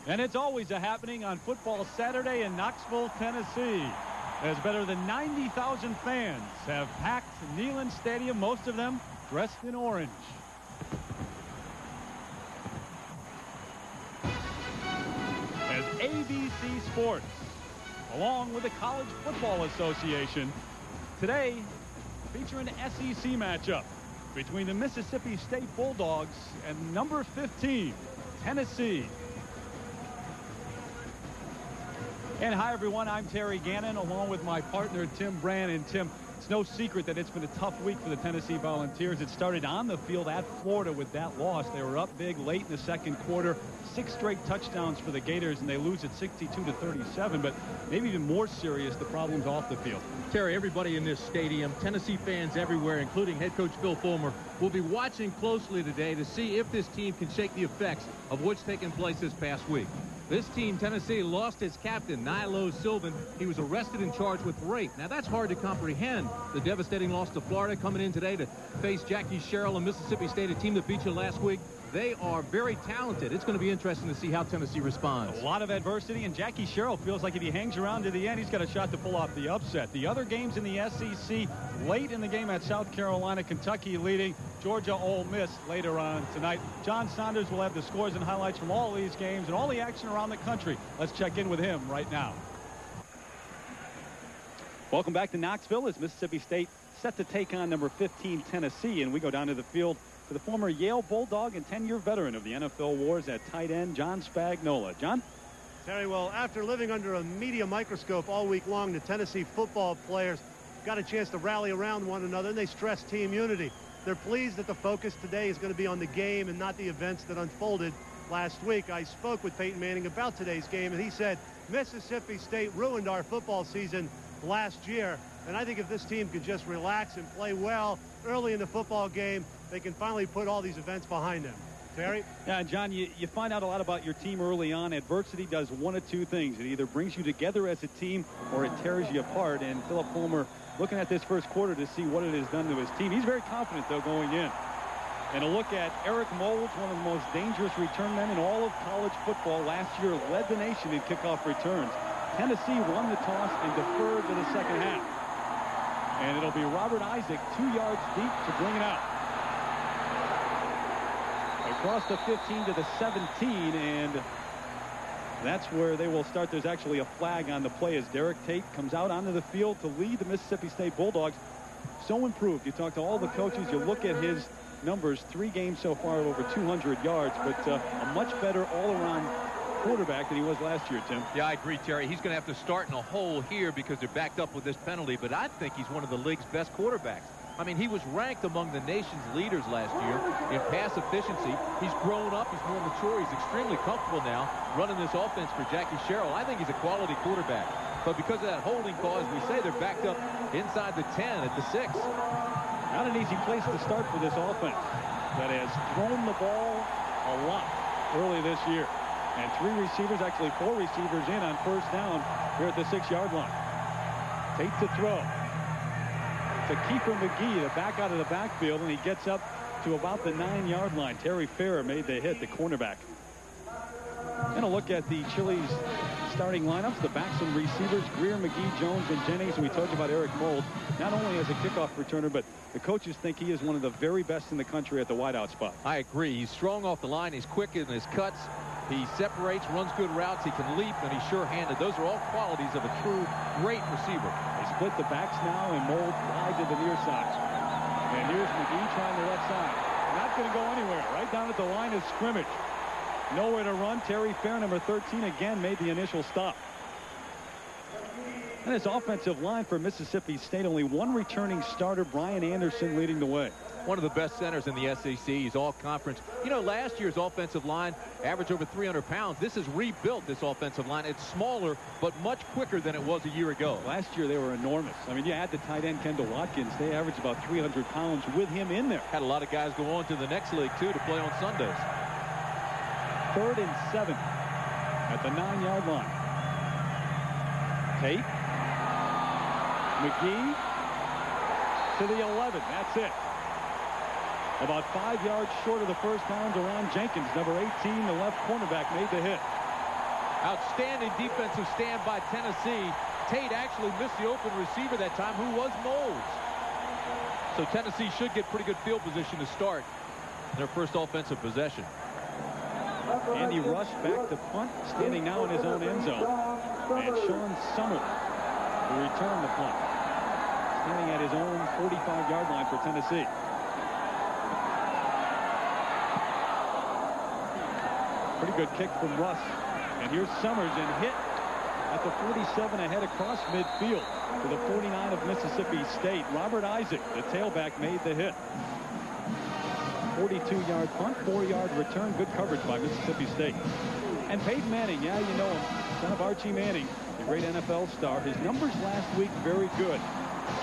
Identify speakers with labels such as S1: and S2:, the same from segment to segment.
S1: And it's always a happening on Football Saturday in Knoxville, Tennessee. As better than 90,000 fans have packed Neyland Stadium, most of them dressed in orange. As ABC Sports, along with the College Football Association, today feature an SEC matchup between the Mississippi State Bulldogs and number 15, Tennessee. And hi, everyone. I'm Terry Gannon, along with my partner, Tim Brand. And Tim, it's no secret that it's been a tough week for the Tennessee Volunteers. It started on the field at Florida with that loss. They were up big late in the second quarter. 6 straight touchdowns for the Gators, and they lose at 62-37. But maybe even more serious, the problems off the field.
S2: Terry, everybody in this stadium, Tennessee fans everywhere, including head coach Phil Fulmer, will be watching closely today to see if this team can shake the effects of what's taken place this past week. This team, Tennessee, lost its captain, Nilo Sylvan. He was arrested and charged with rape. Now, that's hard to comprehend. The devastating loss to Florida, coming in today to face Jackie Sherrill and Mississippi State, a team that beat you last week. They are very talented. It's going to be interesting to see how Tennessee responds.
S1: A lot of adversity, and Jackie Sherrill feels like if he hangs around to the end, he's got a shot to pull off the upset. The other games in the SEC, late in the game at South Carolina, Kentucky leading, Georgia Ole Miss later on tonight. John Saunders will have the scores and highlights from all these games and all the action around the country. Let's check in with him right now. Welcome back to Knoxville as Mississippi State set to take on number 15 Tennessee, and we go down to the field to the former Yale Bulldog and 10-year veteran of the NFL wars at tight end, John Spagnola. John?
S3: Terry, well, after living under a media microscope all week long, the Tennessee football players got a chance to rally around one another, and they stressed team unity. They're pleased that the focus today is going to be on the game and not the events that unfolded last week. I spoke with Peyton Manning about today's game, and he said, Mississippi State ruined our football season last year, and I think if this team could just relax and play well early in the football game, they can finally put all these events behind them. Terry?
S1: Yeah, John, you find out a lot about your team early on. Adversity does one of two things. It either brings you together as a team or it tears you apart. And Philip Fulmer looking at this first quarter to see what it has done to his team. He's very confident, though, going in. And a look at Eric Moulds, one of the most dangerous return men in all of college football. Last year led the nation in kickoff returns. Tennessee won the toss and deferred to the second half. And it'll be Robert Isaac 2 yards deep to bring it out. Across the 15 to the 17, and that's where they will start. There's actually a flag on the play as Derek Tate comes out onto the field to lead the Mississippi State Bulldogs. So improved. You talk to all the coaches, you look at his numbers, 3 games so far of over 200 yards, but a much better all-around quarterback than he was last year, Tim.
S2: Yeah, I agree, Terry. He's going to have to start in a hole here because they're backed up with this penalty, but I think he's one of the league's best quarterbacks. I mean, he was ranked among the nation's leaders last year in pass efficiency. He's grown up. He's more mature. He's extremely comfortable now running this offense for Jackie Sherrill. I think he's a quality quarterback. But because of that holding call, as we say, they're backed up inside the 10 at the 6.
S1: Not an easy place to start for this offense that has thrown the ball a lot early this year. And 3 receivers, actually 4 receivers in on first down here at the 6-yard line. Tate to throw to Kiefer McGee, the back out of the backfield, and he gets up to about the 9-yard line. Terry Fair made the hit, the cornerback. And a look at the Chili's starting lineups, the backs and receivers, Greer, McGee, Jones, and Jennings. And we told you about Eric Mould, not only as a kickoff returner, but the coaches think he is one of the very best in the country at the wideout spot.
S2: I agree. He's strong off the line. He's quick in his cuts. He separates, runs good routes. He can leap, and he's sure-handed. Those are all qualities of a true great receiver.
S1: They split the backs now, and Mould wide to the near side. And here's McGee trying the left side. Not going to go anywhere. Right down at the line of scrimmage. Nowhere to run. Terry Fair, number 13, again made the initial stop. And his offensive line for Mississippi State, only 1 returning starter, Brian Anderson, leading the way.
S2: One of the best centers in the SEC. He's all conference. You know, last year's offensive line averaged over 300 pounds. This is rebuilt, this offensive line. It's smaller, but much quicker than it was a year ago.
S1: Last year, they were enormous. I mean, you had the tight end, Kendall Watkins. They averaged about 300 pounds with him in there.
S2: Had a lot of guys go on to the next league, too, to play on Sundays.
S1: 3rd and 7 at the 9-yard line. Tate. McGee to the 11. That's it. About 5 yards short of the first down. Deron Jenkins, number 18, the left cornerback, made the hit.
S2: Outstanding defensive stand by Tennessee. Tate actually missed the open receiver that time, who was Knowles. So Tennessee should get pretty good field position to start their first offensive possession.
S1: Andy Rush back to punt, standing now in his own end zone. And Sean Summers to return the punt, standing at his own 45-yard line for Tennessee. Pretty good kick from Russ. And here's Summers, and hit at the 47 ahead across midfield to the 49 of Mississippi State. Robert Isaac, the tailback, made the hit. 42-yard punt, 4-yard return. Good coverage by Mississippi State. And Peyton Manning, yeah, you know him, son of Archie Manning, the great NFL star. His numbers last week, very good.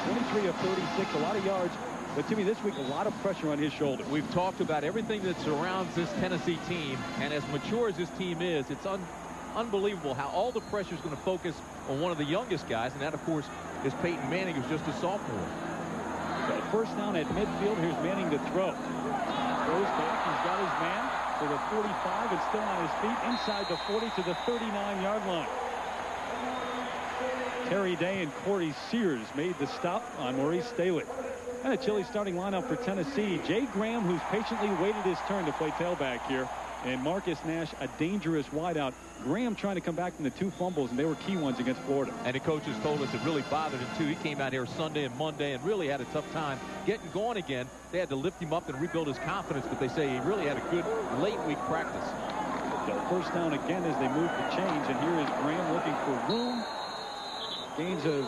S1: 23 of 36, a lot of yards. But, Timmy, this week, a lot of pressure on his shoulder.
S2: We've talked about everything that surrounds this Tennessee team, and as mature as this team is, it's unbelievable how all the pressure is going to focus on one of the youngest guys, and that, of course, is Peyton Manning, who's just a sophomore.
S1: Got a first down at midfield. Here's Manning to throw. Throws back. He's got his man to the 45 and still on his feet inside the 40 to the 39-yard line. Terry Day and Corey Sears made the stop on Maurice Staley. And a chilly starting lineup for Tennessee. Jay Graham, who's patiently waited his turn to play tailback here. And Marcus Nash, a dangerous wideout. Graham trying to come back from the 2 fumbles, and they were key ones against Florida.
S2: And the coaches told us it really bothered him, too. He came out here Sunday and Monday and really had a tough time getting going again. They had to lift him up and rebuild his confidence, but they say he really had a good late-week practice.
S1: So first down again as they move the chains, and here is Graham looking for room. Gains of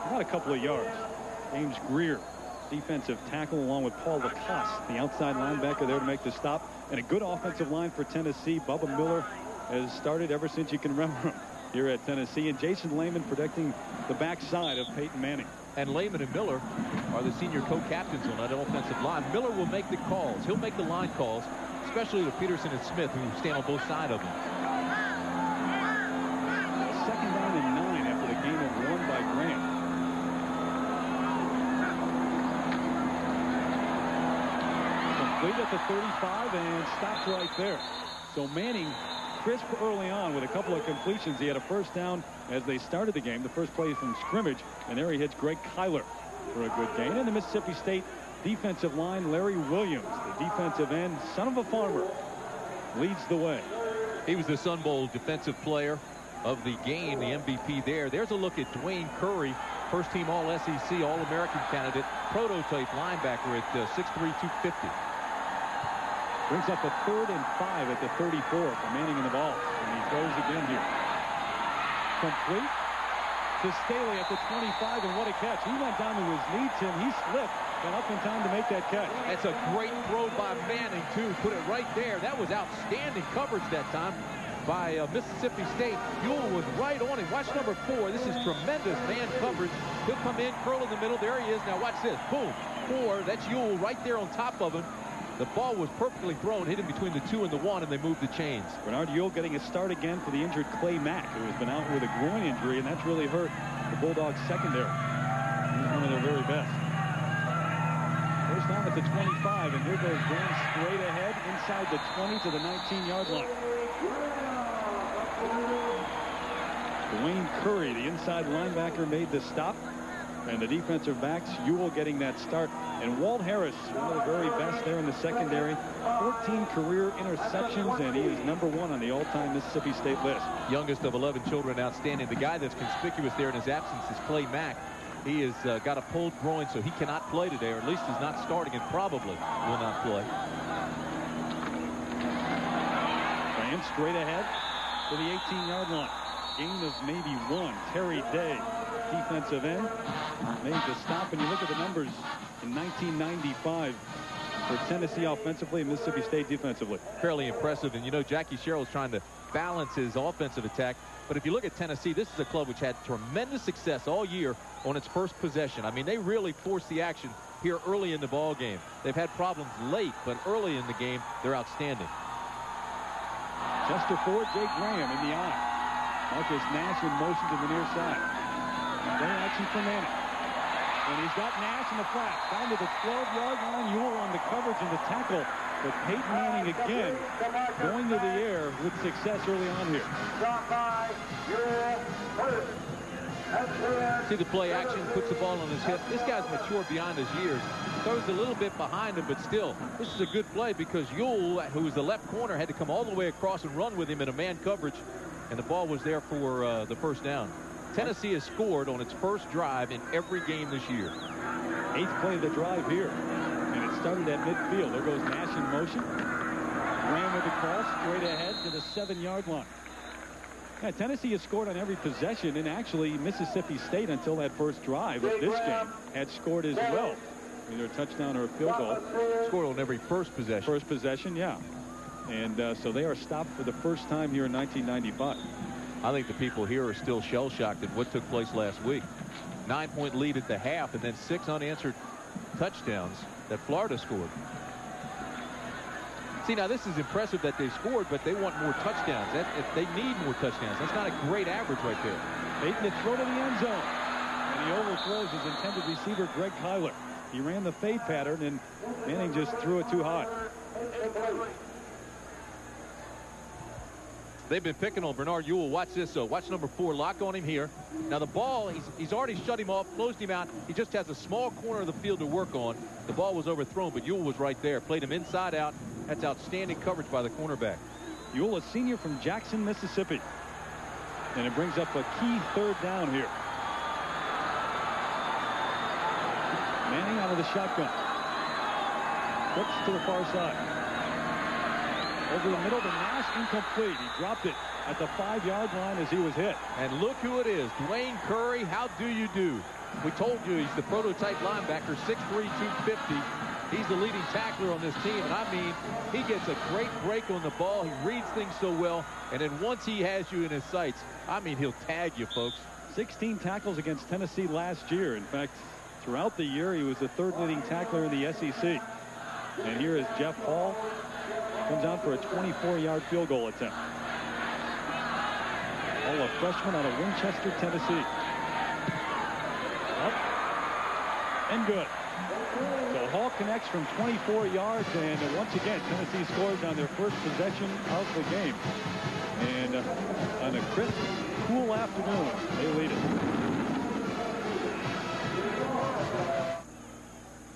S1: about a couple of yards. James Greer, defensive tackle, along with Paul Lacoste, the outside linebacker, there to make the stop. And a good offensive line for Tennessee. Bubba Miller has started ever since you can remember him here at Tennessee. And Jason Lehman protecting the backside of Peyton Manning.
S2: And Lehman and Miller are the senior co-captains on that offensive line. Miller will make the calls. He'll make the line calls, especially to Peterson and Smith, who stand on both sides of him.
S1: Second down and 9 after the gain of 1 by Graham. Complete at the 35 and stopped right there. So Manning crisp early on with a couple of completions. He had a first down as they started the game, the first play from scrimmage, and there he hits Greg Kyler for a good gain. And the Mississippi State defensive line, Larry Williams, the defensive end, son of a farmer, leads the way.
S2: He was the Sun Bowl defensive player of the game, the MVP there. There's a look at Dwayne Curry, first team All-SEC, All-American candidate, prototype linebacker at 6'3", 250.
S1: Brings up a 3rd and 5 at the 34 for Manning in the ball. And he throws again here. Complete to Staley at the 25, and what a catch. He went down to his knee, Tim. He slipped and up in time to make that catch.
S2: That's a great throw by Manning, too. Put it right there. That was outstanding coverage that time by Mississippi State. Ewell was right on him. Watch number 4. This is tremendous man coverage. He'll come in, curl in the middle. There he is. Now watch this. Boom. 4. That's Ewell right there on top of him. The ball was perfectly thrown, hit him between the 2 and the 1, and they moved the chains.
S1: Bernard Ewell getting a start again for the injured Clay Mack, who has been out with a groin injury, and that's really hurt the Bulldogs secondary. He's one of their very best. First down at the 25, and here goes Graham straight ahead inside the 20 to the 19-yard line. Dwayne Curry, the inside linebacker, made the stop. And the defensive backs, Ewell getting that start. And Walt Harris, one of the very best there in the secondary. 14 career interceptions, and he is #1 on the all-time Mississippi State list.
S2: Youngest of 11 children, outstanding. The guy that's conspicuous there in his absence is Clay Mack. He has got a pulled groin, so he cannot play today, or at least he's not starting and probably will not play.
S1: Graham straight ahead to the 18-yard line. Gain of maybe 1. Terry Day, defensive end, made the stop. And you look at the numbers in 1995 for Tennessee offensively and Mississippi State defensively.
S2: Fairly impressive. And, you know, Jackie Sherrill's trying to balance his offensive attack. But if you look at Tennessee, this is a club which had tremendous success all year on its first possession. I mean, they really forced the action here early in the ball game. They've had problems late, but early in the game, they're outstanding.
S1: Chester Ford, Jake Graham in the eye. Marcus Nash in motion to the near side. Play action for Manning. And he's got Nash in the flat. Down to the 12-yard line. Ewell on the coverage and the tackle But Peyton Manning again going to the air with success early on here.
S2: See the play action, puts the ball on his hip. This guy's mature beyond his years. Throws a little bit behind him, but still, this is a good play because Ewell, who was the left corner, had to come all the way across and run with him in a man coverage, and the ball was there for the first down. Tennessee has scored on its first drive in every game this year.
S1: 8th play of the drive here, and it started at midfield. There goes Nash in motion. Ran with the cross straight ahead to the 7-yard line. Yeah, Tennessee has scored on every possession, and actually Mississippi State, until that first drive of this game, had scored as well. Either a touchdown or a field goal.
S2: Scored on every first possession.
S1: First possession, yeah. And so they are stopped for the first time here in 1995.
S2: I think the people here are still shell-shocked at what took place last week. 9-point lead at the half, and then 6 unanswered touchdowns that Florida scored. See, now this is impressive that they scored, but they want more touchdowns. They need more touchdowns. That's not a great average right there.
S1: Peyton to throw to the end zone. And he overthrows his intended receiver, Greg Kyler. He ran the fade pattern, and Manning just threw it too high.
S2: They've been picking on Bernard Ewell. Watch this, though. Watch number 4 lock on him here. Now the ball, he's already shut him off, closed him out. He just has a small corner of the field to work on. The ball was overthrown, but Ewell was right there. Played him inside out. That's outstanding coverage by the cornerback.
S1: Ewell, a senior from Jackson, Mississippi. And it brings up a key 3rd down here. Manning out of the shotgun. Flips to the far side. Over the middle to Nash, incomplete. He dropped it at the 5-yard line as he was hit.
S2: And look who it is. Dwayne Curry, how do you do? We told you he's the prototype linebacker, 6'3", 250. He's the leading tackler on this team, and I mean, he gets a great break on the ball. He reads things so well, and then once he has you in his sights, I mean, he'll tag you, folks.
S1: 16 tackles against Tennessee last year. In fact, throughout the year, he was the 3rd leading tackler in the SEC. And here is Jeff Hall. Comes out for a 24-yard field goal attempt. Hall, a freshman out of Winchester, Tennessee. Up and good. So Hall connects from 24 yards, and once again, Tennessee scores on their first possession of the game. And on a crisp, cool afternoon, they lead it.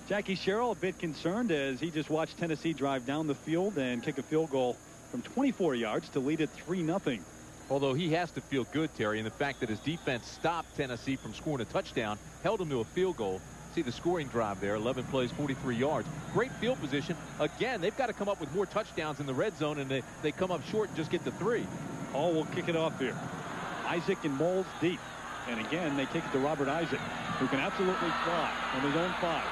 S1: Jackie Sherrill a bit concerned as he just watched Tennessee drive down the field and kick a field goal from 24 yards to lead it 3-0.
S2: Although he has to feel good, Terry, and the fact that his defense stopped Tennessee from scoring a touchdown, held him to a field goal. See the scoring drive there, 11 plays, 43 yards. Great field position. Again, they've got to come up with more touchdowns in the red zone, and they come up short and just get to 3.
S1: Hall will kick it off here. Isaac and Moles deep. And again, they kick it to Robert Isaac, who can absolutely fly from his own 5.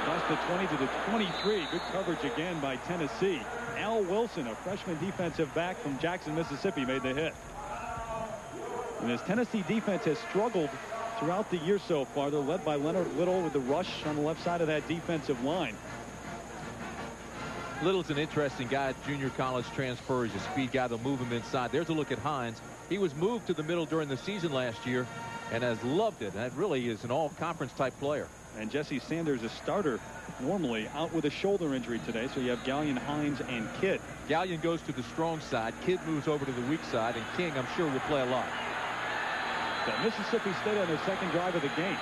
S1: Past the 20 to the 23. Good coverage again by Tennessee. Al Wilson, a freshman defensive back from Jackson, Mississippi, made the hit. And this Tennessee defense has struggled throughout the year so far. They're led by Leonard Little with the rush on the left side of that defensive line.
S2: Little's an interesting guy, junior college transfer. He's a speed guy. They'll move him inside. There's a look at Hines. He was moved to the middle during the season last year and has loved it. That really is an all-conference type player.
S1: And Jesse Sanders, a starter, normally out with a shoulder injury today. So you have Gallion, Hines, and Kidd.
S2: Gallion goes to the strong side. Kidd moves over to the weak side. And King, I'm sure, will play a lot.
S1: So Mississippi State on their 2nd drive of the game.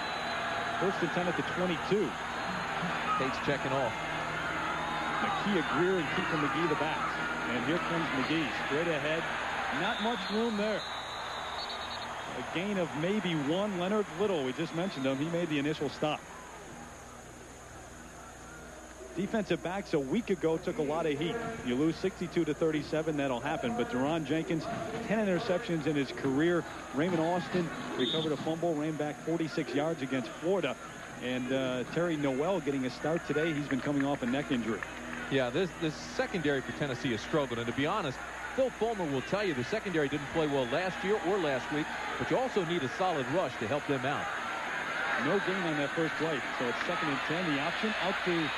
S1: 1st and 10 at the 22.
S2: Tate's checking off.
S1: Nakia Greer and Keeper McGee the backs. And here comes McGee straight ahead. Not much room there. A gain of maybe 1. Leonard Little, we just mentioned him. He made the initial stop. Defensive backs a week ago took a lot of heat. You lose 62-37, that'll happen. But Deron Jenkins, 10 interceptions in his career. Raymond Austin recovered a fumble, ran back 46 yards against Florida. And Terry Noel getting a start today. He's been coming off a neck injury.
S2: Yeah, this secondary for Tennessee has struggled. And to be honest, Phil Fulmer will tell you the secondary didn't play well last year or last week, but you also need a solid rush to help them out.
S1: No gain on that first play. So it's 2nd and 10. The option out to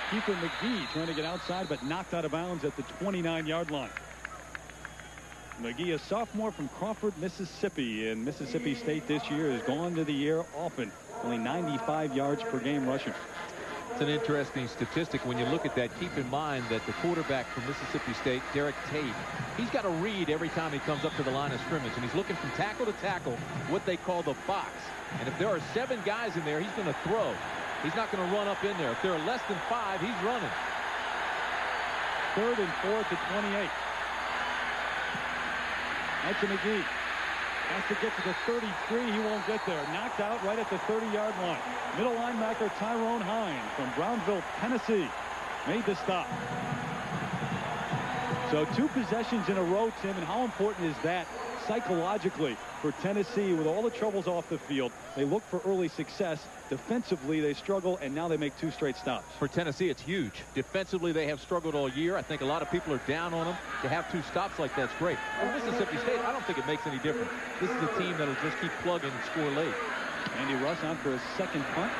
S1: Keeper McGee, trying to get outside, but knocked out of bounds at the 29-yard line. McGee, a sophomore from Crawford, Mississippi, and Mississippi State this year has gone to the air often. Only 95 yards per game rushing.
S2: That's an interesting statistic when you look at that. Keep in mind that the quarterback from Mississippi State, Derek Tate, he's got to read every time he comes up to the line of scrimmage, and he's looking from tackle to tackle, what they call the box. And if there are 7 guys in there, he's going to throw. He's not going to run up in there. If there are less than 5, he's running.
S1: 3rd and 4 to 28. Hudson McGee has to get to the 33. He won't get there. Knocked out right at the 30-yard line. Middle linebacker Tyrone Hine from Brownsville, Tennessee, made the stop. So 2 possessions in a row, Tim, and how important is that psychologically for Tennessee with all the troubles off the field? They look for early success. Defensively, they struggle, and now they make 2 straight stops.
S2: For Tennessee, it's huge. Defensively, they have struggled all year. I think a lot of people are down on them. To have 2 stops like that's great. For Mississippi State, I don't think it makes any difference. This is a team that'll just keep plugging and score late.
S1: Andy Russ on for his 2nd punt.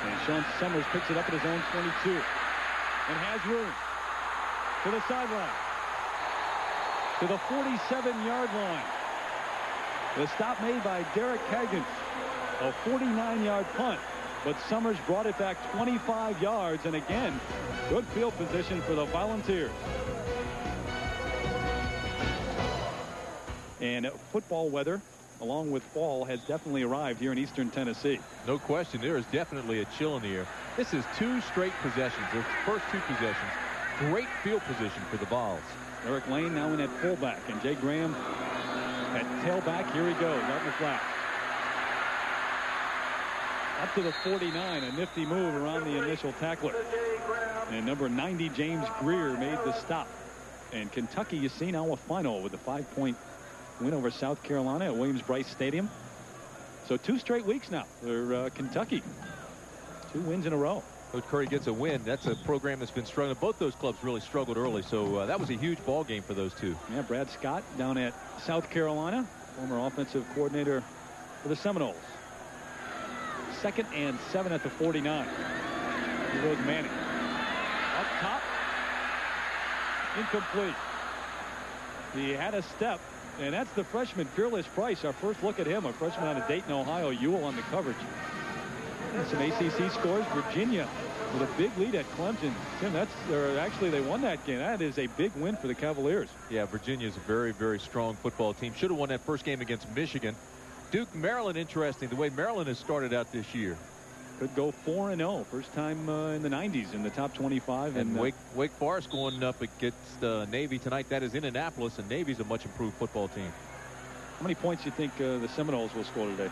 S1: And Sean Summers picks it up at his own 22. And has room to the sideline. To the 47-yard line. The stop made by Derek Hagan. A 49-yard punt. But Summers brought it back 25 yards. And again, good field position for the Volunteers. And football weather, along with fall, has definitely arrived here in eastern Tennessee.
S2: No question. There is definitely a chill in the air. This is 2 straight possessions. The first 2 possessions. Great field position for the Vols.
S1: Eric Lane now in at fullback, and Jay Graham at tailback. Here he goes, out in the flat. Up to the 49, a nifty move around the initial tackler. And number 90, James Greer, made the stop. And Kentucky, you see now a final with a 5-point win over South Carolina at Williams-Brice Stadium. So 2 straight weeks now for Kentucky. 2 wins in a row.
S2: Coach Curry gets a win. That's a program that's been struggling. Both those clubs really struggled early, so that was a huge ball game for those 2.
S1: Yeah, Brad Scott down at South Carolina, former offensive coordinator for the Seminoles. 2nd and 7 at the 49. Here goes Manning. Up top. Incomplete. He had a step, and that's the freshman Fearless Price. Our first look at him, a freshman out of Dayton, Ohio. Ewell on the coverage. And some ACC scores. Virginia with a big lead at Clemson. Tim, actually they won that game. That is a big win for the Cavaliers.
S2: Yeah, Virginia is a very, very strong football team. Should have won that first game against Michigan. Duke, Maryland, interesting. The way Maryland has started out this year.
S1: Could go 4-0. First time in the 90s in the top 25.
S2: And Wake Forest going up against Navy tonight. That is in Annapolis, and Navy's a much improved football team.
S1: How many points do you think the Seminoles will score today?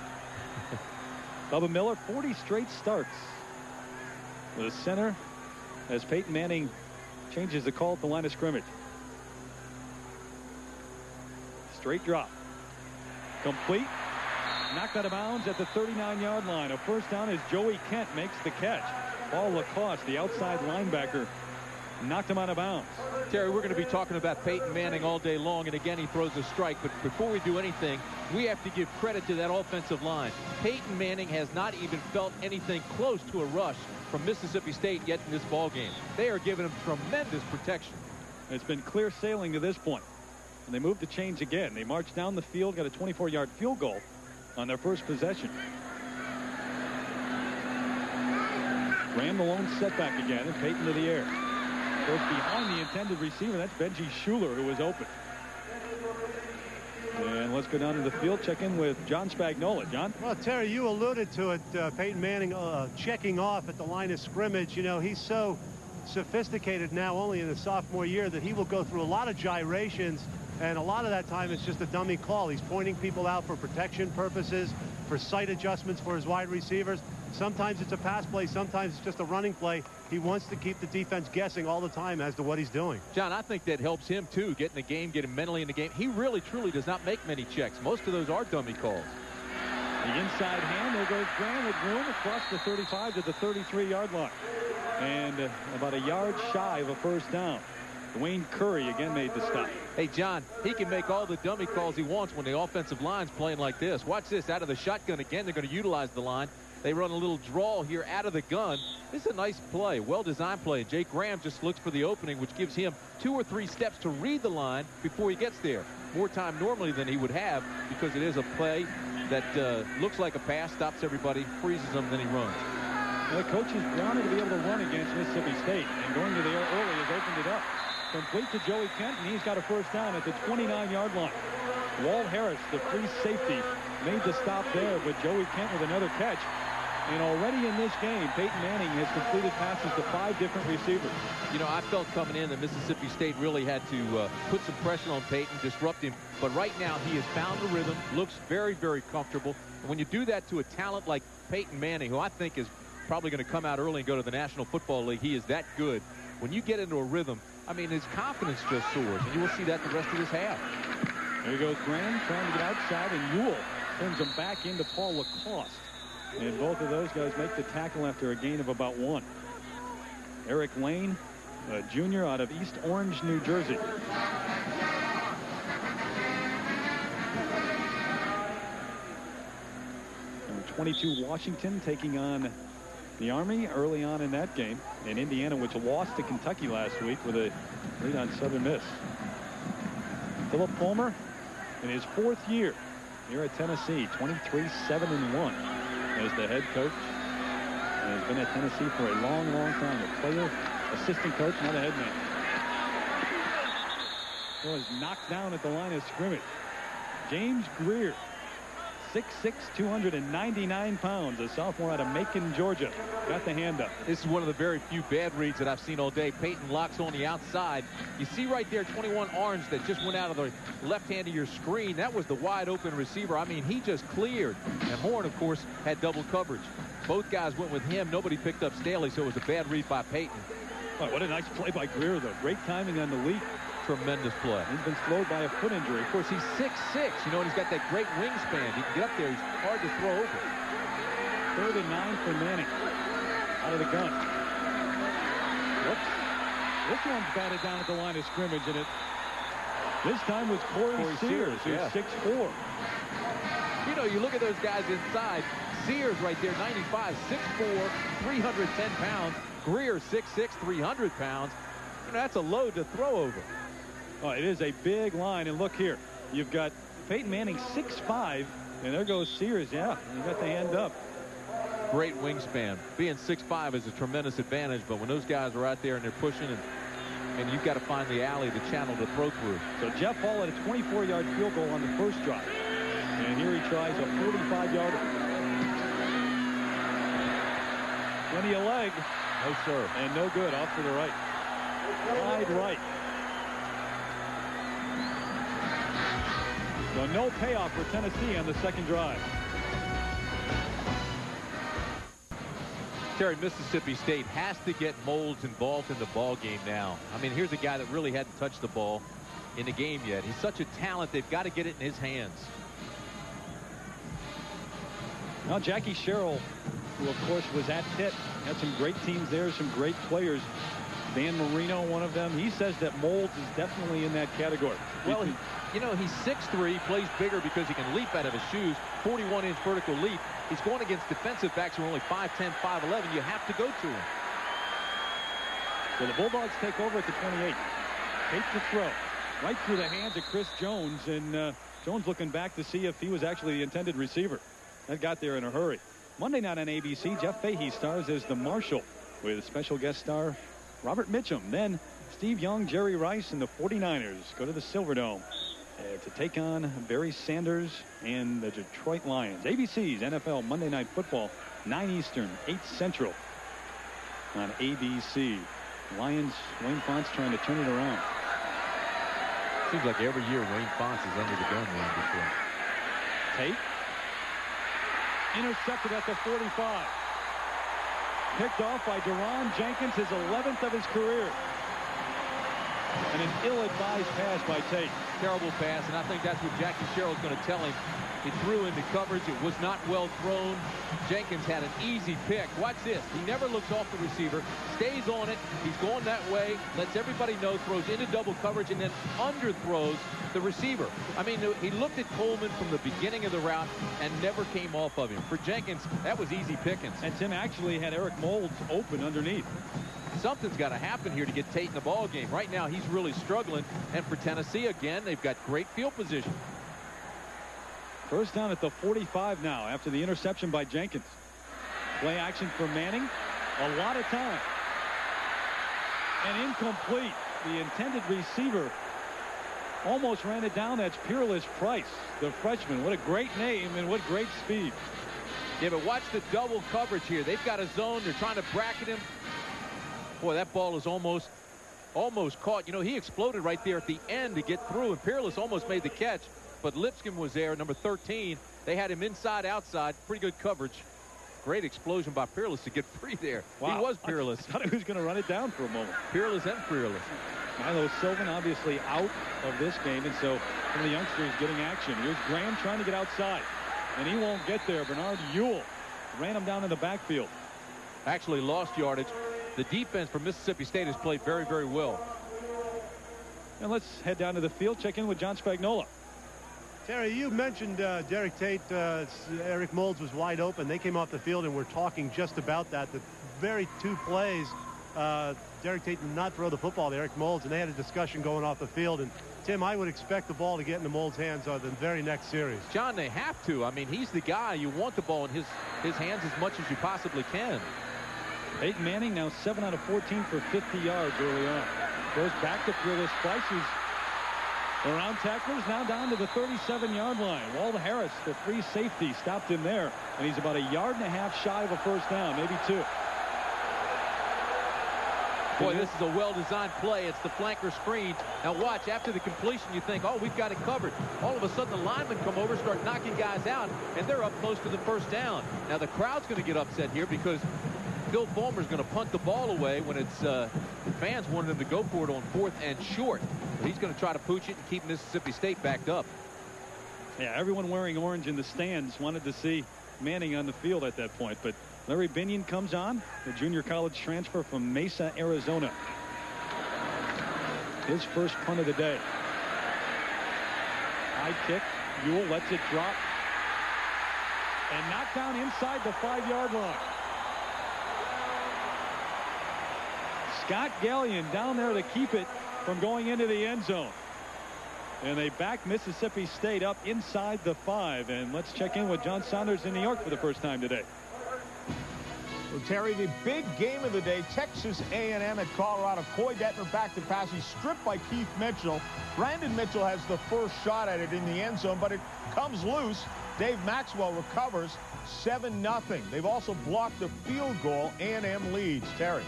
S1: Bubba Miller, 40 straight starts. The center, as Peyton Manning changes the call at the line of scrimmage. Straight drop. Complete. Knocked out of bounds at the 39-yard line. A first down as Joey Kent makes the catch. Paul Lacoste, the outside linebacker, knocked him out of bounds.
S2: Terry, we're going to be talking about Peyton Manning all day long, and again he throws a strike. But before we do anything, we have to give credit to that offensive line. Peyton Manning has not even felt anything close to a rush from Mississippi State yet in this ball game. They are giving him tremendous protection.
S1: It's been clear sailing to this point. And they moved the chains again. They marched down the field, got a 24-yard field goal on their first possession. Graham the lone setback again, and Peyton to the air. Goes behind the intended receiver. That's Benji Schuler, who was open. And let's go down to the field, check in with John Spagnola. John?
S3: Well, Terry, you alluded to it. Peyton Manning checking off at the line of scrimmage. You know, he's so sophisticated now, only in his sophomore year, that he will go through a lot of gyrations, and a lot of that time it's just a dummy call. He's pointing people out for protection purposes, for sight adjustments for his wide receivers. Sometimes it's a pass play, sometimes it's just a running play. He wants to keep the defense guessing all the time as to what he's doing.
S2: John, I think that helps him too, get in the game, get him mentally in the game. He really truly does not make many checks. Most of those are dummy calls.
S1: The inside hand, there goes Graham with room across the 35 to the 33-yard line. And about a yard shy of a first down. Dwayne Curry again made the stop.
S2: Hey, John, he can make all the dummy calls he wants when the offensive line's playing like this. Watch this, out of the shotgun again. They're going to utilize the line. They run a little draw here out of the gun. This is a nice play, well-designed play. Jake Graham just looks for the opening, which gives him 2 or 3 steps to read the line before he gets there. More time normally than he would have, because it is a play that looks like a pass, stops everybody, freezes them, then he runs.
S1: The coaches wanted to be able to run against Mississippi State, and going to the air early has opened it up. Complete to Joey Kent, and he's got a first down at the 29-yard line. Walt Harris, the free safety, made the stop there, but Joey Kent with another catch. And already in this game, Peyton Manning has completed passes to 5 different receivers.
S2: You know, I felt coming in that Mississippi State really had to put some pressure on Peyton, disrupt him. But right now, he has found the rhythm, looks very, very comfortable. And when you do that to a talent like Peyton Manning, who I think is probably going to come out early and go to the National Football League, he is that good. When you get into a rhythm, I mean, his confidence just soars. And you will see that the rest of this half.
S1: There goes Graham trying to get outside, and Ewell sends him back into Paul Lacoste. And both of those guys make the tackle after a gain of about 1. Eric Lane, a junior out of East Orange, New Jersey. Number 22, Washington, taking on the Army early on in that game. And Indiana, which lost to Kentucky last week with a lead on Southern Miss. Philip Fulmer in his 4th year here at Tennessee, 23-7-1. As the head coach, and has been at Tennessee for a long, long time. A player, assistant coach, not a head man. Was knocked down at the line of scrimmage. James Greer, 6'6", 299 pounds, a sophomore out of Macon, Georgia. Got the hand up.
S2: This is one of the very few bad reads that I've seen all day. Peyton locks on the outside. You see right there, 21 Orange that just went out of the left hand of your screen. That was the wide open receiver. I mean, he just cleared. And Horn, of course, had double coverage. Both guys went with him. Nobody picked up Staley, so it was a bad read by Peyton.
S1: Oh, what a nice play by Greer, though. Great timing on the leap.
S2: Tremendous play.
S1: He's been slowed by a foot injury.
S2: Of course, he's 6'6", you know, and he's got that great wingspan. He can get up there. He's hard to throw over.
S1: 3rd and 9 for Manning. Out of the gun. Whoops. This one's batted down at the line of scrimmage, and it this time was Corey Sears, who's 6'4".
S2: You know, you look at those guys inside. Sears right there, 95, 6'4", 310 pounds. Greer, 6'6", 300 pounds. You know, that's a load to throw over.
S1: Oh, it is a big line, and look here. You've got Peyton Manning, 6'5", and there goes Sears. Yeah, you got the hand up.
S2: Great wingspan. Being 6'5" is a tremendous advantage, but when those guys are out there and they're pushing, and you've got to find the alley, the channel to throw through.
S1: So Jeff Hall had a 24-yard field goal on the first drive. And here he tries a 45-yarder. Plenty of leg.
S2: No, sir.
S1: And no good. Off to the right. Wide right. So no payoff for Tennessee on the second drive.
S2: Terry, Mississippi State has to get Moulds involved in the ball game now. I mean, here's a guy that really hadn't touched the ball in the game yet. He's such a talent. They've got to get it in his hands.
S1: Now Jackie Sherrill, who of course was at Pitt, had some great teams there, some great players. Dan Marino, one of them. He says that Moulds is definitely in that category.
S2: Well, you know, he's 6'3", plays bigger because he can leap out of his shoes, 41-inch vertical leap. He's going against defensive backs who are only 5'10", 5'11". You have to go to him.
S1: So the Bulldogs take over at the 28. Take the throw. Right through the hands of Chris Jones, and Jones looking back to see if he was actually the intended receiver. That got there in a hurry. Monday night on ABC, Jeff Fahey stars as the Marshal with a special guest star Robert Mitchum. Then Steve Young, Jerry Rice, and the 49ers go to the Silverdome to take on Barry Sanders and the Detroit Lions. ABC's NFL Monday Night Football, 9 Eastern, 8 Central on ABC. Lions, Wayne Fontes trying to turn it around.
S2: Seems like every year Wayne Fontes is under the gun one before.
S1: Tate. Intercepted at the 45. Picked off by Deron Jenkins, his 11th of his career. And an ill-advised pass by Tate.
S2: Terrible pass, and I think that's what Jackie Sherrill's going to tell him. He threw into coverage. It was not well thrown. Jenkins had an easy pick. Watch this. He never looks off the receiver, stays on it. He's going that way, lets everybody know, throws into double coverage, and then underthrows the receiver. I mean, he looked at Coleman from the beginning of the route and never came off of him. For Jenkins, that was easy pickings.
S1: And Tim actually had Eric Moulds open underneath.
S2: Something's got to happen here to get Tate in the ball game. Right now, he's really struggling. And for Tennessee, again, they've got great field position.
S1: First down at the 45 now after the interception by Jenkins. Play action for Manning. A lot of time. And incomplete. The intended receiver almost ran it down. That's Peerless Price, the freshman. What a great name and what great speed.
S2: Yeah, but watch the double coverage here. They've got a zone. They're trying to bracket him. Boy, that ball is almost caught. You know, he exploded right there at the end to get through, and Peerless almost made the catch. But Lipscomb was there, number 13. They had him inside, outside. Pretty good coverage. Great explosion by Peerless to get free there.
S1: Wow.
S2: He was Peerless.
S1: I thought he was going to run it down for a moment.
S2: Peerless and Fearless.
S1: Milo Sylvan obviously out of this game, and so some of the youngsters getting action. Here's Graham trying to get outside, and he won't get there. Bernard Ewell ran him down in the backfield.
S2: Actually lost yardage. The defense for Mississippi State has played very, very well.
S1: And let's head down to the field, check in with John Spagnola.
S3: Terry, you mentioned Derek Tate. Eric Moulds was wide open. They came off the field and we're talking just about that. The very two plays, Derek Tate did not throw the football to Eric Moulds, and they had a discussion going off the field. And Tim, I would expect the ball to get into Moulds' hands the very next series.
S2: John, they have to. I mean, he's the guy. You want the ball in his hands as much as you possibly can.
S1: Peyton Manning now 7 out of 14 for 50 yards early on. Goes back to Fearless Price. Around tacklers, now down to the 37-yard line. Walt Harris, the free safety, stopped him there, and he's about 1.5 yards shy of a first down, maybe 2.
S2: Boy, this is a well-designed play. It's the flanker screen. Now watch, after the completion, you think, oh, we've got it covered. All of a sudden, the linemen come over, start knocking guys out, and they're up close to the first down. Now the crowd's going to get upset here because Phil Fulmer's going to punt the ball away when it's fans wanted him to go for it on 4th and short. But he's going to try to pooch it and keep Mississippi State backed up.
S1: Yeah, everyone wearing orange in the stands wanted to see Manning on the field at that point. But Larry Binion comes on, the junior college transfer from Mesa, Arizona. His first punt of the day. High kick. Ewell lets it drop. And knocked down inside the 5-yard line. Scott Gallion down there to keep it from going into the end zone. And they back Mississippi State up inside the 5. And let's check in with John Saunders in New York for the first time today.
S4: Well, Terry, the big game of the day, Texas A&M at Colorado. Coy Detmer back to pass. He's stripped by Keith Mitchell. Brandon Mitchell has the first shot at it in the end zone, but it comes loose. Dave Maxwell recovers 7-0. They've also blocked the field goal. A&M leads. Terry.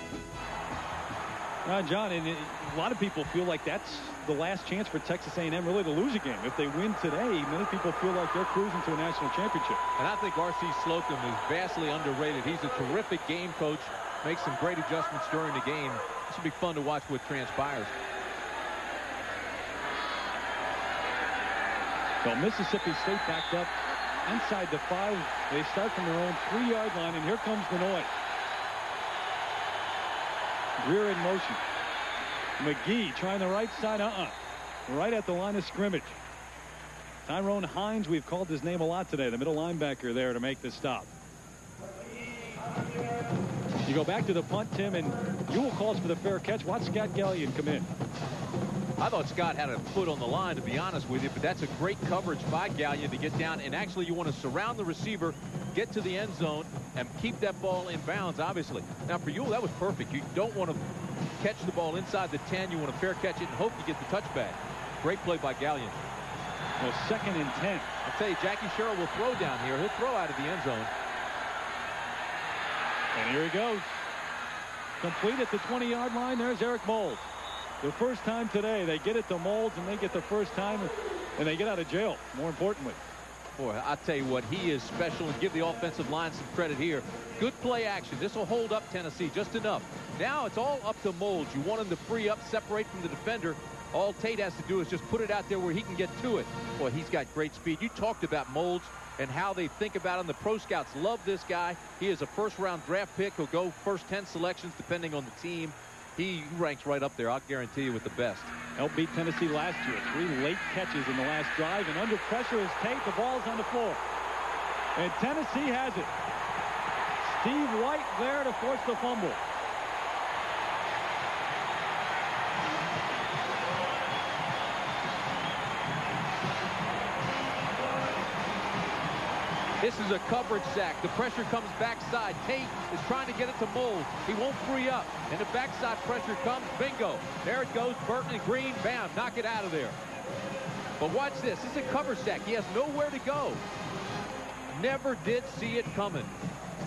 S1: John, and a lot of people feel like that's the last chance for Texas A&M really to lose a game. If they win today, many people feel like they're cruising to a national championship.
S2: And I think R.C. Slocum is vastly underrated. He's a terrific game coach, makes some great adjustments during the game. It should be fun to watch what transpires.
S1: Well, Mississippi State backed up inside the 5. They start from their own 3-yard line, and here comes the noise. Greer in motion. McGee trying the right side. Right at the line of scrimmage. Tyrone Hines, we've called his name a lot today. The middle linebacker there to make the stop. You go back to the punt, Tim, and Ewell calls for the fair catch. Watch Scott Gallion come in.
S2: I thought Scott had a foot on the line, to be honest with you, but that's a great coverage by Gallion to get down. And actually, you want to surround the receiver, get to the end zone, and keep that ball in bounds, obviously. Now, for Ewell, that was perfect. You don't want to catch the ball inside the 10. You want to fair catch it and hope you get the touchback. Great play by Gallion.
S1: Well, 2nd and 10.
S2: I'll tell you, Jackie Sherrill will throw down here. He'll throw out of the end zone.
S1: And here he goes. Complete at the 20-yard line. There's Eric Moulds. The first time today, they get it to Moulds, and they get the first time, and they get out of jail, more importantly.
S2: Boy, I'll tell you what, he is special, and give the offensive line some credit here. Good play action. This will hold up Tennessee just enough. Now it's all up to Moulds. You want him to free up, separate from the defender. All Tate has to do is just put it out there where he can get to it. Boy, he's got great speed. You talked about Moulds and how they think about him. The pro scouts love this guy. He is a first-round draft pick. He'll go first 10 selections depending on the team. He ranks right up there, I'll guarantee you, with the best.
S1: Helped beat Tennessee last year. 3 late catches in the last drive, and under pressure is Tate. The ball's on the floor. And Tennessee has it. Steve White there to force the fumble.
S2: This is a coverage sack. The pressure comes backside. Tate is trying to get it to Mold. He won't free up. And the backside pressure comes. Bingo. There it goes. Burton and Green. Bam. Knock it out of there. But watch this. This is a cover sack. He has nowhere to go. Never did see it coming.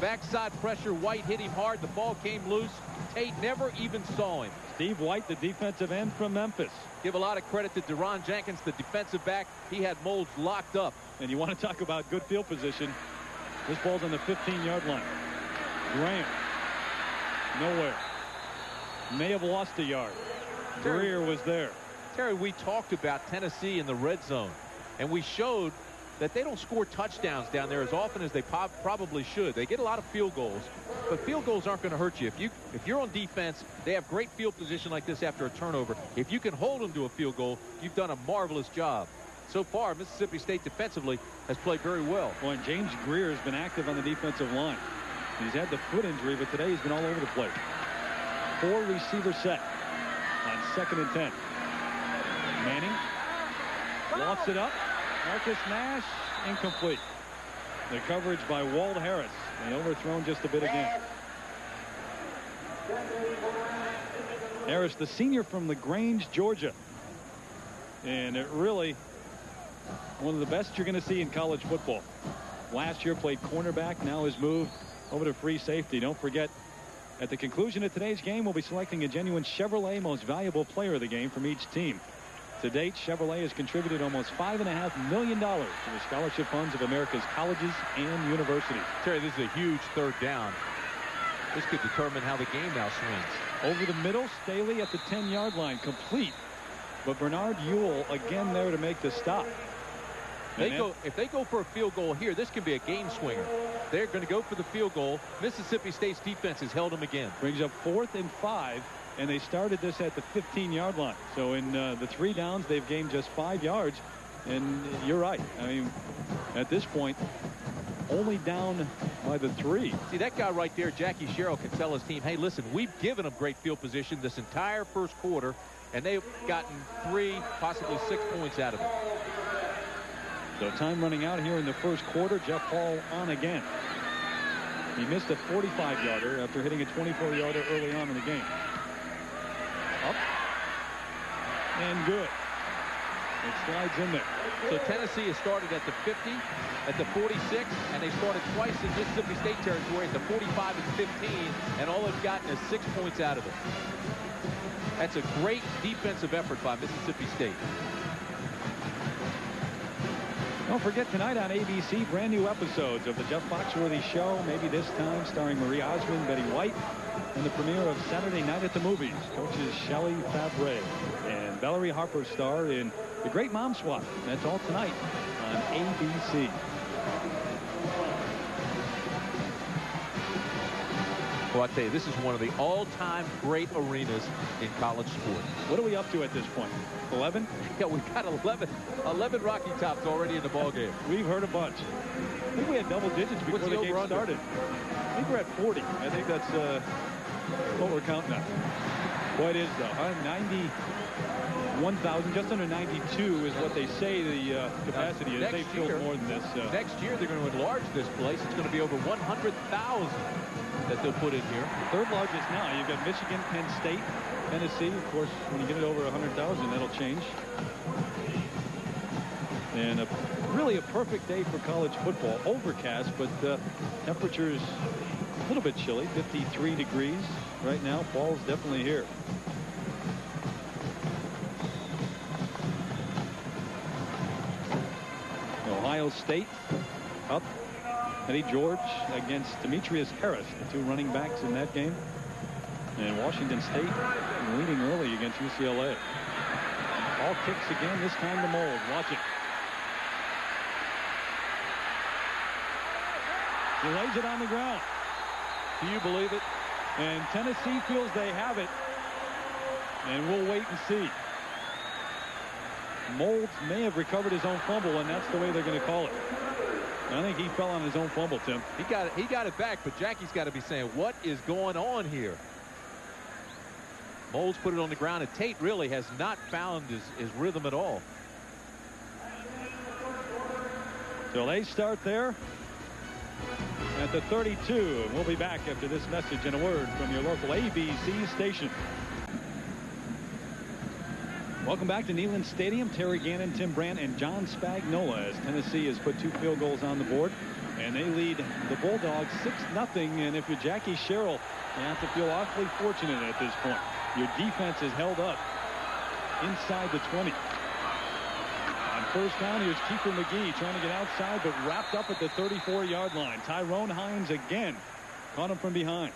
S2: Backside pressure. White hit him hard. The ball came loose. Tate never even saw him.
S1: Steve White, the defensive end from Memphis.
S2: Give a lot of credit to Deron Jenkins, the defensive back. He had Molds locked up.
S1: And you want to talk about good field position. This ball's on the 15-yard line. Graham. Nowhere. May have lost a yard. Greer was there.
S2: Terry, we talked about Tennessee in the red zone. And we showed that they don't score touchdowns down there as often as they probably should. They get a lot of field goals. But field goals aren't going to hurt you. If you're on defense, they have great field position like this after a turnover. If you can hold them to a field goal, you've done a marvelous job. So far, Mississippi State defensively has played very well.
S1: Well, and James Greer has been active on the defensive line. He's had the foot injury, but today he's been all over the place. 4 receiver set on 2nd and 10. Manning lofts it up. Marcus Nash incomplete. The coverage by Walt Harris. And overthrown just a bit again. Harris, the senior from LaGrange, Georgia. And it really one of the best you're going to see in college football. Last year played cornerback, now has moved over to free safety. Don't forget, at the conclusion of today's game, we'll be selecting a genuine Chevrolet Most Valuable Player of the Game from each team. To date, Chevrolet has contributed almost $5.5 million to the scholarship funds of America's colleges and universities.
S2: Terry, this is a huge 3rd down. This could determine how the game now swings.
S1: Over the middle, Staley at the 10-yard line, complete. But Bernard Ewell again there to make the stop.
S2: If they go for a field goal here, this can be a game swinger. They're going to go for the field goal. Mississippi State's defense has held them again.
S1: Brings up 4th and 5. And they started this at the 15-yard line. So in the 3 downs, they've gained just 5 yards. And you're right. I mean, at this point, only down by the 3.
S2: See, that guy right there, Jackie Sherrill, can tell his team, hey, listen, we've given them great field position this entire first quarter, and they've gotten 3, possibly 6 points out of it.
S1: So time running out here in the first quarter. Jeff Hall on again. He missed a 45-yarder after hitting a 24-yarder early on in the game. Up and good. It slides in there.
S2: So Tennessee has started at the 50, at the 46, and they started twice in Mississippi State territory at the 45 and 15, and all they've gotten is 6 points out of it. That's a great defensive effort by Mississippi State.
S1: Don't forget tonight on ABC, brand new episodes of the Jeff Foxworthy Show, maybe this time starring Marie Osmond, Betty White, and the premiere of Saturday Night at the Movies. Coaches Shelley Fabre and Valerie Harper star in The Great Mom Swap. That's all tonight on ABC.
S2: Well, I tell you, this is one of the all-time great arenas in college sports.
S1: What are we up to at this point? 11?
S2: Yeah, we've got 11 Rocky Tops already in the ballgame.
S1: We've heard a bunch. I think we had double digits before the game started. I think we're at 40. I think that's what we're counting on. Boy, it is, though. 91,000, just under 92 is what they say the capacity is. They've filled more than this.
S2: Next year, they're going to enlarge this place. It's going to be over 100,000 that they'll put in here.
S1: 3rd largest now. You've got Michigan, Penn State, Tennessee. Of course, when you get it over 100,000, that'll change. And really a perfect day for college football. Overcast, but temperatures a little bit chilly. 53 degrees right now. Fall's definitely here. Ohio State up. Eddie George against Demetrius Harris, the 2 running backs in that game. And Washington State leading early against UCLA. Ball kicks again, this time to Mold. Watch it. He lays it on the ground.
S2: Do you believe it?
S1: And Tennessee feels they have it. And we'll wait and see. Molds may have recovered his own fumble, and that's the way they're going to call it. I think he fell on his own fumble, Tim.
S2: He got it back, but Jackie's got to be saying, what is going on here? Molds put it on the ground, and Tate really has not found his rhythm at all.
S1: So they start there. at the 32. And we'll be back after this message and a word from your local ABC station. Welcome back to Neyland Stadium. Terry Gannon, Tim Brandt, and John Spagnola as Tennessee has put 2 field goals on the board. And they lead the Bulldogs 6-0. And if you're Jackie Sherrill, you have to feel awfully fortunate at this point. Your defense is held up inside the 20. On first down, here's Kiefer McGee trying to get outside, but wrapped up at the 34-yard line. Tyrone Hines again caught him from behind.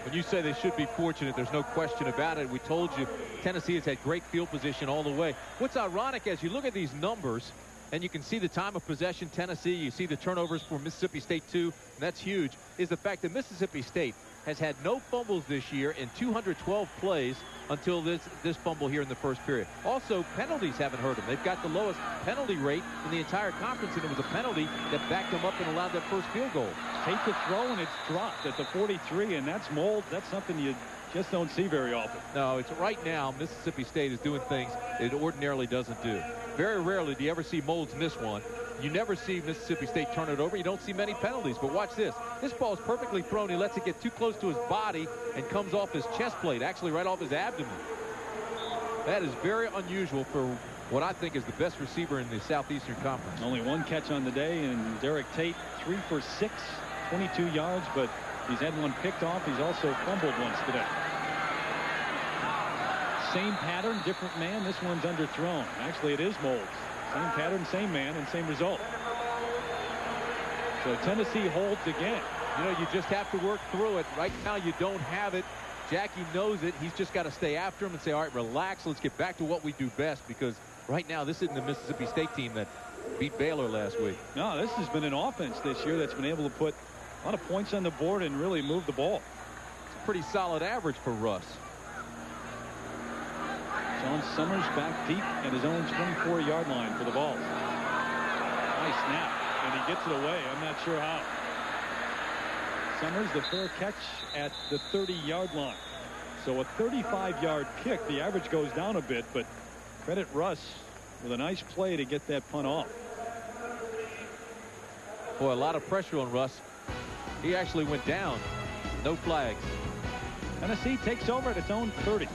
S2: When you say they should be fortunate, there's no question about it. We told you Tennessee has had great field position all the way. What's ironic, as you look at these numbers, and you can see the time of possession Tennessee, you see the turnovers for Mississippi State too, and that's huge, is the fact that Mississippi State has had no fumbles this year in 212 plays until this fumble here in the first period. Also, penalties haven't hurt them. They've got the lowest penalty rate in the entire conference, and it was a penalty that backed them up and allowed that first field goal.
S1: Take the throw, and it's dropped at the 43, and that's mold. That's something you just don't see very often.
S2: No, it's right now Mississippi State is doing things it ordinarily doesn't do. Very rarely do you ever see Molds miss one. You never see Mississippi State turn it over. You don't see many penalties. But watch this. This ball is perfectly thrown. He lets it get too close to his body and comes off his chest plate, actually right off his abdomen. That is very unusual for what I think is the best receiver in the Southeastern Conference.
S1: Only 1 catch on the day, and Derek Tate 3 for 6, 22 yards, but he's had 1 picked off. He's also fumbled once today. Same pattern, different man. This one's underthrown. Actually, it is Molds. Same pattern, same man, and same result. So Tennessee holds again.
S2: You know, you just have to work through it. Right now, you don't have it. Jackie knows it. He's just got to stay after him and say, all right, relax. Let's get back to what we do best, because right now, this isn't the Mississippi State team that beat Baylor last week.
S1: No, this has been an offense this year that's been able to put a lot of points on the board and really move the ball.
S2: It's a pretty solid average for Russ.
S1: John Summers back deep at his own 24-yard line for the ball. Nice snap, and he gets it away. I'm not sure how. Summers, the fair catch at the 30-yard line. So a 35-yard kick. The average goes down a bit, but credit Russ with a nice play to get that punt off.
S2: Boy, a lot of pressure on Russ. He actually went down. No flags.
S1: Tennessee takes over at its own 30.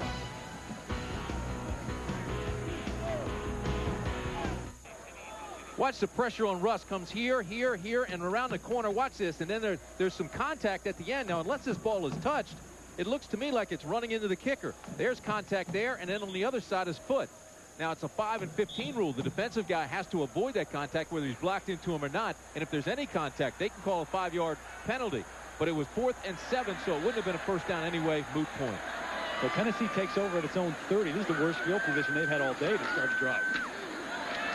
S2: Watch the pressure on Russ. Comes here, here, here, and around the corner. Watch this. And then there's some contact at the end. Now, unless this ball is touched, it looks to me like it's running into the kicker. There's contact there, and then on the other side is foot. Now, it's a 5 and 15 rule. The defensive guy has to avoid that contact, whether he's blocked into him or not. And if there's any contact, they can call a 5-yard penalty. But it was 4th and 7, so it wouldn't have been a first down anyway. Moot point.
S1: So Tennessee takes over at its own 30. This is the worst field position they've had all day to start the drive.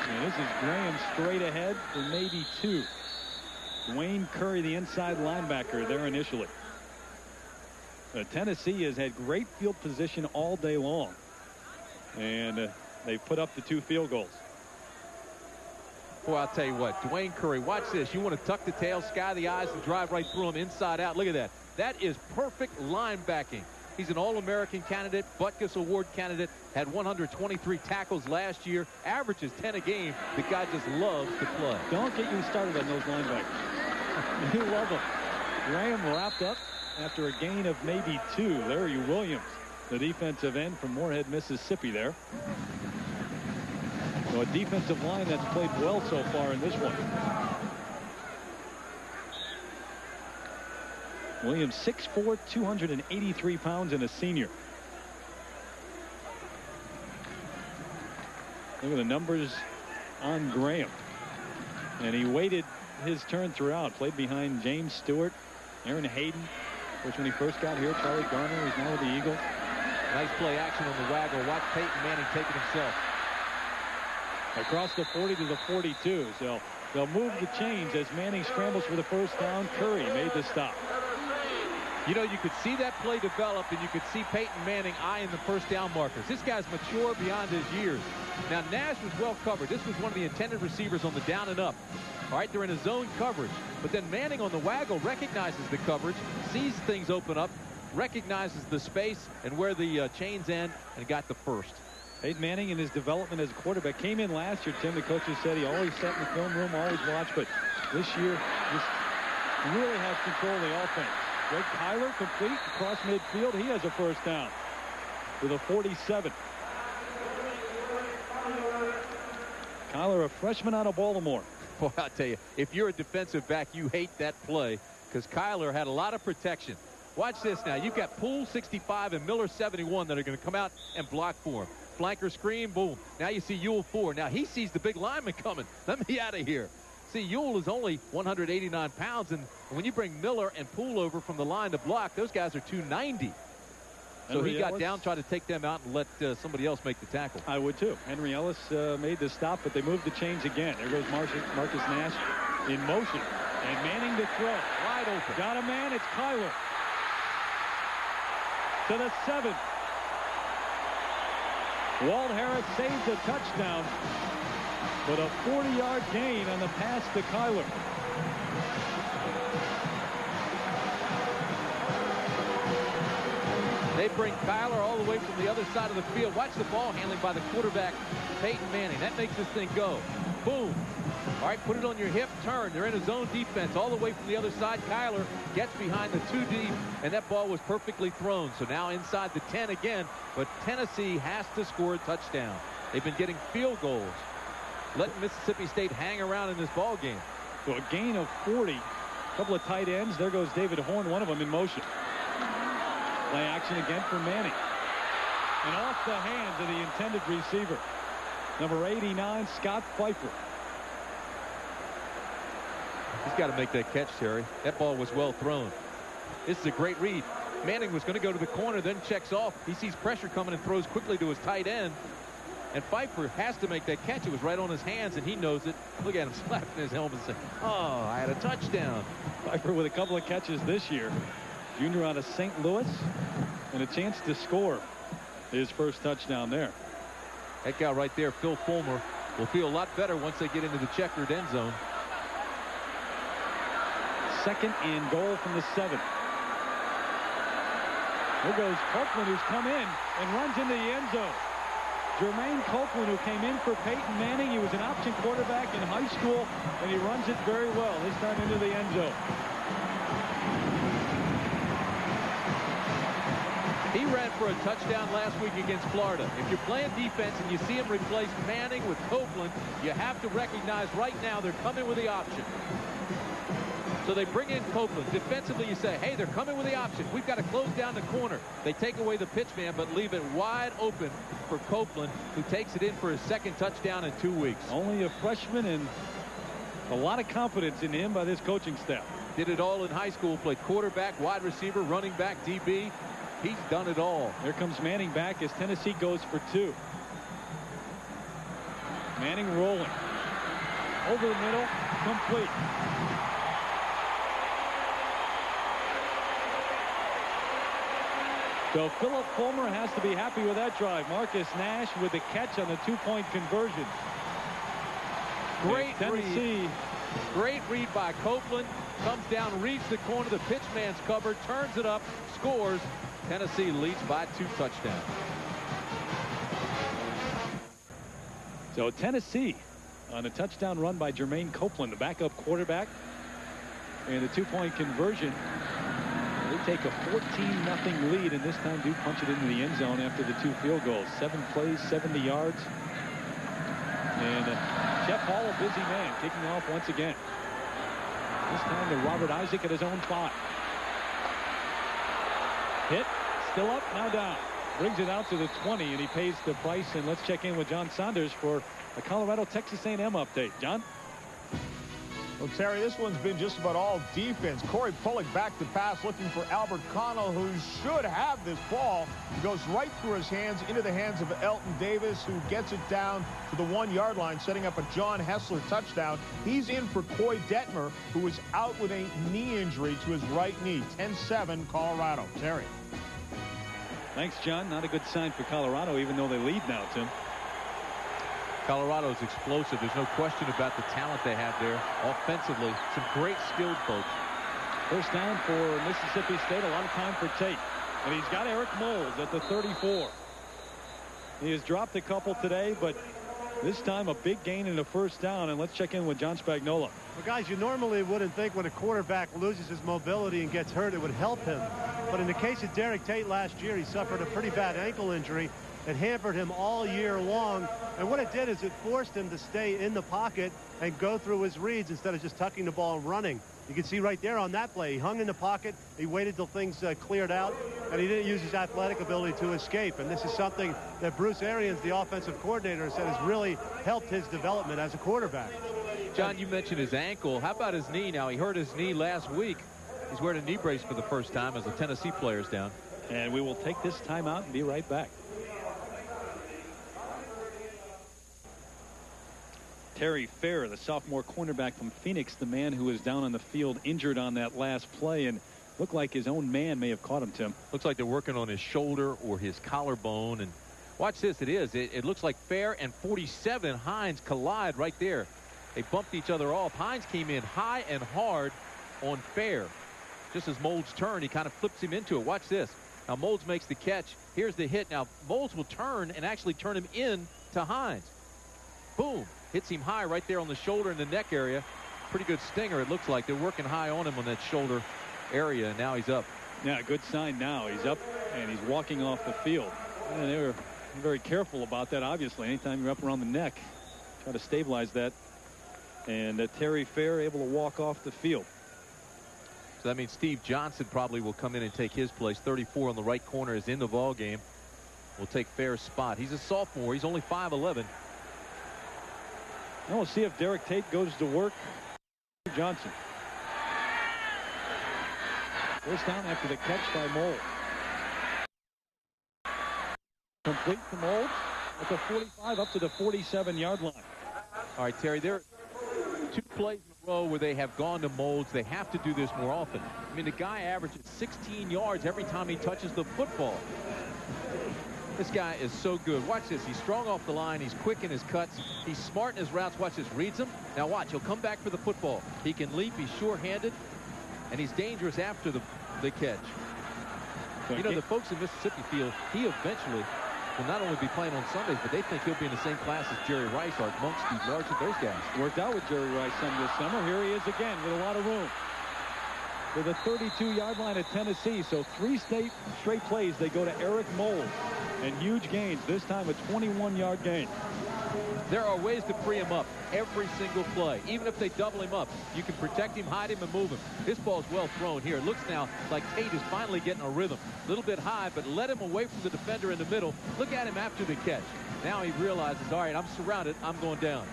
S1: And this is Graham straight ahead for maybe 2. Dwayne Curry, the inside linebacker, there initially. Tennessee has had great field position all day long. And they've put up the 2 field goals.
S2: Boy, I'll tell you what, Dwayne Curry, watch this. You want to tuck the tail, sky the eyes, and drive right through them inside out. Look at that. That is perfect linebacking. He's an All-American candidate, Butkus Award candidate, had 123 tackles last year, averages 10 a game. The guy just loves to play.
S1: Don't get you started on those linebackers. You love them. Graham wrapped up after a gain of maybe 2. Larry Williams, the defensive end from Moorhead, Mississippi there. So a defensive line that's played well so far in this one. Williams 6'4", 283 pounds, and a senior. Look at the numbers on Graham. And he waited his turn throughout. Played behind James Stewart, Aaron Hayden. Of course, when he first got here, Charlie Garner. He's now with the Eagle.
S2: Nice play action on the waggle. Watch Peyton Manning take it himself.
S1: Across the 40 to the 42. So they'll move the chains as Manning scrambles for the first down. Curry made the stop.
S2: You know, you could see that play develop, and you could see Peyton Manning eyeing the first down markers. This guy's mature beyond his years. Now, Nash was well covered. This was one of the intended receivers on the down and up. All right, they're in a zone coverage. But then Manning on the waggle recognizes the coverage, sees things open up, recognizes the space and where the chains end, and got the first.
S1: Peyton Manning in his development as a quarterback came in last year. Tim, the coaches said he always sat in the film room, always watched, but this year just really has control of the offense. Greg Kyler complete across midfield. He has a first down with a 47. Kyler, a freshman out of Baltimore.
S2: Boy, I'll tell you, if you're a defensive back, you hate that play because Kyler had a lot of protection. Watch this now. You've got Poole 65 and Miller 71 that are going to come out and block for him. Flanker screen, boom. Now you see Ewell 4. Now he sees the big lineman coming. Let me out of here. See, Ewell is only 189 pounds, and when you bring Miller and Poole over from the line to block, those guys are 290. So he got down, tried to take them out, and let somebody else make the tackle.
S1: I would too. Henry Ellis made the stop, but they moved the chains again. There goes Marcus Nash in motion. And Manning to throw.
S2: Wide open.
S1: Got a man. It's Kyler. To the 7. Walt Harris saves a touchdown, but a 40-yard gain on the pass to Kyler.
S2: They bring Kyler all the way from the other side of the field. Watch the ball handling by the quarterback, Peyton Manning. That makes this thing go. Boom. All right, put it on your hip, turn. They're in a zone defense all the way from the other side. Kyler gets behind the 2 deep, and that ball was perfectly thrown. So now inside the 10 again, but Tennessee has to score a touchdown. They've been getting field goals, letting Mississippi State hang around in this ball game.
S1: So a gain of 40. A couple of tight ends. There goes David Horn, one of them in motion. Play action again for Manning. And off the hands of the intended receiver. Number 89, Scott Pfeiffer.
S2: He's got to make that catch, Terry. That ball was well thrown. This is a great read. Manning was going to go to the corner, then checks off. He sees pressure coming and throws quickly to his tight end. And Pfeiffer has to make that catch. It was right on his hands, and he knows it. Look at him slapping his helmet and saying, oh, I had a touchdown.
S1: Pfeiffer with a couple of catches this year. Junior out of St. Louis, and a chance to score his first touchdown there.
S2: That guy right there, Phil Fulmer, will feel a lot better once they get into the checkered end zone.
S1: 2nd and goal from the 7. There goes Copeland, who's come in and runs into the end zone. Jermaine Copeland, who came in for Peyton Manning. He was an option quarterback in high school, and he runs it very well. This time into the end zone.
S2: He ran for a touchdown last week against Florida. If you're playing defense and you see him replace Manning with Copeland, you have to recognize right now they're coming with the option. So they bring in Copeland. Defensively, you say, hey, they're coming with the option. We've got to close down the corner. They take away the pitch man, but leave it wide open for Copeland, who takes it in for his 2nd touchdown in 2 weeks.
S1: Only a freshman, and a lot of confidence in him by this coaching staff.
S2: Did it all in high school. Played quarterback, wide receiver, running back, DB. He's done it all.
S1: Here comes Manning back as Tennessee goes for 2. Manning rolling. Over the middle. Complete. So Philip Fulmer has to be happy with that drive. Marcus Nash with the catch on the 2-point conversion.
S2: Great
S1: Tennessee.
S2: read. Great read by Copeland. Comes down, reads the corner. The pitch man's covered. Turns it up. Scores. Tennessee leads by 2 touchdowns.
S1: So Tennessee on a touchdown run by Jermaine Copeland, the backup quarterback. And the 2-point conversion. They take a 14-0 lead, and this time do punch it into the end zone after the 2 field goals. 7 plays, 70 yards. And Jeff Hall, a busy man, kicking off once again. This time to Robert Isaac at his own 5. Hit, still up, now down. Brings it out to the 20, and he pays the price. And let's check in with John Saunders for a Colorado-Texas A&M update. John?
S4: Well, Terry, this one's been just about all defense. Corey Pullock back to pass, looking for Albert Connell, who should have this ball. It goes right through his hands, into the hands of Elton Davis, who gets it down to the 1-yard line, setting up a John Hessler touchdown. He's in for Coy Detmer, who is out with a knee injury to his right knee. 10-7, Colorado. Terry.
S1: Thanks, John. Not a good sign for Colorado, even though they lead now, Tim.
S2: Colorado's explosive. There's no question about the talent they have there offensively. Some great skilled folks.
S1: First down for Mississippi State. A lot of time for Tate. And he's got Eric Moles at the 34. He has dropped a couple today, but This time a big gain in the first down, and let's check in with John Spagnuolo.
S3: Well, guys, you normally wouldn't think when a quarterback loses his mobility and gets hurt it would help him. But in the case of Derek Tate last year, he suffered a pretty bad ankle injury. It hampered him all year long. And what it did is it forced him to stay in the pocket and go through his reads instead of just tucking the ball and running. You can see right there on that play, he hung in the pocket, he waited till things cleared out, and he didn't use his athletic ability to escape. And this is something that Bruce Arians, the offensive coordinator, said has really helped his development as a quarterback.
S2: John, you mentioned his ankle. How about his knee now? He hurt his knee last week. He's wearing a knee brace for the first time as the Tennessee player's down.
S1: And we will take this timeout and be right back. Terry Fair, the sophomore cornerback from Phoenix, the man who was down on the field injured on that last play, and looked like his own man may have caught him, Tim.
S2: Looks like they're working on his shoulder or his collarbone. And watch this. It looks like Fair and 47 Hines collide right there. They bumped each other off. Hines came in high and hard on Fair. Just as Moulds turned, he kind of flips him into it. Watch this. Now Moulds makes the catch. Here's the hit. Now Moulds will turn and actually turn him in to Hines. Boom. Hits him high right there on the shoulder and the neck area. Pretty good stinger, it looks like. They're working high on him on that shoulder area, and now he's up.
S1: Yeah, good sign now. He's up, and he's walking off the field. And they were very careful about that, obviously. Anytime you're up around the neck, try to stabilize that. And Terry Fair able to walk off the field.
S2: So that means Steve Johnson probably will come in and take his place. 34 on the right corner is in the ball game. Will take Fair's spot. He's a sophomore. He's only 5'11".
S1: Now we'll see if Derek Tate goes to work. Johnson. First down after the catch by Moulds. Complete to Moulds at the 45 up to the 47-yard line.
S2: All right, Terry, there are 2 plays in a row where they have gone to Moulds. They have to do this more often. I mean, the guy averages 16 yards every time he touches the football. This guy is so good. Watch this. He's strong off the line. He's quick in his cuts. He's smart in his routes. Watch this. Reads them. Now watch. He'll come back for the football. He can leap. He's sure-handed. And he's dangerous after the catch. You know, the folks in Mississippi feel he eventually will not only be playing on Sundays, but they think he'll be in the same class as Jerry Rice, Art Monk, Steve Largent, those guys.
S1: Worked out with Jerry Rice some this summer. Here he is again with a lot of room. To the 32-yard line at Tennessee. So 3 straight plays they go to Eric Moulds. And huge gains. This time a 21-yard gain.
S2: There are ways to free him up every single play. Even if they double him up, you can protect him, hide him, and move him. This ball is well thrown here. It looks now like Tate is finally getting a rhythm. A little bit high, but let him away from the defender in the middle. Look at him after the catch. Now he realizes, all right, I'm surrounded. I'm going down.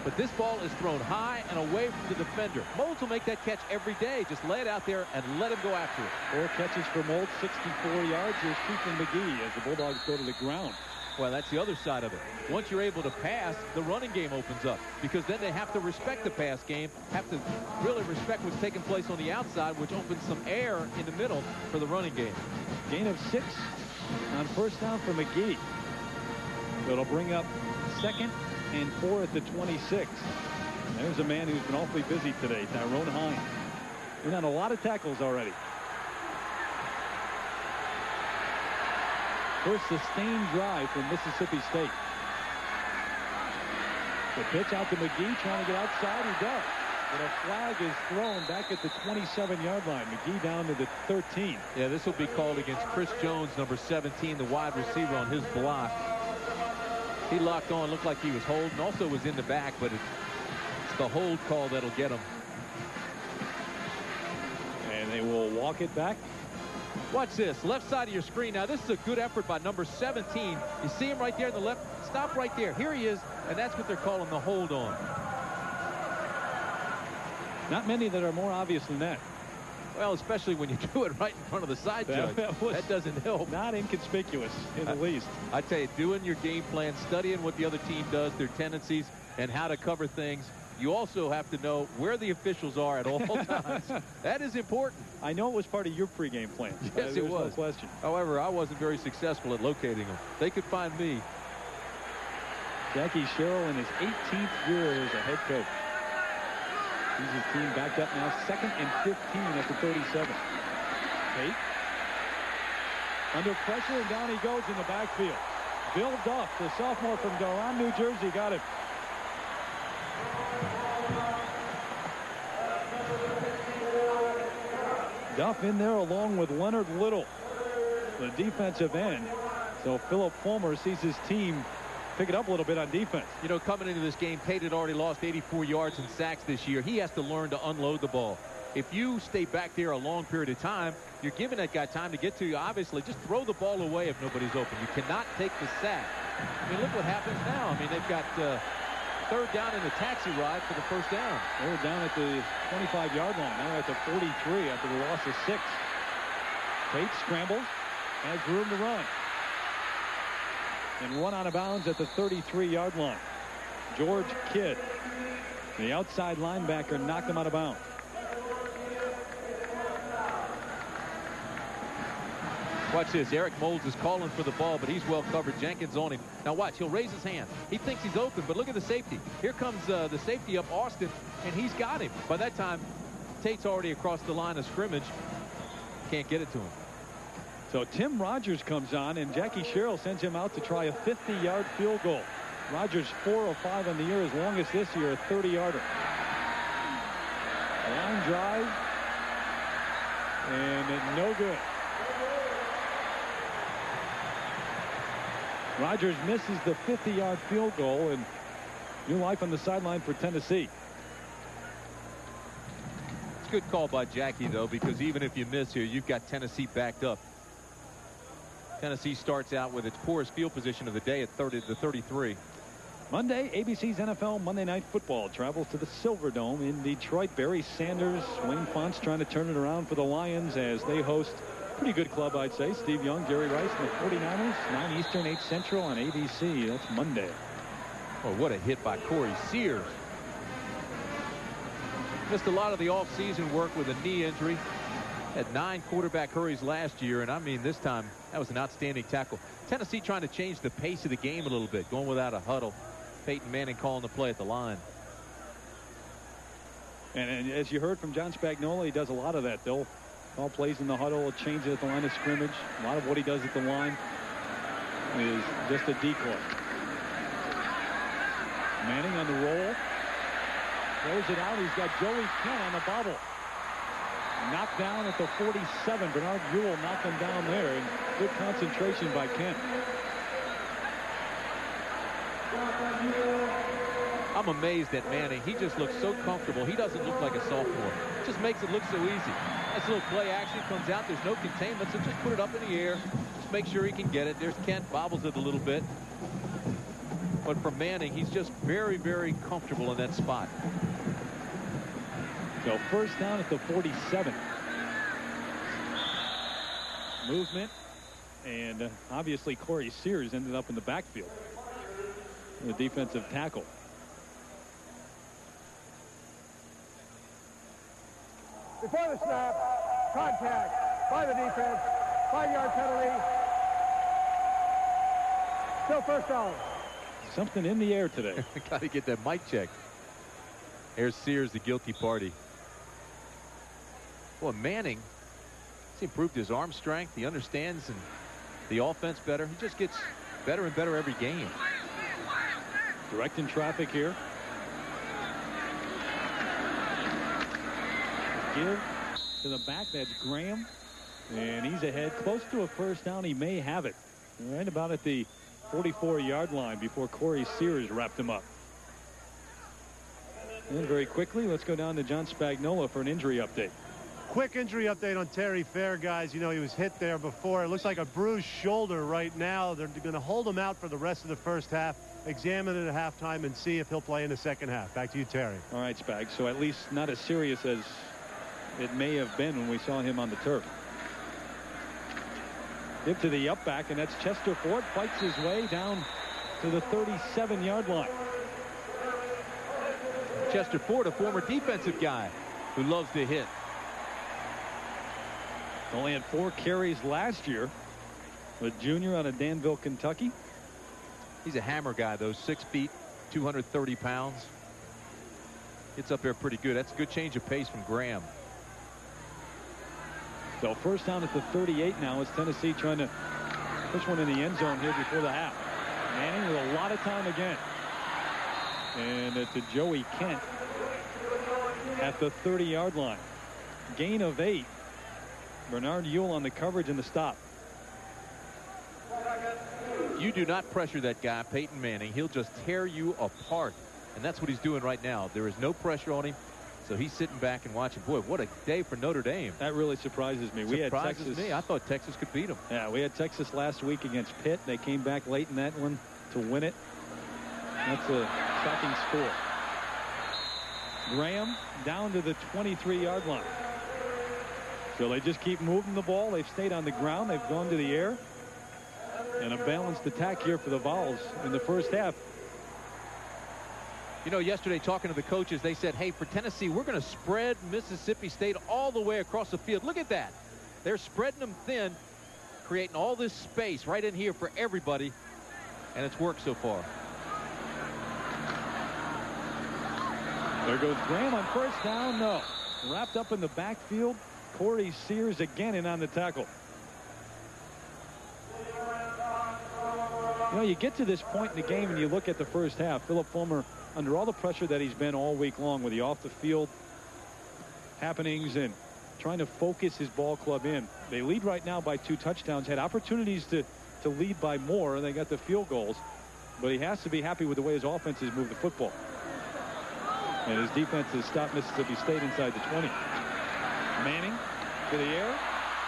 S2: But this ball is thrown high and away from the defender. Moulds will make that catch every day. Just lay it out there and let him go after it.
S1: 4 catches for Moulds, 64 yards. Here's Stephen McGee as the Bulldogs go to the ground.
S2: Well, that's the other side of it. Once you're able to pass, the running game opens up. Because then they have to respect the pass game, have to really respect what's taking place on the outside, which opens some air in the middle for the running game. Gain of 6 on first down for McGee.
S1: It'll bring up 2nd and 4 at the 26. There's a man who's been awfully busy today, Tyrone Hines. He's on a lot of tackles already. First sustained drive from Mississippi State. The pitch out to McGee, trying to get outside. He does. But a flag is thrown back at the 27-yard line. McGee down to the 13.
S2: Yeah, this will be called against Chris Jones, number 17, the wide receiver on his block. He locked on, looked like he was holding, also was in the back, but it's the hold call that'll get him.
S1: And they will walk it back.
S2: Watch this, left side of your screen. Now, this is a good effort by number 17. You see him right there in the left. Stop right there. Here he is, and that's what they're calling the hold on.
S1: Not many that are more obvious than that.
S2: Well, especially when you do it right in front of the side judge. That doesn't help.
S1: Not inconspicuous in the least.
S2: I tell you, doing your game plan, studying what the other team does, their tendencies, and how to cover things. You also have to know where the officials are at all times. That is important.
S1: I know it was part of your pregame plan.
S2: Yes, it was.
S1: No question.
S2: However, I wasn't very successful at locating them. They could find me.
S1: Jackie Sherrill in his 18th year as a head coach. He's his team backed up now 2nd and 15 at the 37. Tate under pressure, and down he goes in the backfield. Bill Duff, the sophomore from Doran, New Jersey, got it. Duff in there along with Leonard Little, the defensive end. So Philip Fulmer sees his team pick it up a little bit on defense.
S2: You know, coming into this game, Tate had already lost 84 yards in sacks this year. He has to learn to unload the ball. If you stay back there a long period of time, you're giving that guy time to get to you. Obviously, just throw the ball away if nobody's open. You cannot take the sack. I mean, look what happens now. I mean, they've got third down in the taxi ride for the first down.
S1: They were down at the 25-yard line. Now at the 43 after the loss of 6. Tate scrambles, has room to run. And run out of bounds at the 33-yard line. George Kidd, the outside linebacker, knocked him out of bounds.
S2: Watch this. Eric Moulds is calling for the ball, but he's well covered. Jenkins on him. Now watch. He'll raise his hand. He thinks he's open, but look at the safety. Here comes the safety up, Austin, and he's got him. By that time, Tate's already across the line of scrimmage. Can't get it to him.
S1: So Tim Rogers comes on, and Jackie Sherrill sends him out to try a 50-yard field goal. Rogers 4 of 5 on the year, his longest this year, a 30-yarder. Line drive, and no good. Rogers misses the 50-yard field goal, and new life on the sideline for Tennessee.
S2: It's a good call by Jackie, though, because even if you miss here, you've got Tennessee backed up. Tennessee starts out with its poorest field position of the day at 30 to 33.
S1: Monday, ABC's NFL Monday Night Football travels to the Silverdome in Detroit. Barry Sanders, Wayne Fontes trying to turn it around for the Lions as they host a pretty good club, I'd say. Steve Young, Jerry Rice, and the 49ers. 9 Eastern, 8 Central on ABC. That's Monday.
S2: Oh, what a hit by Corey Sears. Missed a lot of the offseason work with a knee injury. Had 9 quarterback hurries last year, and I mean this time that was an outstanding tackle. Tennessee trying to change the pace of the game a little bit, going without a huddle. Peyton Manning calling the play at the line.
S1: And as you heard from John Spagnuolo, he does a lot of that. They'll call plays in the huddle, change it at the line of scrimmage. A lot of what he does at the line is just a decoy. Manning on the roll. Throws it out. He's got Joey Kent on the bobble. Knocked down at the 47. Bernard Ewell knocked him down there. And good concentration by Kent.
S2: I'm amazed at Manning. He just looks so comfortable. He doesn't look like a sophomore. Just makes it look so easy. Nice little play action. Comes out. There's no containment. So just put it up in the air. Just make sure he can get it. There's Kent. Bobbles it a little bit. But for Manning, he's just very, very comfortable in that spot.
S1: So first down at the 47. Movement. And obviously Corey Sears ended up in the backfield. The defensive tackle.
S5: Before the snap, contact by the defense, 5-yard penalty. Still first down.
S1: Something in the air today.
S2: Got to get that mic check. There's Sears, the guilty party. Well, Manning, he's improved his arm strength. He understands and the offense better. He just gets better and better every game.
S1: Directing traffic here. Give to the back. That's Graham. And he's ahead close to a first down. He may have it right about at the 44-yard line before Corey Sears wrapped him up. And very quickly, let's go down to John Spagnuolo for an injury update.
S3: Quick injury update on Terry Fair, guys. You know, he was hit there before. It looks like a bruised shoulder right now. They're going to hold him out for the rest of the first half, examine it at halftime, and see if he'll play in the second half. Back to you, Terry.
S1: All right, Spag. So at least not as serious as it may have been when we saw him on the turf. Give to the up back, and that's Chester Ford. Fights his way down to the 37-yard line.
S2: Chester Ford, a former defensive guy who loves to hit.
S1: Only had 4 carries last year. A junior out of Danville, Kentucky.
S2: He's a hammer guy, though. 6 feet, 230 pounds. Gets up there pretty good. That's a good change of pace from Graham.
S1: So first down at the 38 now as Tennessee trying to push one in the end zone here before the half. Manning with a lot of time again. And to Joey Kent at the 30-yard line. Gain of 8. Bernard Ewell on the coverage and the stop.
S2: You do not pressure that guy, Peyton Manning. He'll just tear you apart. And that's what he's doing right now. There is no pressure on him. So he's sitting back and watching. Boy, what a day for Notre Dame.
S1: That really surprises me.
S2: Surprises me. I thought Texas could beat them.
S1: Yeah, we had Texas last week against Pitt. They came back late in that one to win it. That's a shocking score. Graham down to the 23-yard line. So they just keep moving the ball. They've stayed on the ground. They've gone to the air. And a balanced attack here for the Vols in the first half.
S2: You know, yesterday talking to the coaches, they said, hey, for Tennessee, we're going to spread Mississippi State all the way across the field. Look at that. They're spreading them thin, creating all this space right in here for everybody, and it's worked so far.
S1: There goes Graham on first down. No. Wrapped up in the backfield. Corey Sears again in on the tackle. You know, you get to this point in the game and you look at the first half. Philip Fulmer, under all the pressure that he's been all week long with the off the field happenings and trying to focus his ball club in. They lead right now by 2 touchdowns. Had opportunities to lead by more, and they got the field goals. But he has to be happy with the way his offense has moved the football. And his defense has stopped Mississippi State inside the 20. Manning to the air.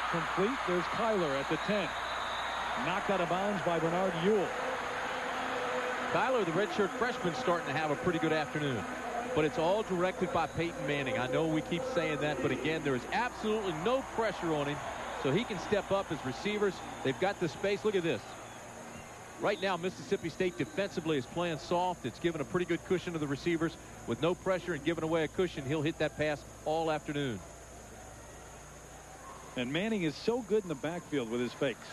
S1: Complete. There's Kyler at the 10. Knocked out of bounds by Bernard Ewell.
S2: Kyler, the redshirt freshman, starting to have a pretty good afternoon. But it's all directed by Peyton Manning. I know we keep saying that, but again, there is absolutely no pressure on him. So he can step up as receivers. They've got the space. Look at this. Right now, Mississippi State defensively is playing soft. It's given a pretty good cushion to the receivers. With no pressure and giving away a cushion, he'll hit that pass all afternoon.
S1: And Manning is so good in the backfield with his fakes.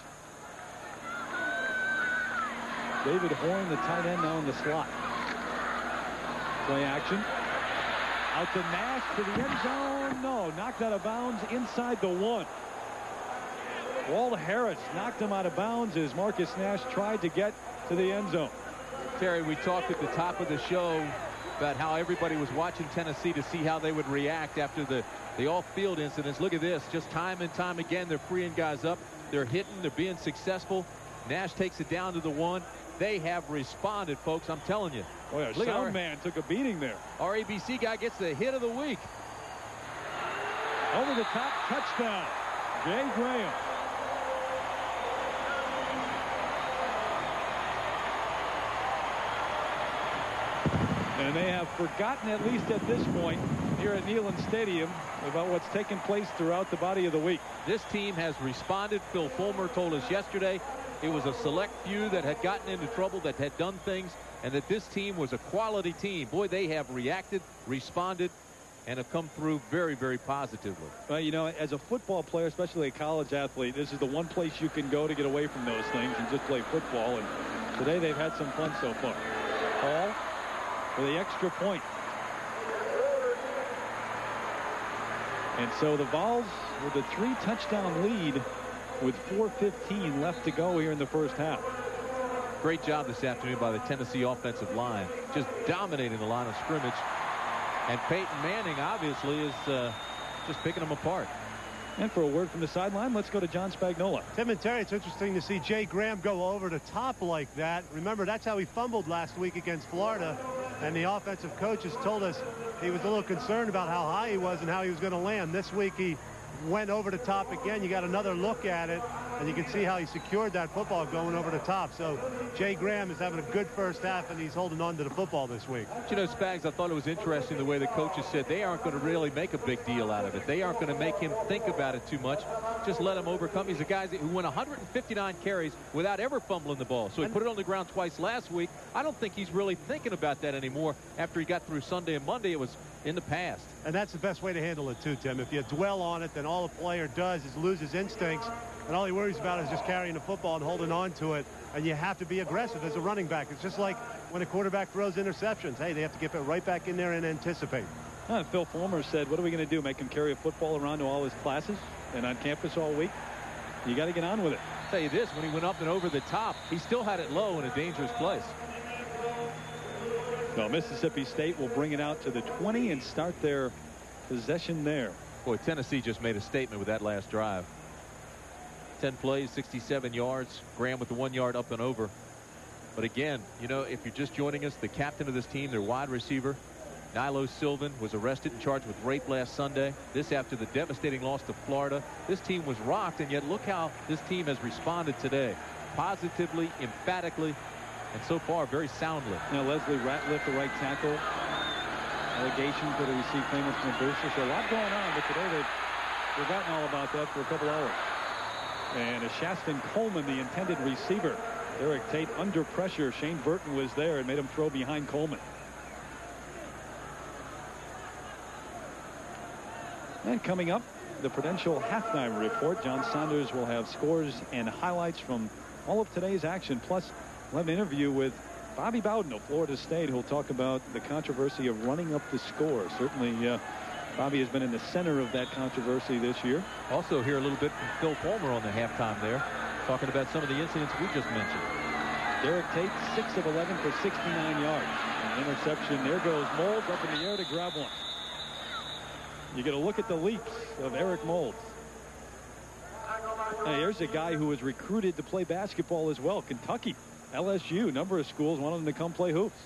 S1: David Horn, the tight end, now in the slot. Play action. Out to Nash to the end zone. No, knocked out of bounds inside the 1. Walt Harris knocked him out of bounds as Marcus Nash tried to get to the end zone.
S2: Terry, we talked at the top of the show about how everybody was watching Tennessee to see how they would react after the off-field incidents. Look at this. Just time and time again, they're freeing guys up. They're hitting. They're being successful. Nash takes it down to the 1. They have responded, folks. I'm telling you.
S1: Boy, our sound man took a beating there.
S2: Our ABC guy gets the hit of the week.
S1: Over the top, touchdown. Jay Graham. And they have forgotten, at least at this point, here at Neyland Stadium, about what's taken place throughout the body of the week.
S2: This team has responded. Phil Fulmer told us yesterday it was a select few that had gotten into trouble, that had done things, and that this team was a quality team. Boy, they have reacted, responded, and have come through very, very positively.
S1: Well, you know, as a football player, especially a college athlete, this is the one place you can go to get away from those things and just play football. And today they've had some fun so far. Hall for the extra point. And so the Vols with a 3-touchdown lead with 4:15 left to go here in the first half.
S2: Great job this afternoon by the Tennessee offensive line. Just dominating the line of scrimmage. And Peyton Manning, obviously, is just picking them apart.
S1: And for a word from the sideline, let's go to John Spagnola.
S3: Tim and Terry, it's interesting to see Jay Graham go over the top like that. Remember, that's how he fumbled last week against Florida. And the offensive coaches told us he was a little concerned about how high he was and how he was going to land. This week he went over the top again. You got another look at it, and you can see how he secured that football going over the top. So Jay Graham is having a good first half, and he's holding on to the football this week.
S2: You know, Spags, I thought it was interesting the way the coaches said they aren't going to really make a big deal out of it. They aren't going to make him think about it too much. Just let him overcome. He's a guy who went 159 carries without ever fumbling the ball. So he put it on the ground twice last week. I don't think he's really thinking about that anymore after he got through Sunday and Monday. It was in the past.
S3: And that's the best way to handle it too, Tim. If you dwell on it, then all a player does is lose his instincts, and all he worries about is just carrying the football and holding on to it. And you have to be aggressive as a running back. It's just like when a quarterback throws interceptions. Hey, they have to get it right back in there and anticipate.
S1: Phil Fulmer said, what are we going to do, make him carry a football around to all his classes and on campus all week? You got to get on with it.
S2: tell you this, when he went up and over the top, he still had it low in a dangerous place.
S1: Well, Mississippi State will bring it out to the 20 and start their possession there.
S2: Boy, Tennessee just made a statement with that last drive. 10 plays, 67 yards. Graham with the 1 yard up and over. But again, you know, if you're just joining us, the captain of this team, their wide receiver, Nilo Sylvan, was arrested and charged with rape last Sunday. This after the devastating loss to Florida. This team was rocked, and yet look how this team has responded today. Positively, emphatically, and so far very soundly.
S1: Now Leslie Ratliff, the right tackle. Allegations that he received payments from a booster. So a lot going on, but today they've forgotten all about that for a couple hours. And Shaston Coleman, the intended receiver. Derek Tate under pressure. Shane Burton was there and made him throw behind Coleman. And coming up, the Prudential halftime report. John Saunders will have scores and highlights from all of today's action. Plus, we'll have an interview with Bobby Bowden of Florida State, who'll talk about the controversy of running up the score. Certainly, Bobby has been in the center of that controversy this year.
S2: Also hear a little bit from Phil Fulmer on the halftime there, talking about some of the incidents we just mentioned.
S1: Derek Tate, 6 of 11 for 69 yards. An interception. There goes Moulds up in the air to grab one. You get a look at the leaps of Eric Moulds. Hey, here's a guy who was recruited to play basketball as well. Kentucky, LSU, number of schools wanted him to come play hoops.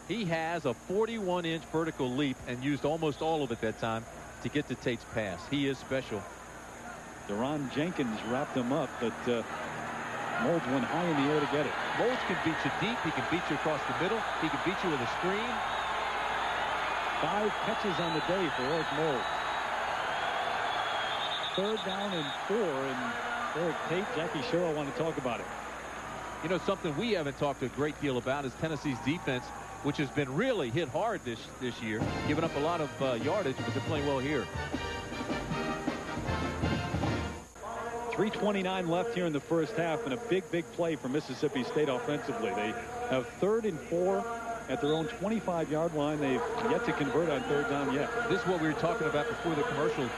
S2: He has a 41-inch vertical leap and used almost all of it that time to get to Tate's pass. He is special.
S1: Deron Jenkins wrapped him up, but Moulds went high in the air to get it.
S2: Moulds can beat you deep. He can beat you across the middle. He can beat you with a screen.
S1: 5 catches on the day for Eric Moulds. 3rd down and 4, and Derek Tate, Jackie Sherrill want to talk about it.
S2: You know, something we haven't talked a great deal about is Tennessee's defense, which has been really hit hard this year, giving up a lot of yardage, but they're playing well here.
S1: 3:29 left here in the first half, and a big play for Mississippi State offensively. They have 3rd and 4 at their own 25-yard line. They've yet to convert on 3rd down yet.
S2: This is what we were talking about before the commercial.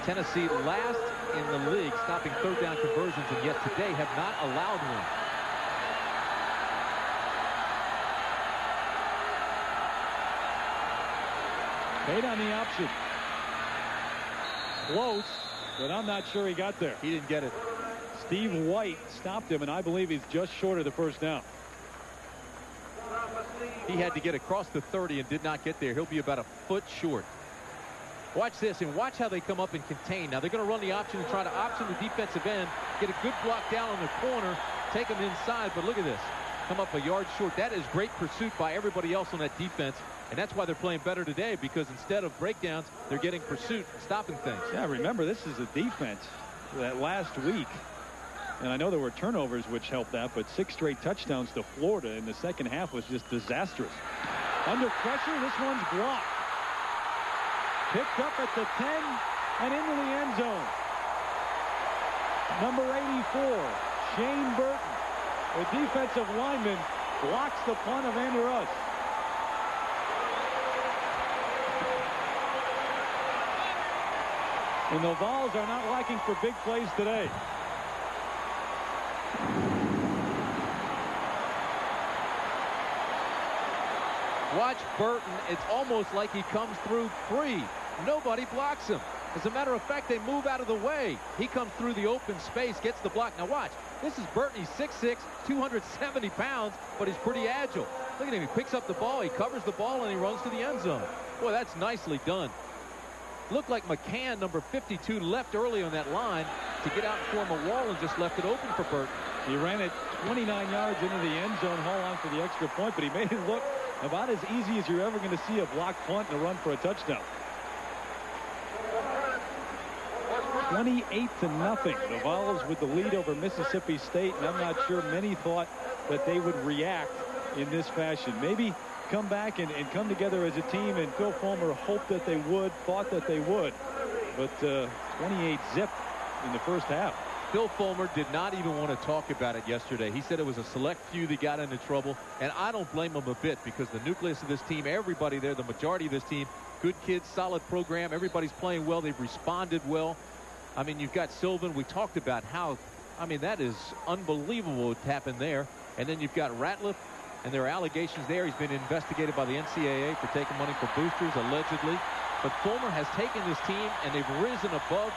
S2: Tennessee last in the league stopping 3rd down conversions, and yet today have not allowed one.
S1: Tate on the option. Close, but I'm not sure he got there.
S2: He didn't get it.
S1: Steve White stopped him, and I believe he's just short of the 1st down.
S2: He had to get across the 30 and did not get there. He'll be about a foot short. Watch this, and watch how they come up and contain. Now they're going to run the option and try to option the defensive end, get a good block down on the corner, take them inside, but look at this. Come up a yard short. That is great pursuit by everybody else on that defense, and that's why they're playing better today, because instead of breakdowns, they're getting pursuit, stopping things.
S1: Yeah, remember, this is a defense that last week, and I know there were turnovers which helped that, but 6 straight touchdowns to Florida in the second half was just disastrous. Under pressure, this one's blocked. Picked up at the 10 and into the end zone. Number 84, Shane Burton, the defensive lineman, blocks the punt of Andy Rush. And the Vols are not lacking for big plays today.
S2: Watch Burton. It's almost like he comes through free. Nobody blocks him. As a matter of fact, they move out of the way. He comes through the open space, gets the block. Now watch. This is Burton. He's 6'6", 270 pounds, but he's pretty agile. Look at him. He picks up the ball, he covers the ball, and he runs to the end zone. Boy, that's nicely done. Looked like McCann, number 52, left early on that line to get out and form a wall and just left it open for Burton.
S1: He ran it 29 yards into the end zone, haul on for the extra point, but he made it look about as easy as you're ever going to see a blocked punt and a run for a touchdown. 28-0. The Vols with the lead over Mississippi State, and I'm not sure many thought that they would react in this fashion. Maybe come back and come together as a team, and Phil Fulmer hoped that they would, thought that they would. But 28-0 in the first half.
S2: Phil Fulmer did not even want to talk about it yesterday. He said it was a select few that got into trouble, and I don't blame him a bit, because the nucleus of this team, everybody there, the majority of this team, good kids, solid program, everybody's playing well, they've responded well. I mean, you've got Sylvan. We talked about how I mean, that is unbelievable what happened there. And then you've got Ratliff, and there are allegations there. He's been investigated by the NCAA for taking money for boosters, allegedly. But Fulmer has taken this team, and they've risen above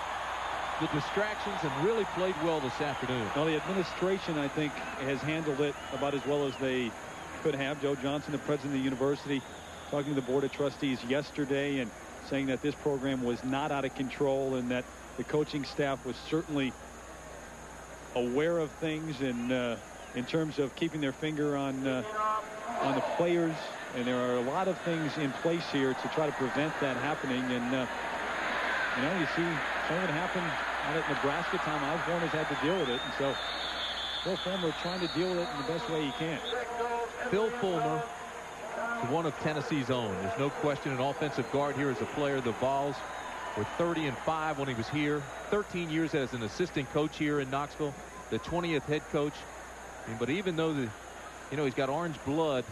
S2: the distractions and really played well this afternoon.
S1: Well, the administration, I think, has handled it about as well as they could have. Joe Johnson, the president of the university, talking to the Board of Trustees yesterday and saying that this program was not out of control and that the coaching staff was certainly aware of things and in terms of keeping their finger on the players. And there are a lot of things in place here to try to prevent that happening. And, you know, you see something happen out at Nebraska. Tom Osborne has had to deal with it. And so Phil Fulmer trying to deal with it in the best way he can.
S2: Phil Fulmer is one of Tennessee's own. There's no question. An offensive guard here as a player. The Vols were 30-5 when he was here. 13 years as an assistant coach here in Knoxville. The 20th head coach. But even though he's got orange blood,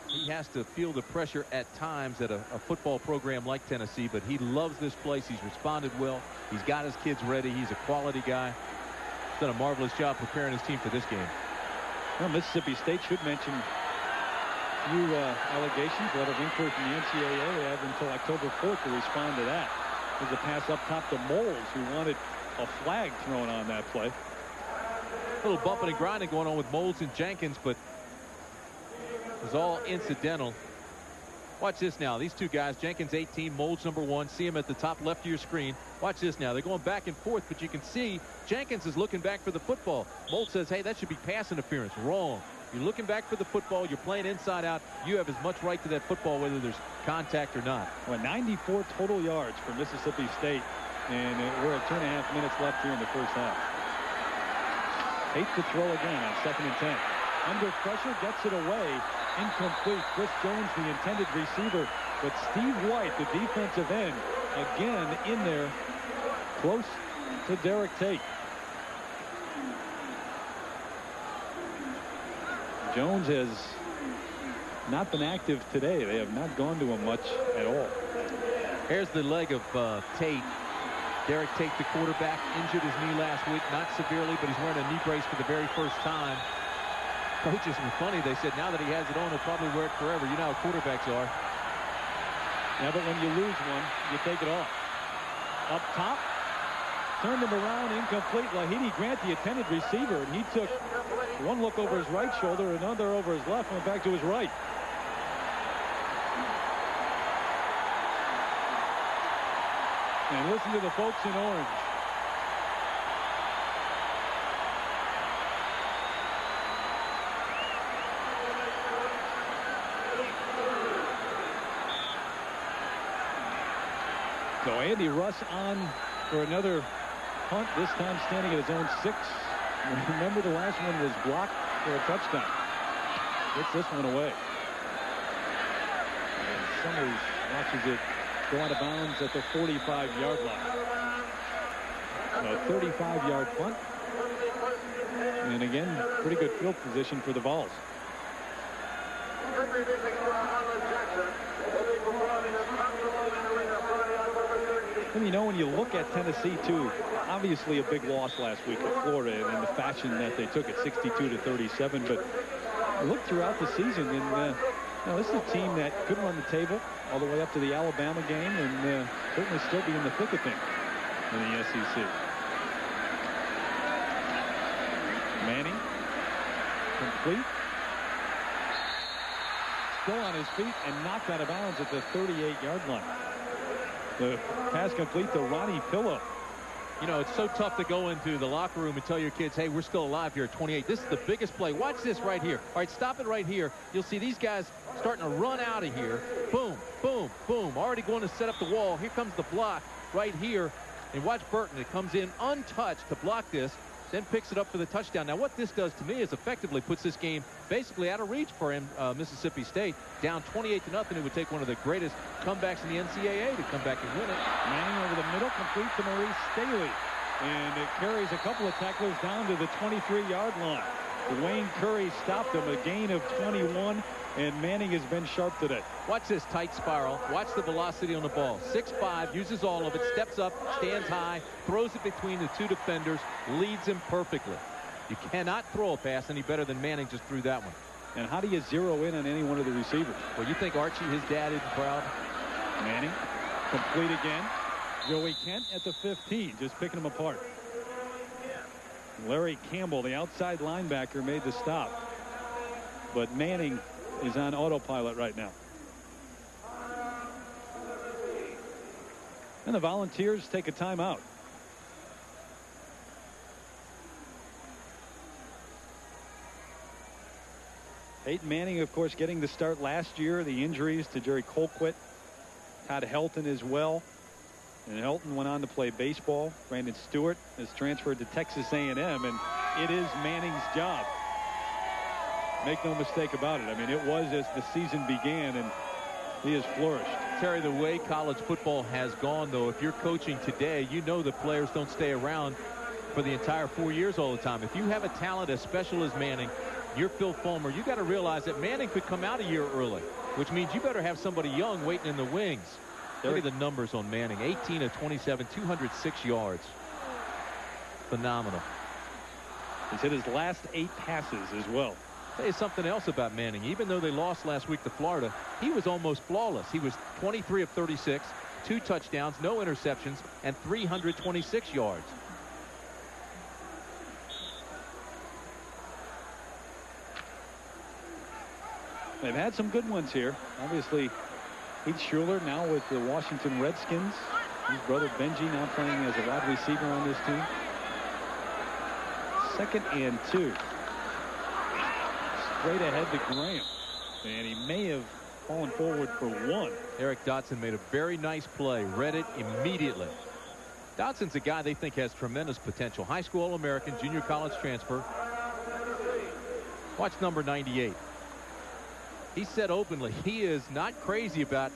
S2: he has to feel the pressure at times at a football program like Tennessee. But he loves this place. He's responded well. He's got his kids ready. He's a quality guy. He's done a marvelous job preparing his team for this game.
S1: Well, Mississippi State should mention a few allegations, letter of inquiry from the NCAA. They have until October 4th to respond to that. There's a pass up top to Moles, who wanted a flag thrown on that play.
S2: A little bumping and grinding going on with Moles and Jenkins, but it was all incidental. Watch this now. These two guys, Jenkins 18, Moles number 1. See him at the top left of your screen. Watch this now. They're going back and forth, but you can see Jenkins is looking back for the football. Moles says, hey, that should be pass interference. Wrong. You're looking back for the football. You're playing inside out. You have as much right to that football whether there's contact or not.
S1: Well, 94 total yards for Mississippi State, and we're at 2.5 minutes left here in the first half. 8 to throw again on 2nd and 10. Under pressure, gets it away. Incomplete. Chris Jones, the intended receiver, but Steve White, the defensive end, again in there, close to Derek Tate. Jones has not been active today. They have not gone to him much at all.
S2: Here's the leg of Tate. Derek Tate, the quarterback, injured his knee last week, not severely, but he's wearing a knee brace for the very first time. Coaches were funny. They said now that he has it on, he'll probably wear it forever. You know how quarterbacks are.
S1: Yeah, but when you lose one, you take it off. Up top, turned him around, incomplete. Lahidi Grant, the intended receiver, and he took one look over his right shoulder, another over his left, went back to his right. And listen to the folks in orange. So Andy Russ on for another punt, this time standing at his own 6. Remember, the last one was blocked for a touchdown. Gets this one away. And Summers watches it go out of bounds at the 45-yard line. A 35-yard punt. And again, pretty good field position for the Vols. And you know, when you look at Tennessee too, obviously a big loss last week at Florida in the fashion that they took it, 62-37. But look throughout the season, and you know, this is a team that could run the table all the way up to the Alabama game, and certainly still be in the thick of things in the SEC. Manning, complete. Still on his feet and knocked out of bounds at the 38-yard line. The pass complete to Ronnie Pillow.
S2: You know, it's so tough to go into the locker room and tell your kids, hey, we're still alive here at 28. This is the biggest play. Watch this right here. All right, stop it right here. You'll see these guys starting to run out of here. Boom, boom, boom. Already going to set up the wall. Here comes the block right here. And watch Burton. It comes in untouched to block this, then picks it up for the touchdown. Now, what this does to me is effectively puts this game basically out of reach for him, Mississippi State. Down 28-0. It would take one of the greatest comebacks in the NCAA to come back and win it.
S1: Manning over the middle, complete to Maurice Staley. And it carries a couple of tacklers down to the 23-yard line. Dwayne Curry stopped him, a gain of 21, and Manning has been sharp today.
S2: Watch this tight spiral. Watch the velocity on the ball. 6'5", uses all of it, steps up, stands high, throws it between the two defenders, leads him perfectly. You cannot throw a pass any better than Manning just threw that one.
S1: And how do you zero in on any one of the receivers?
S2: Well, you think Archie, his dad, isn't proud?
S1: Manning, complete again. Joey Kent at the 15, just picking them apart. Larry Campbell, the outside linebacker, made the stop. But Manning is on autopilot right now. And the Volunteers take a timeout. Peyton Manning, of course, getting the start last year. The injuries to Jerry Colquitt, Todd Helton as well. And Helton went on to play baseball. Brandon Stewart has transferred to Texas A&M, and it is Manning's job. Make no mistake about it. I mean, it was as the season began, and he has flourished.
S2: Terry, the way college football has gone, though, if you're coaching today, you know the players don't stay around for the entire 4 years all the time. If you have a talent as special as Manning, you're Phil Fulmer, you got to realize that Manning could come out a year early, which means you better have somebody young waiting in the wings. Look at the numbers on Manning. 18 of 27, 206 yards. Phenomenal.
S1: He's hit his last 8 passes as well.
S2: Tell you something else about Manning. Even though they lost last week to Florida, he was almost flawless. He was 23 of 36, 2 touchdowns, no interceptions, and 326 yards.
S1: They've had some good ones here. Obviously, Heath Schuler now with the Washington Redskins. His brother Benji now playing as a wide receiver on this team. 2nd and 2. Straight ahead to Graham. And he may have fallen forward for 1.
S2: Eric Dotson made a very nice play. Read it immediately. Dotson's a guy they think has tremendous potential. High school All-American, junior college transfer. Watch number 98. He said openly he is not crazy about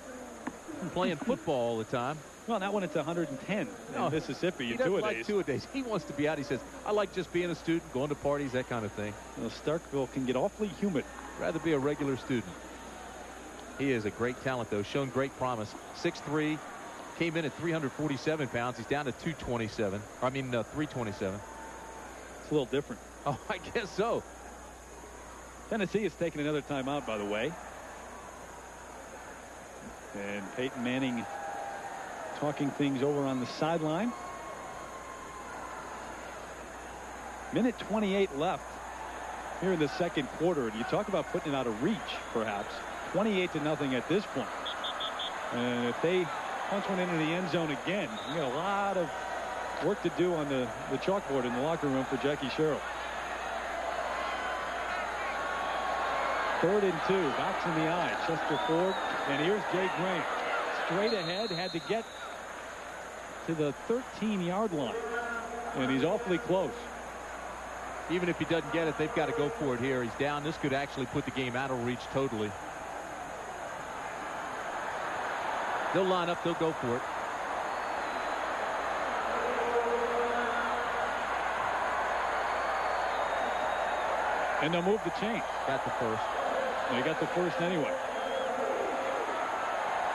S2: playing football all the time.
S1: Well, not when it's 110 in Mississippi.
S2: He doesn't like two-a-days. He wants to be out. He says, I like just being a student, going to parties, that kind of thing.
S1: Well, Starkville can get awfully humid.
S2: Rather be a regular student. He is a great talent, though. Shown great promise. 6'3", came in at 347 pounds. He's down to 227. I mean, 327.
S1: It's a little different.
S2: Oh, I guess so.
S1: Tennessee is taking another timeout, by the way. And Peyton Manning talking things over on the sideline. Minute 28 left here in the second quarter. And you talk about putting it out of reach, perhaps. 28-0 at this point. And if they punch one into the end zone again, you got a lot of work to do on the chalkboard in the locker room for Jackie Sherrill. 3rd and 2. Backs in the eye. Chester Ford. And here's Jay Graham. Straight ahead. Had to get to the 13-yard line. And he's awfully close.
S2: Even if he doesn't get it, they've got to go for it here. He's down. This could actually put the game out of reach totally. They'll line up. They'll go for it.
S1: And they'll move the chain.
S2: Got the first.
S1: They got the first anyway.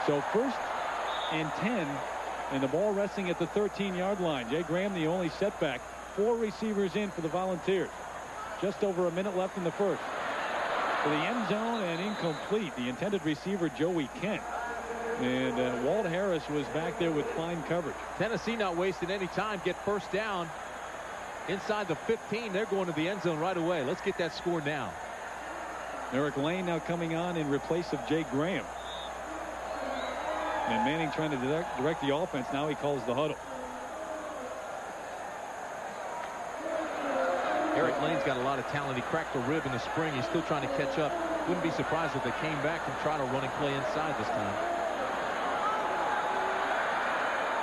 S1: So 1st and 10, and the ball resting at the 13-yard line. Jay Graham, the only setback. 4 receivers in for the Volunteers. Just over a minute left in the first. For the end zone and incomplete. The intended receiver, Joey Kent. And Walt Harris was back there with fine coverage.
S2: Tennessee not wasting any time. Get first down. Inside the 15, they're going to the end zone right away. Let's get that score now.
S1: Eric Lane now coming on in replace of Jay Graham. And Manning trying to direct the offense. Now he calls the huddle.
S2: Eric Lane's got a lot of talent. He cracked a rib in the spring. He's still trying to catch up. Wouldn't be surprised if they came back and tried a running play inside this time.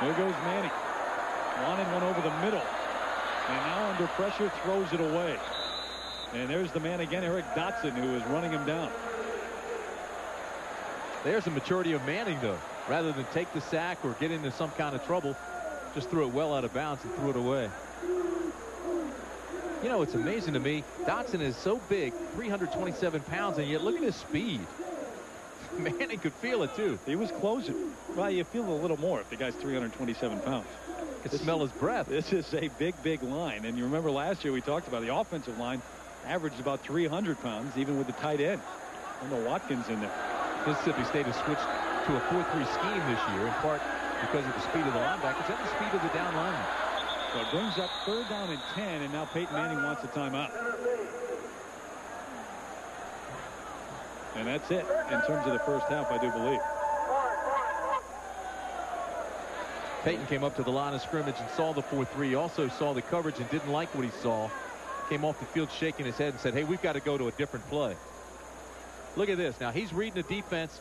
S1: There goes Manning. Wanted one over the middle. And now under pressure throws it away. And there's the man again, Eric Dotson, who is running him down.
S2: There's the maturity of Manning, though. Rather than take the sack or get into some kind of trouble, just threw it well out of bounds and threw it away. You know, it's amazing to me. Dotson is so big, 327 pounds, and yet look at his speed. Manning could feel it, too.
S1: He was closing. Well, you feel a little more if the guy's 327 pounds.
S2: Could smell his breath.
S1: This is a big, big line. And you remember last year we talked about the offensive line averaged about 300 pounds, even with the tight end. And the Watkins in there.
S2: Mississippi State has switched to a 4-3 scheme this year, in part because of the speed of the linebackers and the speed of the down linemen.
S1: So it brings up 3rd down and 10, and now Peyton Manning wants a timeout. And that's it in terms of the first half, I do believe.
S2: Peyton came up to the line of scrimmage and saw the 4-3. Also saw the coverage and didn't like what he saw. Came off the field shaking his head and said, hey, we've got to go to a different play. Look at this. Now, he's reading the defense,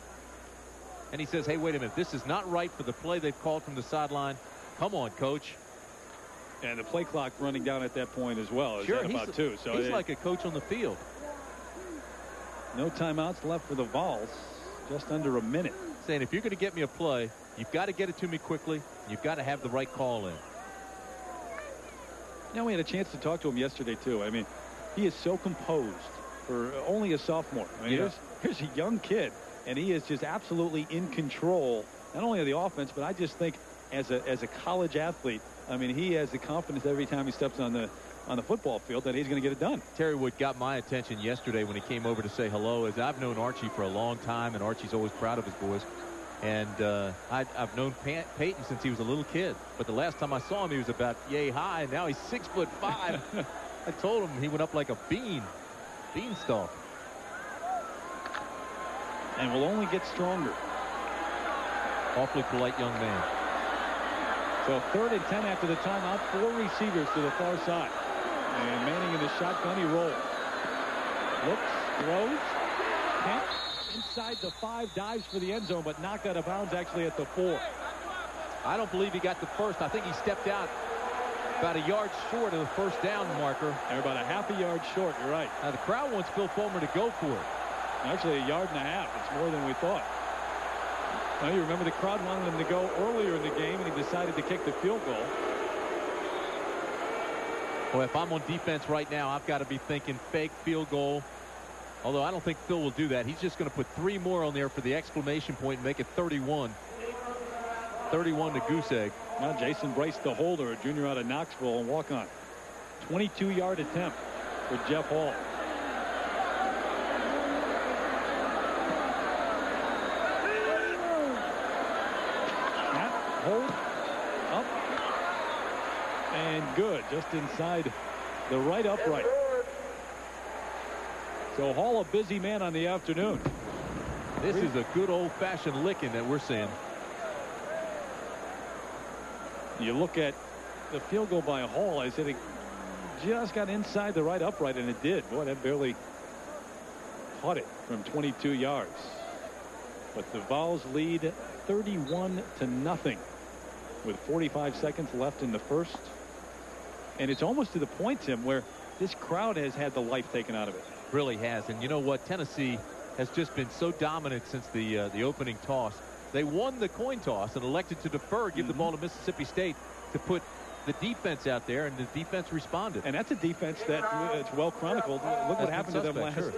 S2: and he says, hey, wait a minute. This is not right for the play they've called from the sideline. Come on, coach.
S1: And the play clock running down at that point as well.
S2: Sure,
S1: he's about 2. So
S2: he's like a coach on the field.
S1: No timeouts left for the Vols. Just under a minute.
S2: Saying if you're going to get me a play, you've got to get it to me quickly. You've got to have the right call in.
S1: Now, we had a chance to talk to him yesterday, too. I mean, he is so composed for only a sophomore. I mean, here's a young kid, and he is just absolutely in control, not only of the offense, but I just think as a college athlete, I mean, he has the confidence every time he steps on the football field that he's going to get it done.
S2: Terry Wood got my attention yesterday when he came over to say hello. As I've known Archie for a long time, and Archie's always proud of his boys. And I've known Peyton since he was a little kid. But the last time I saw him, he was about yay high, and now he's 6'5". I told him he went up like a beanstalk.
S1: And will only get stronger.
S2: Awfully polite young man.
S1: So 3rd and 10 after the timeout. 4 receivers to the far side. And Manning in the shotgun. He rolls. Looks, throws. Kemp inside the 5, dives for the end zone, but knocked out of bounds actually at the 4.
S2: I don't believe he got the first. I think he stepped out about a yard short of the first down marker.
S1: They're about a half a yard short. You're right.
S2: Now the crowd wants Phil Fulmer to go for it.
S1: Actually, a yard and a half. It's more than we thought. Now, you remember the crowd wanted him to go earlier in the game, and he decided to kick the field goal.
S2: Boy, if I'm on defense right now, I've got to be thinking fake field goal. Although I don't think Phil will do that. He's just going to put 3 more on there for the exclamation point and make it 31. 31 to goose egg.
S1: Now Jason Bryce, the holder, a junior out of Knoxville, and walk on. 22-yard attempt for Jeff Hall. Hold up and good, just inside the right upright. So Hall, a busy man on the afternoon.
S2: This is a good old-fashioned licking that we're seeing.
S1: You look at the field goal by Hall. I said it just got inside the right upright, and it did. Boy, that barely caught it from 22 yards. But the Vols lead 31-0 with 45 seconds left in the first. And it's almost to the point, Tim, where this crowd has had the life taken out of it.
S2: Really has. And you know what? Tennessee has just been so dominant since the opening toss. They won the coin toss and elected to defer, give the ball to Mississippi State to put the defense out there, and the defense responded.
S1: And that's a defense that it's well chronicled. Look what happened to them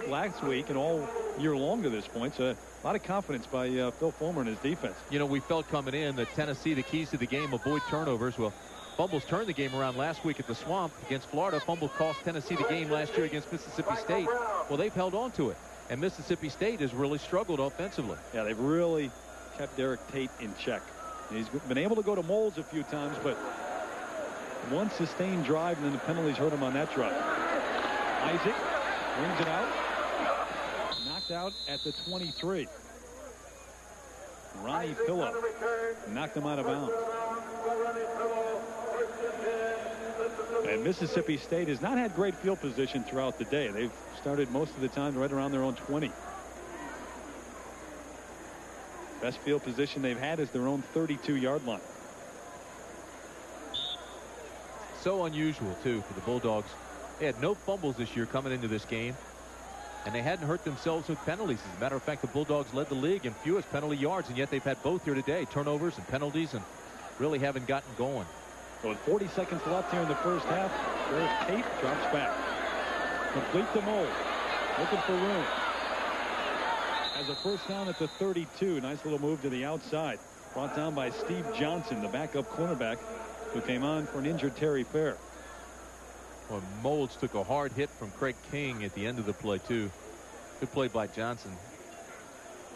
S1: last week and all year long to this point. So a lot of confidence by Phil Fulmer and his defense.
S2: You know, we felt coming in that Tennessee, the keys to the game, avoid turnovers. Well, fumbles turned the game around last week at the Swamp against Florida. Fumble cost Tennessee the game last year against Mississippi State. Well, they've held on to it. And Mississippi State has really struggled offensively.
S1: Yeah, they've really kept Derek Tate in check. He's been able to go to Moles a few times, but one sustained drive, and then the penalties hurt him on that drive. Isaac brings it out. Knocked out at the 23. Ronnie Pillow knocked him out of bounds. And Mississippi State has not had great field position throughout the day. They've started most of the time right around their own 20. Best field position they've had is their own 32-yard line.
S2: So unusual, too, for the Bulldogs. They had no fumbles this year coming into this game, and they hadn't hurt themselves with penalties. As a matter of fact, the Bulldogs led the league in fewest penalty yards, and yet they've had both here today, turnovers and penalties, and really haven't gotten going.
S1: So with 40 seconds left here in the first half, Sheriff Tate drops back. Complete the mold. Looking for room. Has a first down at the 32. Nice little move to the outside. Brought down by Steve Johnson, the backup cornerback, who came on for an injured Terry Fair.
S2: Well, Molds took a hard hit from Craig King at the end of the play, too. Good play by Johnson.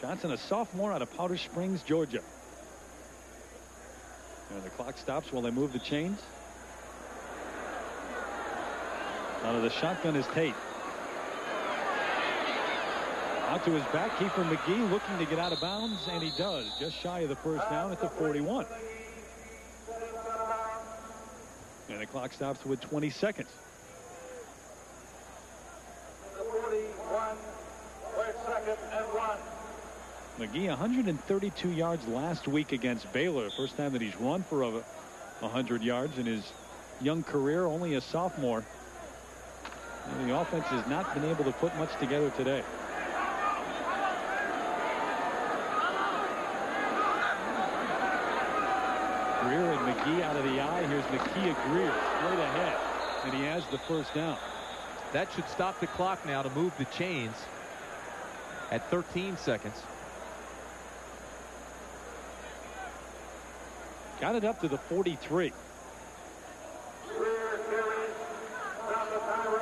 S1: Johnson, a sophomore out of Powder Springs, Georgia. And the clock stops while they move the chains. Out of the shotgun is Tate. Out to his back, Kiefer McGee looking to get out of bounds, and he does, just shy of the first down at the 41. And the clock stops with 20 seconds.
S5: The 41, second and 1.
S1: McGee 132 yards last week against Baylor. First time that he's run for 100 yards in his young career, only a sophomore. And the offense has not been able to put much together today. Greer and McGee out of the eye. Here's Nakia Greer straight ahead, and he has the first down.
S2: That should stop the clock now to move the chains at 13 seconds.
S1: Got it up to the 43.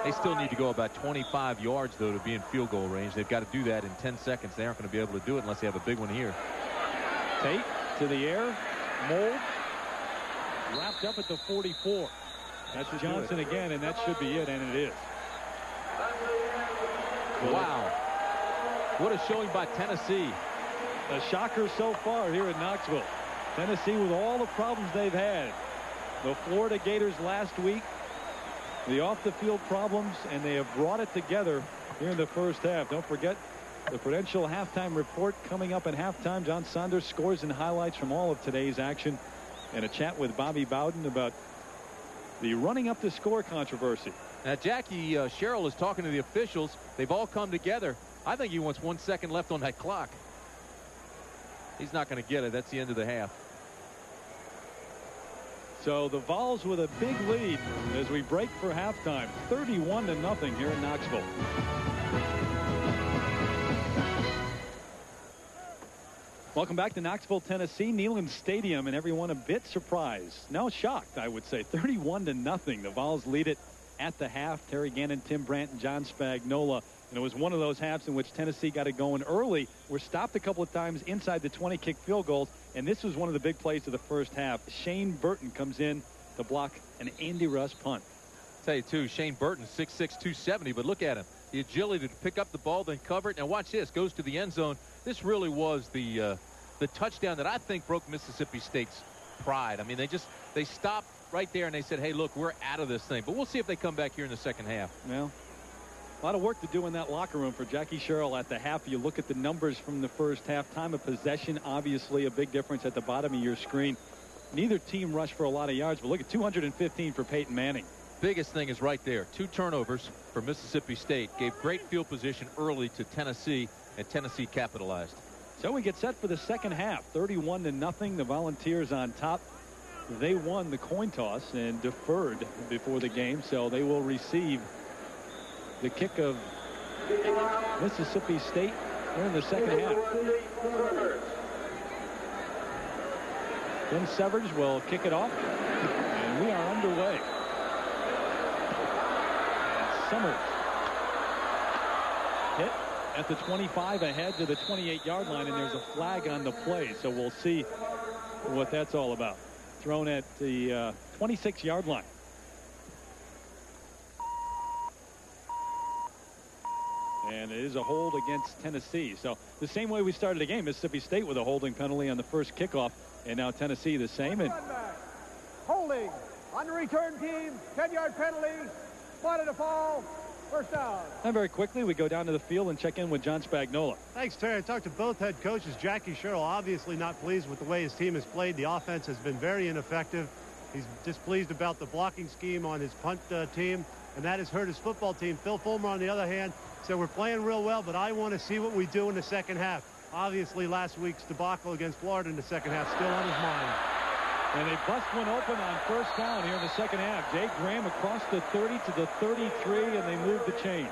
S2: They still need to go about 25 yards, though, to be in field goal range. They've got to do that in 10 seconds. They aren't going to be able to do it unless they have a big one here.
S1: Tate to the air. Mold. Wrapped up at the 44. That's Johnson again, and that should be it, and it is.
S2: Wow. What a showing by Tennessee.
S1: A shocker so far here in Knoxville. Tennessee with all the problems they've had. The Florida Gators last week. The off-the-field problems, and they have brought it together here in the first half. Don't forget the Prudential halftime report coming up at halftime. John Saunders scores and highlights from all of today's action, and a chat with Bobby Bowden about the running up the score controversy.
S2: Now, Jackie Sherrill is talking to the officials. They've all come together. I think he wants 1 second left on that clock. He's not going to get it. That's the end of the half.
S1: So the Vols with a big lead as we break for halftime. 31-0 here in Knoxville. Welcome back to Knoxville, Tennessee, Neyland Stadium, and everyone a bit surprised. No, shocked, I would say. 31-0. The Vols lead it at the half. Terry Gannon, Tim Brandt, and John Spagnola. And it was one of those halves in which Tennessee got it going early. Were stopped a couple of times inside the 20, kick field goals. And this was one of the big plays of the first half. Shane Burton comes in to block an Andy Russ punt.
S2: I'll tell you, too, Shane Burton, 6'6", 270. But look at him. The agility to pick up the ball, then cover it. Now watch this. Goes to the end zone. This really was the touchdown that I think broke Mississippi State's pride. I mean, they stopped right there and they said, hey, look, we're out of this thing. But we'll see if they come back here in the second half.
S1: Well, a lot of work to do in that locker room for Jackie Sherrill at the half. You look at the numbers from the first half. Time of possession, obviously a big difference at the bottom of your screen. Neither team rushed for a lot of yards, but look at 215 for Peyton Manning.
S2: Biggest thing is right there. 2 turnovers for Mississippi State. Gave great field position early to Tennessee, and Tennessee capitalized.
S1: So we get set for the second half. 31-0. The Volunteers on top. They won the coin toss and deferred before the game, so they will receive the kick of Mississippi State here in the second half. Tim Severs will kick it off, and we are underway. Summers hit at the 25 ahead to the 28-yard line, and there's a flag on the play, so we'll see what that's all about. Thrown at the 26-yard line. And it is a hold against Tennessee. So the same way we started the game, Mississippi State with a holding penalty on the first kickoff, and now Tennessee the same. And
S5: holding on the return team, 10-yard penalty, spotted a fall, first down.
S1: And very quickly we go down to the field and check in with John Spagnola.
S3: Thanks, Terry. I talked to both head coaches. Jackie Sherrill obviously not pleased with the way his team has played. The offense has been very ineffective. He's displeased about the blocking scheme on his punt team, and that has hurt his football team. Phil Fulmer, on the other hand, said we're playing real well, but I want to see what we do in the second half. Obviously, last week's debacle against Florida in the second half still on his mind.
S1: And they bust one open on first down here in the second half. Jay Graham across the 30 to the 33, and they move the chains.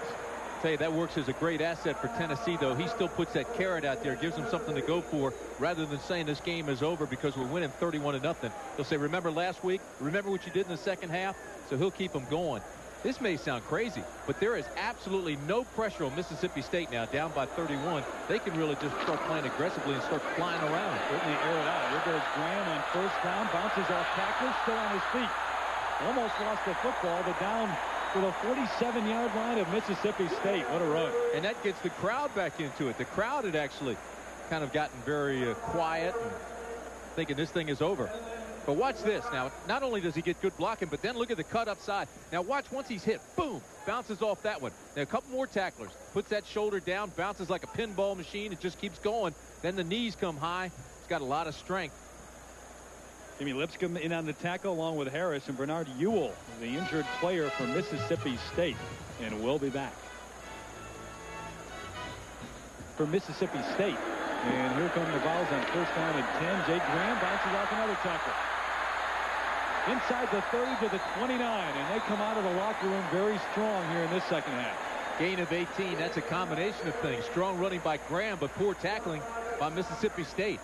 S2: Tell you, that works as a great asset for Tennessee, though. He still puts that carrot out there, gives them something to go for, rather than saying this game is over because we're winning 31-0. He'll say, remember last week? Remember what you did in the second half? So he'll keep them going. This may sound crazy, but there is absolutely no pressure on Mississippi State now, down by 31. They can really just start playing aggressively and start flying around.
S1: Certainly air it out. Here goes Graham on first down, bounces off tacklers, still on his feet. Almost lost the football, but down to the 47-yard line of Mississippi State. What a run.
S2: And that gets the crowd back into it. The crowd had actually kind of gotten very quiet and thinking this thing is over. But watch this. Now, not only does he get good blocking, but then look at the cut upside. Now watch, once he's hit, boom, bounces off that one. Now a couple more tacklers. Puts that shoulder down, bounces like a pinball machine. It just keeps going. Then the knees come high. He's got a lot of strength.
S1: Jimmy Lipscomb in on the tackle along with Harris, and Bernard Ewell, the injured player from Mississippi State. And we'll be back. For Mississippi State. And here come the Vols on first down and 10. Jay Graham bounces off another tackle. Inside the 30 to the 29, and they come out of the locker room very strong here in this second half.
S2: Gain of 18. That's a combination of things. Strong running by Graham, but poor tackling by Mississippi State.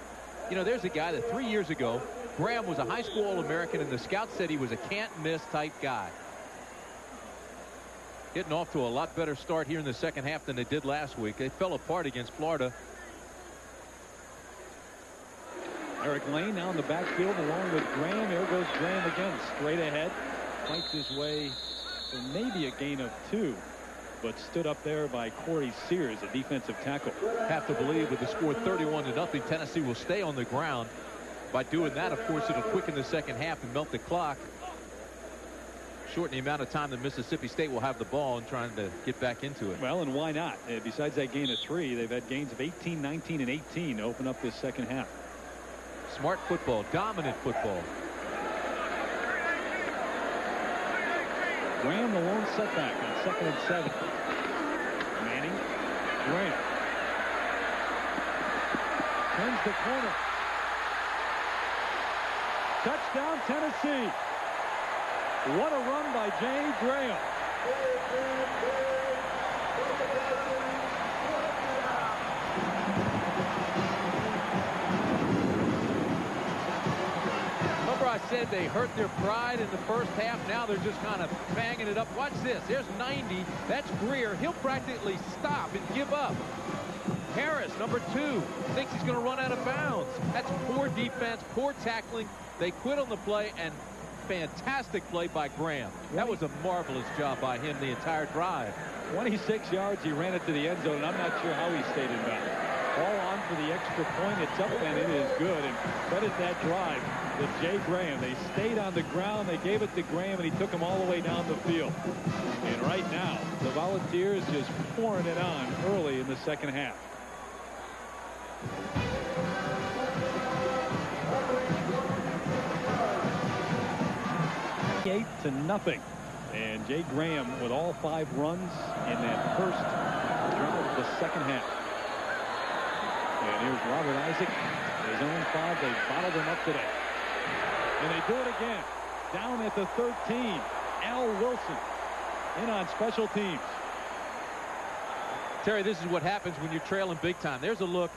S2: You know, there's a guy that 3 years ago, Graham was a high school All-American, and the scouts said he was a can't-miss type guy. Getting off to a lot better start here in the second half than they did last week. They fell apart against Florida.
S1: Eric Lane now in the backfield along with Graham. Here goes Graham again, straight ahead. Fights his way for maybe a gain of 2, but stood up there by Corey Sears, a defensive tackle.
S2: Have to believe with the score 31-0, Tennessee will stay on the ground. By doing that, of course, it'll quicken the second half and melt the clock. Shorten the amount of time that Mississippi State will have the ball and trying to get back into it.
S1: Well, and why not? Besides that gain of 3, they've had gains of 18, 19, and 18 to open up this second half.
S2: Smart football, dominant football.
S1: Graham the lone setback on 2nd and 7. Manning, Graham. Turns the corner. Touchdown, Tennessee. What a run by Jay Graham.
S2: Remember I said they hurt their pride in the first half. Now they're just kind of banging it up. Watch this. There's 90. That's Greer. He'll practically stop and give up. Harris, number 2, thinks he's going to run out of bounds. That's poor defense, poor tackling. They quit on the play, and fantastic play by Graham. That was a marvelous job by him the entire drive.
S1: 26 yards, he ran it to the end zone, and I'm not sure how he stayed in bounds. All on for the extra point. It's up, and it is good. And credit that drive to Jay Graham. They stayed on the ground. They gave it to Graham, and he took them all the way down the field. And right now, the Volunteers just pouring it on early in the second half. To nothing, and Jay Graham with all 5 runs in that first drive of the second half. And here's Robert Isaac, his own 5. They bottled him up today, and they do it again down at the 13. Al Wilson in on special teams.
S2: Terry, this is what happens when you're trailing big time. There's a look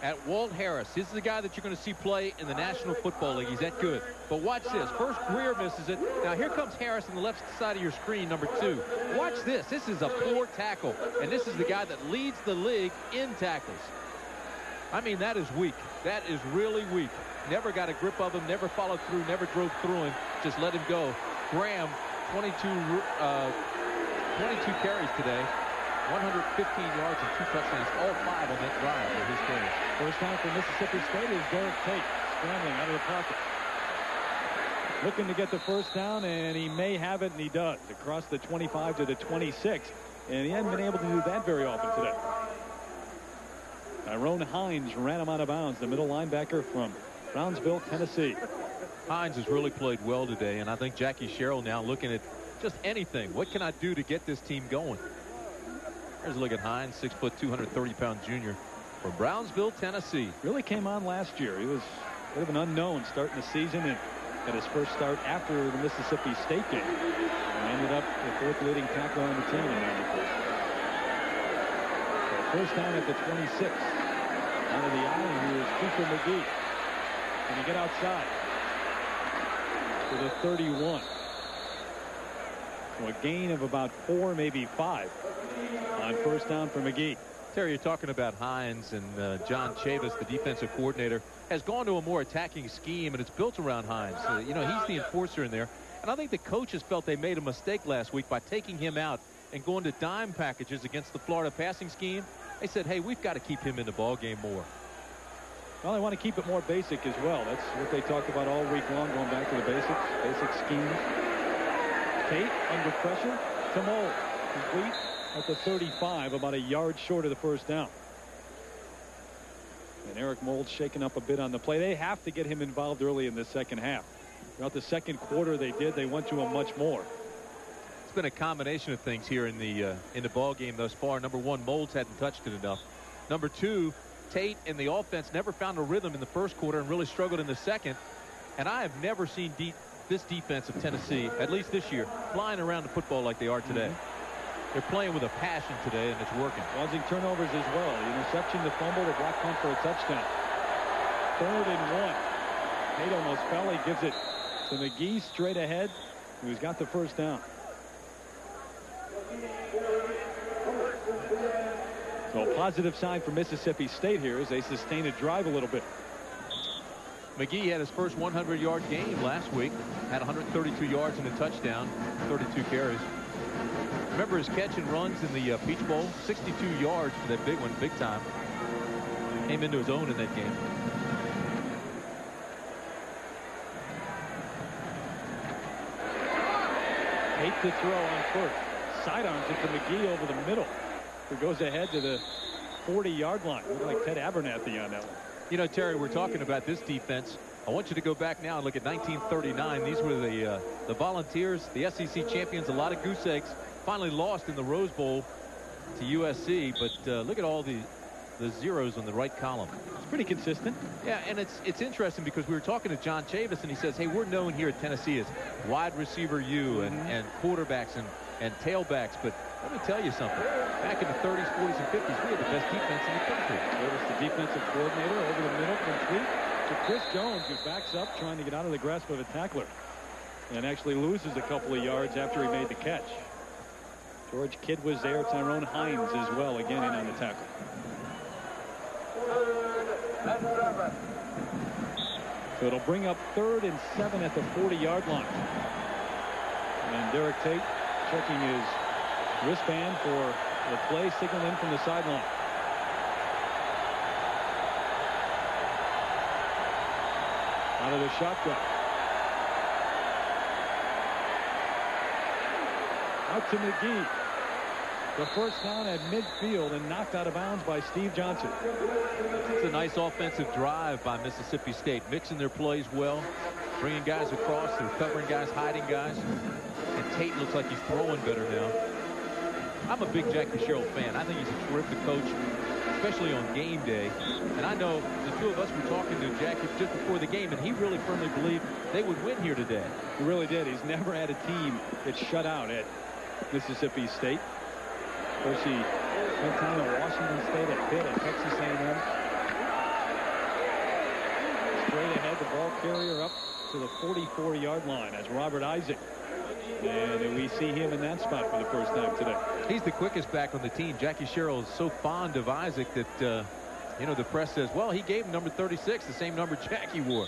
S2: at Walt Harris. This is the guy that you're going to see play in the National Football League. He's that good. But watch this. First, Greer misses it. Now, here comes Harris on the left side of your screen, number 2. Watch this. This is a poor tackle. And this is the guy that leads the league in tackles. I mean, that is weak. That is really weak. Never got a grip of him, never followed through, never drove through him. Just let him go. Graham, 22 carries today. 115 yards and 2 touchdowns, all 5 on that drive for his carries.
S1: First time for Mississippi State is Derek Tate scrambling out of the pocket. Looking to get the first down, and he may have it, and he does. Across the 25 to the 26, and he hasn't been able to do that very often today. Tyrone Hines ran him out of bounds, the middle linebacker from Brownsville, Tennessee.
S2: Hines has really played well today, and I think Jackie Sherrill now looking at just anything. What can I do to get this team going? There's a look at Hines, 6 foot, 230-pound junior from Brownsville, Tennessee.
S1: Really came on last year. He was a bit of an unknown starting the season, and at his first start after the Mississippi State game, and ended up the fourth leading tackler on the team in '94. So first down at the 26. Out of the alley, here is Cooper McGee. And you get outside to the 31. So a gain of about 4, maybe 5 on first down for McGee.
S2: Terry, you're talking about Hines, and John Chavis, the defensive coordinator, has gone to a more attacking scheme, and it's built around Hines. You know, he's the enforcer in there. And I think the coaches felt they made a mistake last week by taking him out and going to dime packages against the Florida passing scheme. They said, hey, we've got to keep him in the ball game more.
S1: Well, they want to keep it more basic as well. That's what they talked about all week long, going back to the basic schemes. Tate under pressure to Mold. Complete at the 35, about a yard short of the first down. And Eric Mold shaking up a bit on the play. They have to get him involved early in the second half. Throughout the second quarter they did. They went to him much more.
S2: It's been a combination of things here in the ball game thus far. Number one, Molds hadn't touched it enough. Number two, Tate and the offense never found a rhythm in the first quarter and really struggled in the second. And I have never seen this defense of Tennessee, at least this year, flying around the football like they are today. They're playing with a passion today, and it's working. Causing turnovers as well. The interception, the fumble, the block punt for a touchdown. 3rd and 1. Tate almost fell. He gives it to McGee straight ahead, who's got the first down. So a positive sign for Mississippi State here as they sustain a drive a little bit. McGee had his first 100-yard game last week. Had 132 yards and a touchdown, 32 carries. Remember his catch and runs in the Peach Bowl? 62 yards for that big one, big time. Came into his own in that game. Tate to throw on first. Sidearms it to McGee over the middle, who goes ahead to the 40-yard line. Looked like Ted Abernathy on that one. You know, Terry, we're talking about this defense. I want you to go back now and look at 1939. These were the Volunteers, the SEC champions. A lot of goose eggs. Finally lost in the Rose Bowl to USC. But look at all the zeros on the right column. It's pretty consistent. Yeah, and it's interesting because we were talking to John Chavis, and he says, hey, we're known here at Tennessee as wide receiver U and quarterbacks and tailbacks. But let me tell you something. Back in the 30s, 40s, and 50s, we had the best defense in the country. Chavis, the defensive coordinator, over the middle, complete to Chris Jones, who backs up trying to get out of the grasp of a tackler and actually loses a couple of yards after he made the catch. George Kidd was there. Tyrone Hines as well, again in on the tackle. So it'll bring up 3rd and 7 at the 40-yard line. And Derek Tate checking his wristband for the play, signaling from the sideline. Out of the shotgun. Out to McGee. The first down at midfield and knocked out of bounds by Steve Johnson. It's a nice offensive drive by Mississippi State, mixing their plays well, bringing guys across. They're covering guys, hiding guys. And Tate looks like he's throwing better now. I'm a big Jackie Sherrill fan. I think he's a terrific coach, especially on game day. And I know the two of us were talking to Jackie just before the game, and he really firmly believed they would win here today. He really did. He's never had a team that's shut out at Mississippi State. Of course, he spent time at Washington State, at Pitt, at Texas A&M. Straight ahead, the ball carrier up to the 44-yard line as Robert Isaac. And we see him in that spot for the first time today. He's the quickest back on the team. Jackie Sherrill is so fond of Isaac that, you know, the press says, well, he gave him number 36, the same number Jackie wore.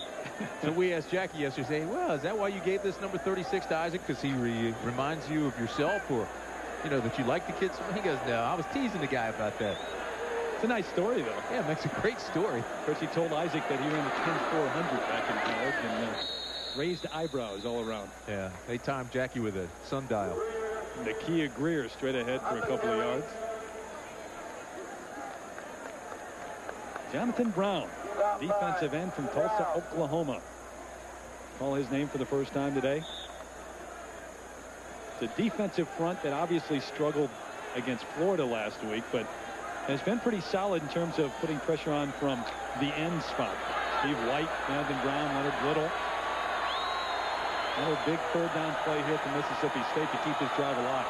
S2: So we asked Jackie yesterday, well, is that why you gave this number 36 to Isaac? Because he reminds you of yourself, or, you know, that you like the kid? He goes, no, I was teasing the guy about that. It's a nice story, though. Yeah, it makes a great story. Of course, he told Isaac that he ran the 10-400 back in college, and raised eyebrows all around. Yeah, they timed Jackie with a sundial. Nakia Greer straight ahead for a couple of yards. Jonathan Brown, defensive end from Tulsa, Oklahoma. Call his name for the first time today. It's a defensive front that obviously struggled against Florida last week, but has been pretty solid in terms of putting pressure on from the end spot. Steve White, Jonathan Brown, Leonard Little.
S1: Another big third down play here for Mississippi State to keep this drive alive.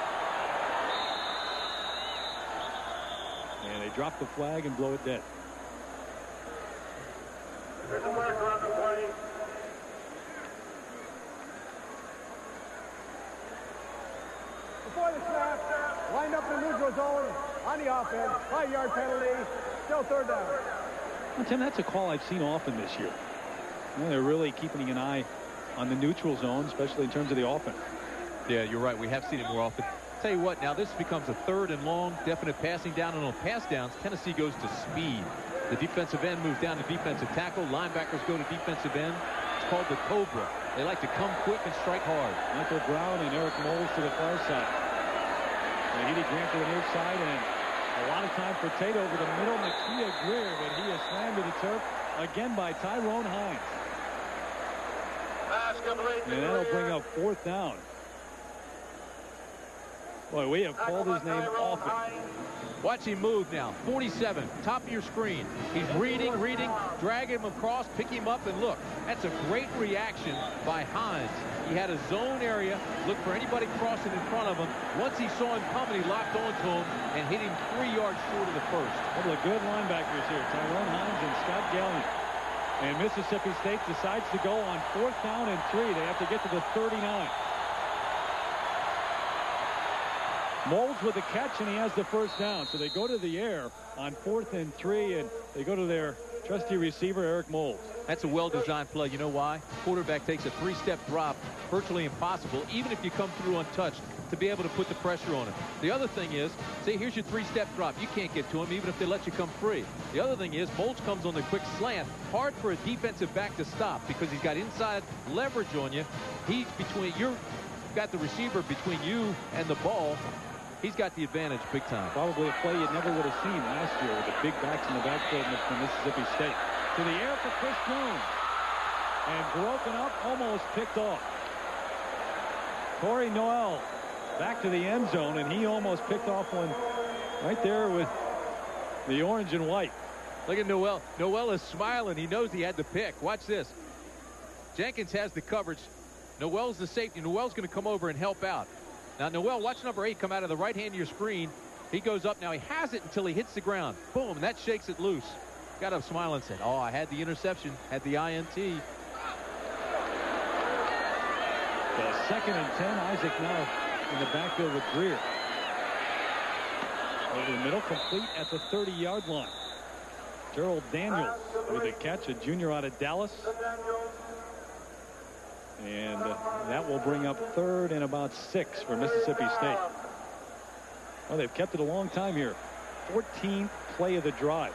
S1: And they drop the flag and blow it dead.
S5: There's a marker on the play. Before the snap, lined up in the neutral zone on the offense. 5-yard penalty. Still third down.
S1: Well, Tim, that's a call I've seen often this year. You know, they're really keeping an eye on the neutral zone, especially in terms of the offense.
S2: Yeah, you're right. We have seen it more often. Tell you what, now this becomes a third and long, definite passing down, and on pass downs, Tennessee goes to speed. The defensive end moves down to defensive tackle. Linebackers go to defensive end. It's called the Cobra. They like to come quick and strike hard.
S1: Michael Brown and Eric Moles to the far side. Heedy Grant to the near side, and a lot of time for Tate over the middle. Nakia Greer, but he is slammed to the turf again by Tyrone Hines. And that'll bring up fourth down. Boy, we have called his name often.
S2: Watch him move now. 47, top of your screen. He's reading, drag him across, pick him up, and look. That's a great reaction by Hines. He had a zone area, looked for anybody crossing in front of him. Once he saw him coming, he locked onto him and hit him 3 yards short of the first.
S1: A couple of good linebackers here, Tyrone Hines and Scott Gallion. And Mississippi State decides to go on fourth down and 3. They have to get to the 39. Moles with the catch, and he has the first down. So they go to the air on 4th and 3, and they go to their trusty receiver, Eric Moles.
S2: That's a well-designed play. You know why? Quarterback takes a 3-step drop, virtually impossible, even if you come through untouched, to be able to put the pressure on him. The other thing is, say, here's your 3-step drop. You can't get to him, even if they let you come free. The other thing is, Moles comes on the quick slant. Hard for a defensive back to stop because he's got inside leverage on you. He's between, you've got the receiver between you and the ball. He's got the advantage big time.
S1: Probably a play you never would have seen last year with the big backs in the backfield from Mississippi State. To the air for Chris Jones. And broken up, almost picked off. Corey Noel back to the end zone, and he almost picked off one right there with the orange and white.
S2: Look at Noel. Noel is smiling. He knows he had to pick. Watch this. Jenkins has the coverage. Noel's the safety. Noel's going to come over and help out. Now, Noel, watch number 8 come out of the right hand of your screen. He goes up. Now, he has it until he hits the ground. Boom, and that shakes it loose. Got up smiling and said, oh, I had the interception, had the INT.
S1: So 2nd and 10. Isaac now in the backfield with Greer. Over the middle, complete at the 30-yard line. Gerald Daniels with a catch, a junior out of Dallas. And that will bring up 3rd and about 6 for Mississippi State. Well, they've kept it a long time here. 14th play of the drive.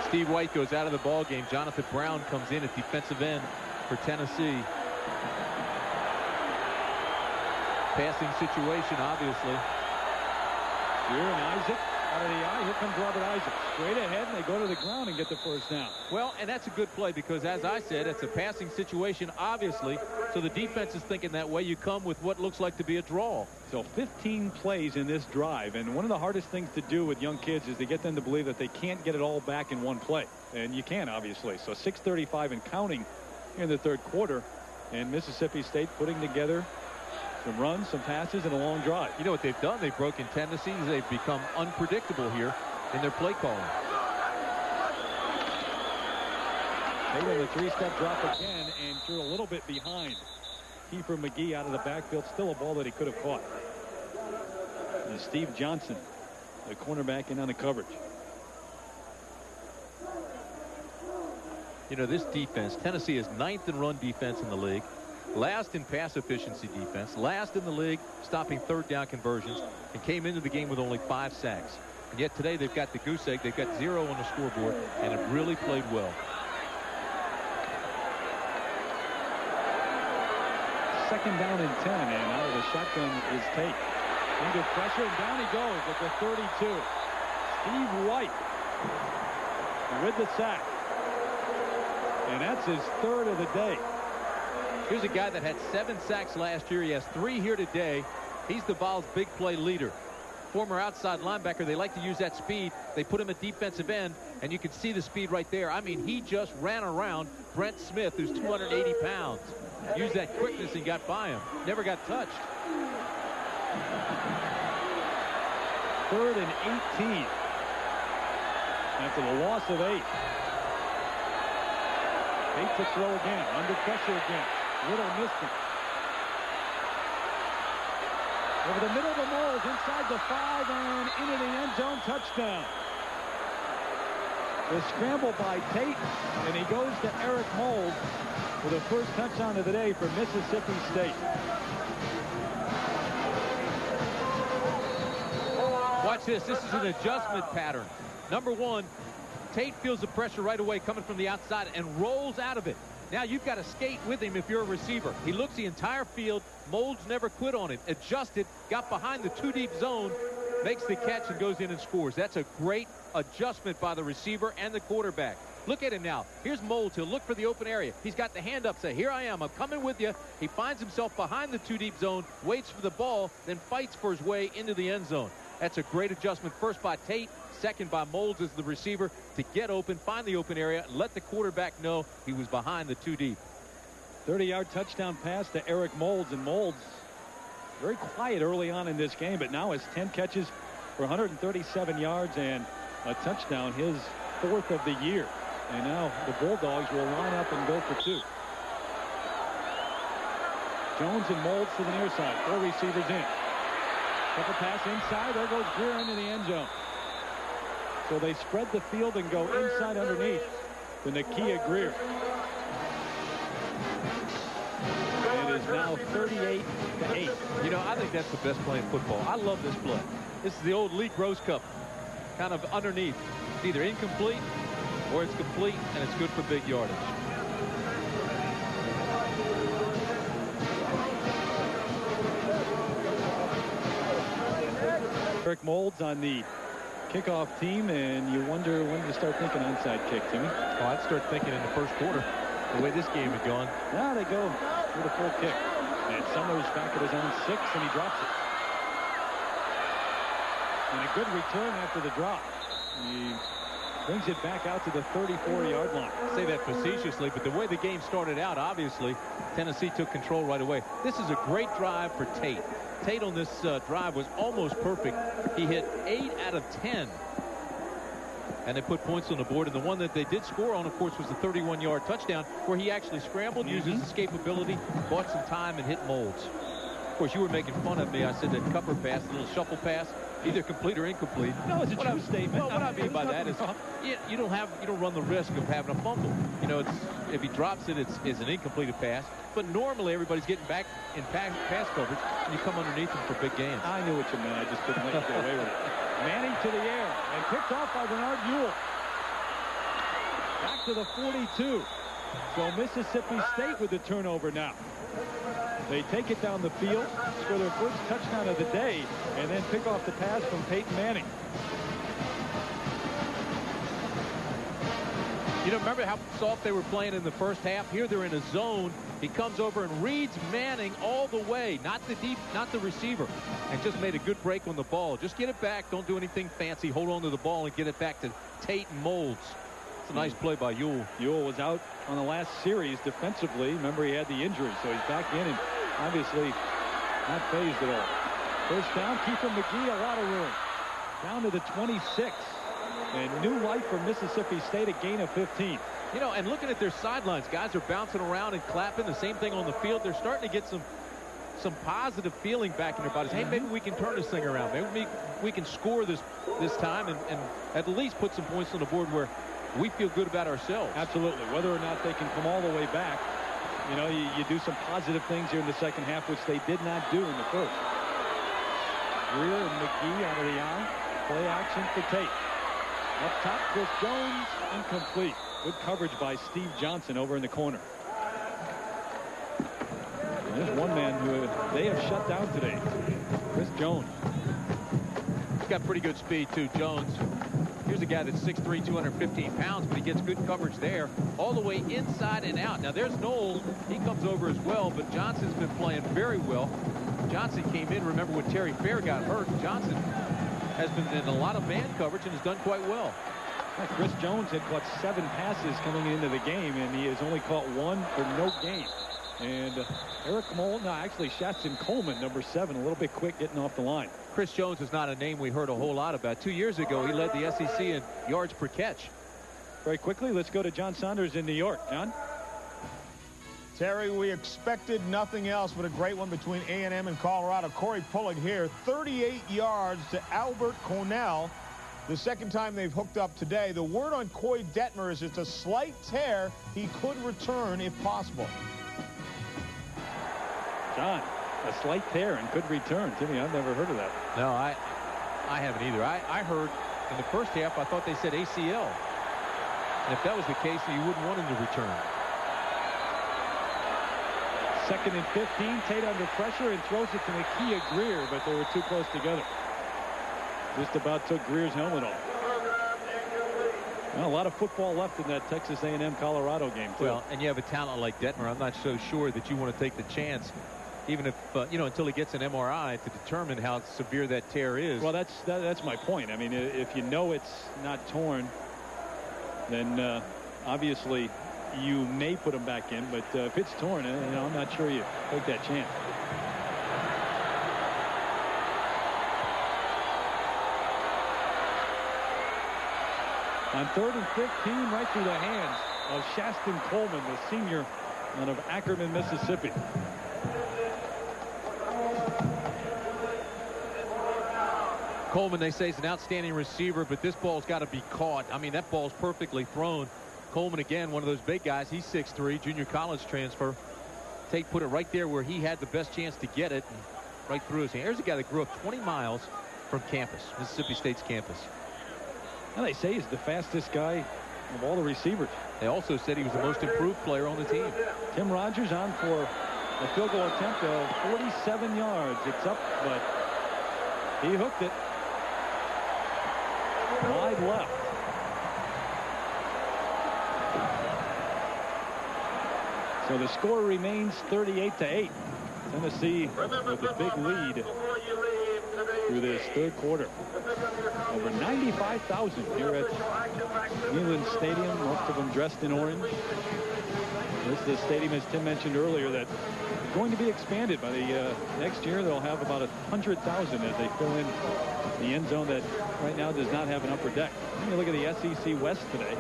S2: Steve White goes out of the ball game. Jonathan Brown comes in at defensive end for Tennessee. Passing situation, obviously.
S1: Here and Isaac out of the eye. Here comes Robert Isaac. Straight ahead, and they go to the ground and get the first down.
S2: Well, and that's a good play because, as I said, it's a passing situation, obviously. So the defense is thinking that way. You come with what looks like to be a draw.
S1: So 15 plays in this drive. And one of the hardest things to do with young kids is to get them to believe that they can't get it all back in one play. And you can, obviously. So 6:35 and counting in the 3rd quarter. And Mississippi State putting together some runs, some passes, and a long drive.
S2: You know what they've done? They've broken tendencies. They've become unpredictable here in their play calling.
S1: They win the 3-step drop again and threw a little bit behind Kiefer McGee out of the backfield. Still a ball that he could have caught. And Steve Johnson, the cornerback, in on the coverage.
S2: You know, this defense, Tennessee is 9th in run defense in the league. Last in pass efficiency defense, last in the league stopping 3rd down conversions, and came into the game with only 5 sacks. And yet today they've got the goose egg. They've got 0 on the scoreboard, and have really played well.
S1: 2nd down and 10, and out of the shotgun is Tate. Under pressure, and down he goes at the 32. Steve White with the sack. And that's his 3rd of the day.
S2: Here's a guy that had 7 sacks last year. He has 3 here today. He's the Vols' big play leader. former outside linebacker. They like to use that speed. They put him at defensive end, and you can see the speed right there. I mean, he just ran around Brent Smith, who's 280 pounds. Used that quickness and got by him. Never got touched.
S1: 3rd and 18. After the loss of 8. 8 to throw again. Under pressure again. Little missed it. Over the middle of the Moles, inside the 5 and into the end zone. Touchdown. The scramble by Tate, and he goes to Eric Mould for the first touchdown of the day for Mississippi State.
S2: Watch this. This is an adjustment pattern. Number 1, Tate feels the pressure right away coming from the outside and rolls out of it. Now you've got to skate with him if you're a receiver. He looks the entire field. Moulds never quit on him. Adjusted, got behind the 2-deep zone, makes the catch and goes in and scores. That's a great adjustment by the receiver and the quarterback. Look at him now. Here's Moulds. He'll look for the open area. He's got the hand up, say, here I am. I'm coming with you. He finds himself behind the 2-deep zone, waits for the ball, then fights for his way into the end zone. That's a great adjustment. First by Tate, second by Moulds as the receiver to get open, find the open area, let the quarterback know he was behind the 2-deep.
S1: 30-yard touchdown pass to Eric Moulds, and Moulds very quiet early on in this game, but now has 10 catches for 137 yards and a touchdown, his 4th of the year. And now the Bulldogs will line up and go for 2. Jones and Moulds to the near side. 4 receivers in. Couple pass inside. There goes Greer into the end zone. So they spread the field and go inside underneath to Nakia Greer. It is now 38-8.
S2: You know, I think that's the best play in football. I love this play. This is the old Lee Gross Cup, kind of underneath. It's either incomplete or it's complete, and it's good for big yardage.
S1: Eric Moulds on the kickoff team, and you wonder when to start thinking onside kick, Timmy.
S2: Oh, I'd start thinking in the first quarter, the way this game had gone.
S1: Now they go with a full kick. And Summers back at his own 6, and he drops it. And a good return after the drop. He brings it back out to the 34-yard line.
S2: I say that facetiously, but the way the game started out, obviously, Tennessee took control right away. This is a great drive for Tate. Tate on this drive was almost perfect. He hit 8 out of 10. And they put points on the board. And the one that they did score on, of course, was the 31-yard touchdown where he actually scrambled, used his escapability, bought some time, and hit Moulds. Of course, you were making fun of me. I said that cover pass, a little shuffle pass, either complete or incomplete.
S1: No, it's a true statement.
S2: Well, what I mean by that is you don't run the risk of having a fumble. You know, if he drops it, it's an incompleted pass. But normally everybody's getting back in pass coverage, and you come underneath them for big gains.
S1: I knew what you meant. I just couldn't let you get away with it. Manning to the air and picked off by Bernard Ewell. Back to the 42. So Mississippi State with the turnover now. They take it down the field, score their first touchdown of the day, and then pick off the pass from Peyton Manning.
S2: You know, remember how soft they were playing in the first half? Here they're in a zone. He comes over and reads Manning all the way, not the receiver, and just made a good break on the ball. Just get it back. Don't do anything fancy. Hold on to the ball and get it back to Tate and Moulds. It's a nice play by Ewell.
S1: Ewell was out on the last series defensively. Remember, he had the injury, so he's back in and obviously not phased at all. First down, Kiefer McGee, a lot of room. Down to the 26. And new life for Mississippi State, a gain of 15.
S2: You know, and looking at their sidelines, guys are bouncing around and clapping. The same thing on the field. They're starting to get some positive feeling back in their bodies. Hey, maybe we can turn this thing around. Maybe we can score this time and at least put some points on the board where we feel good about ourselves.
S1: Absolutely. Whether or not they can come all the way back, you know, you do some positive things here in the second half, which they did not do in the first. Greer and McGee out of the eye. Play action for Tate. Up top, Chris Jones, incomplete. Good coverage by Steve Johnson over in the corner. And there's one man who they have shut down today, Chris Jones.
S2: He's got pretty good speed, too, Jones. Here's a guy that's 6'3", 215 pounds, but he gets good coverage there, all the way inside and out. Now, there's Knowles. He comes over as well, but Johnson's been playing very well. Johnson came in, remember, when Terry Fair got hurt. Johnson has been in a lot of man coverage and has done quite well.
S1: Chris Jones had caught 7 passes coming into the game, and he has only caught 1 for no gain. And Eric Moll, no, actually Shaston Coleman, number 7, a little bit quick getting off the line.
S2: Chris Jones is not a name we heard a whole lot about. 2 years ago, he led the SEC in yards per catch.
S1: Very quickly, let's go to John Saunders in New York. John?
S4: Terry, we expected nothing else but a great one between A&M and Colorado. Corey Pullick here, 38 yards to Albert Cornell. The second time they've hooked up today. The word on Coy Detmer is it's a slight tear. He could return if possible.
S1: John, a slight tear and could return. Timmy, I've never heard of that.
S2: No, I haven't either. I heard in the first half, I thought they said ACL. And if that was the case, you wouldn't want him to return.
S1: 2nd and 15. Tate under pressure and throws it to Nakia Greer, but they were too close together. Just about took Greer's helmet off. Well, a lot of football left in that Texas A&M Colorado game, too.
S2: Well, and you have a talent like Detmer. I'm not so sure that you want to take the chance, even if, you know, until he gets an MRI to determine how severe that tear is.
S1: Well, that's my point. I mean, if you know it's not torn, then obviously you may put him back in. But if it's torn, you know, I'm not sure you take that chance. On 3rd and 15, right through the hands of Shaston Coleman, the senior out of Ackerman, Mississippi.
S2: Coleman, they say, is an outstanding receiver, but this ball's got to be caught. I mean, that ball's perfectly thrown. Coleman, again, one of those big guys. He's 6'3", junior college transfer. Tate put it right there where he had the best chance to get it, and right through his hand. Here's a guy that grew up 20 miles from campus, Mississippi State's campus.
S1: Well, they say he's the fastest guy of all the receivers.
S2: They also said he was the most improved player on the team.
S1: Tim Rogers on for a field goal attempt of 47 yards. It's up, but he hooked it. Wide left. So the score remains 38-8. Tennessee with a big lead through this 3rd quarter. Over 95,000 here at Neyland Stadium, most of them dressed in orange. This is the stadium, as Tim mentioned earlier, that is going to be expanded by the next year. They'll have about 100,000 as they fill in the end zone that right now does not have an upper deck. You look at the SEC West today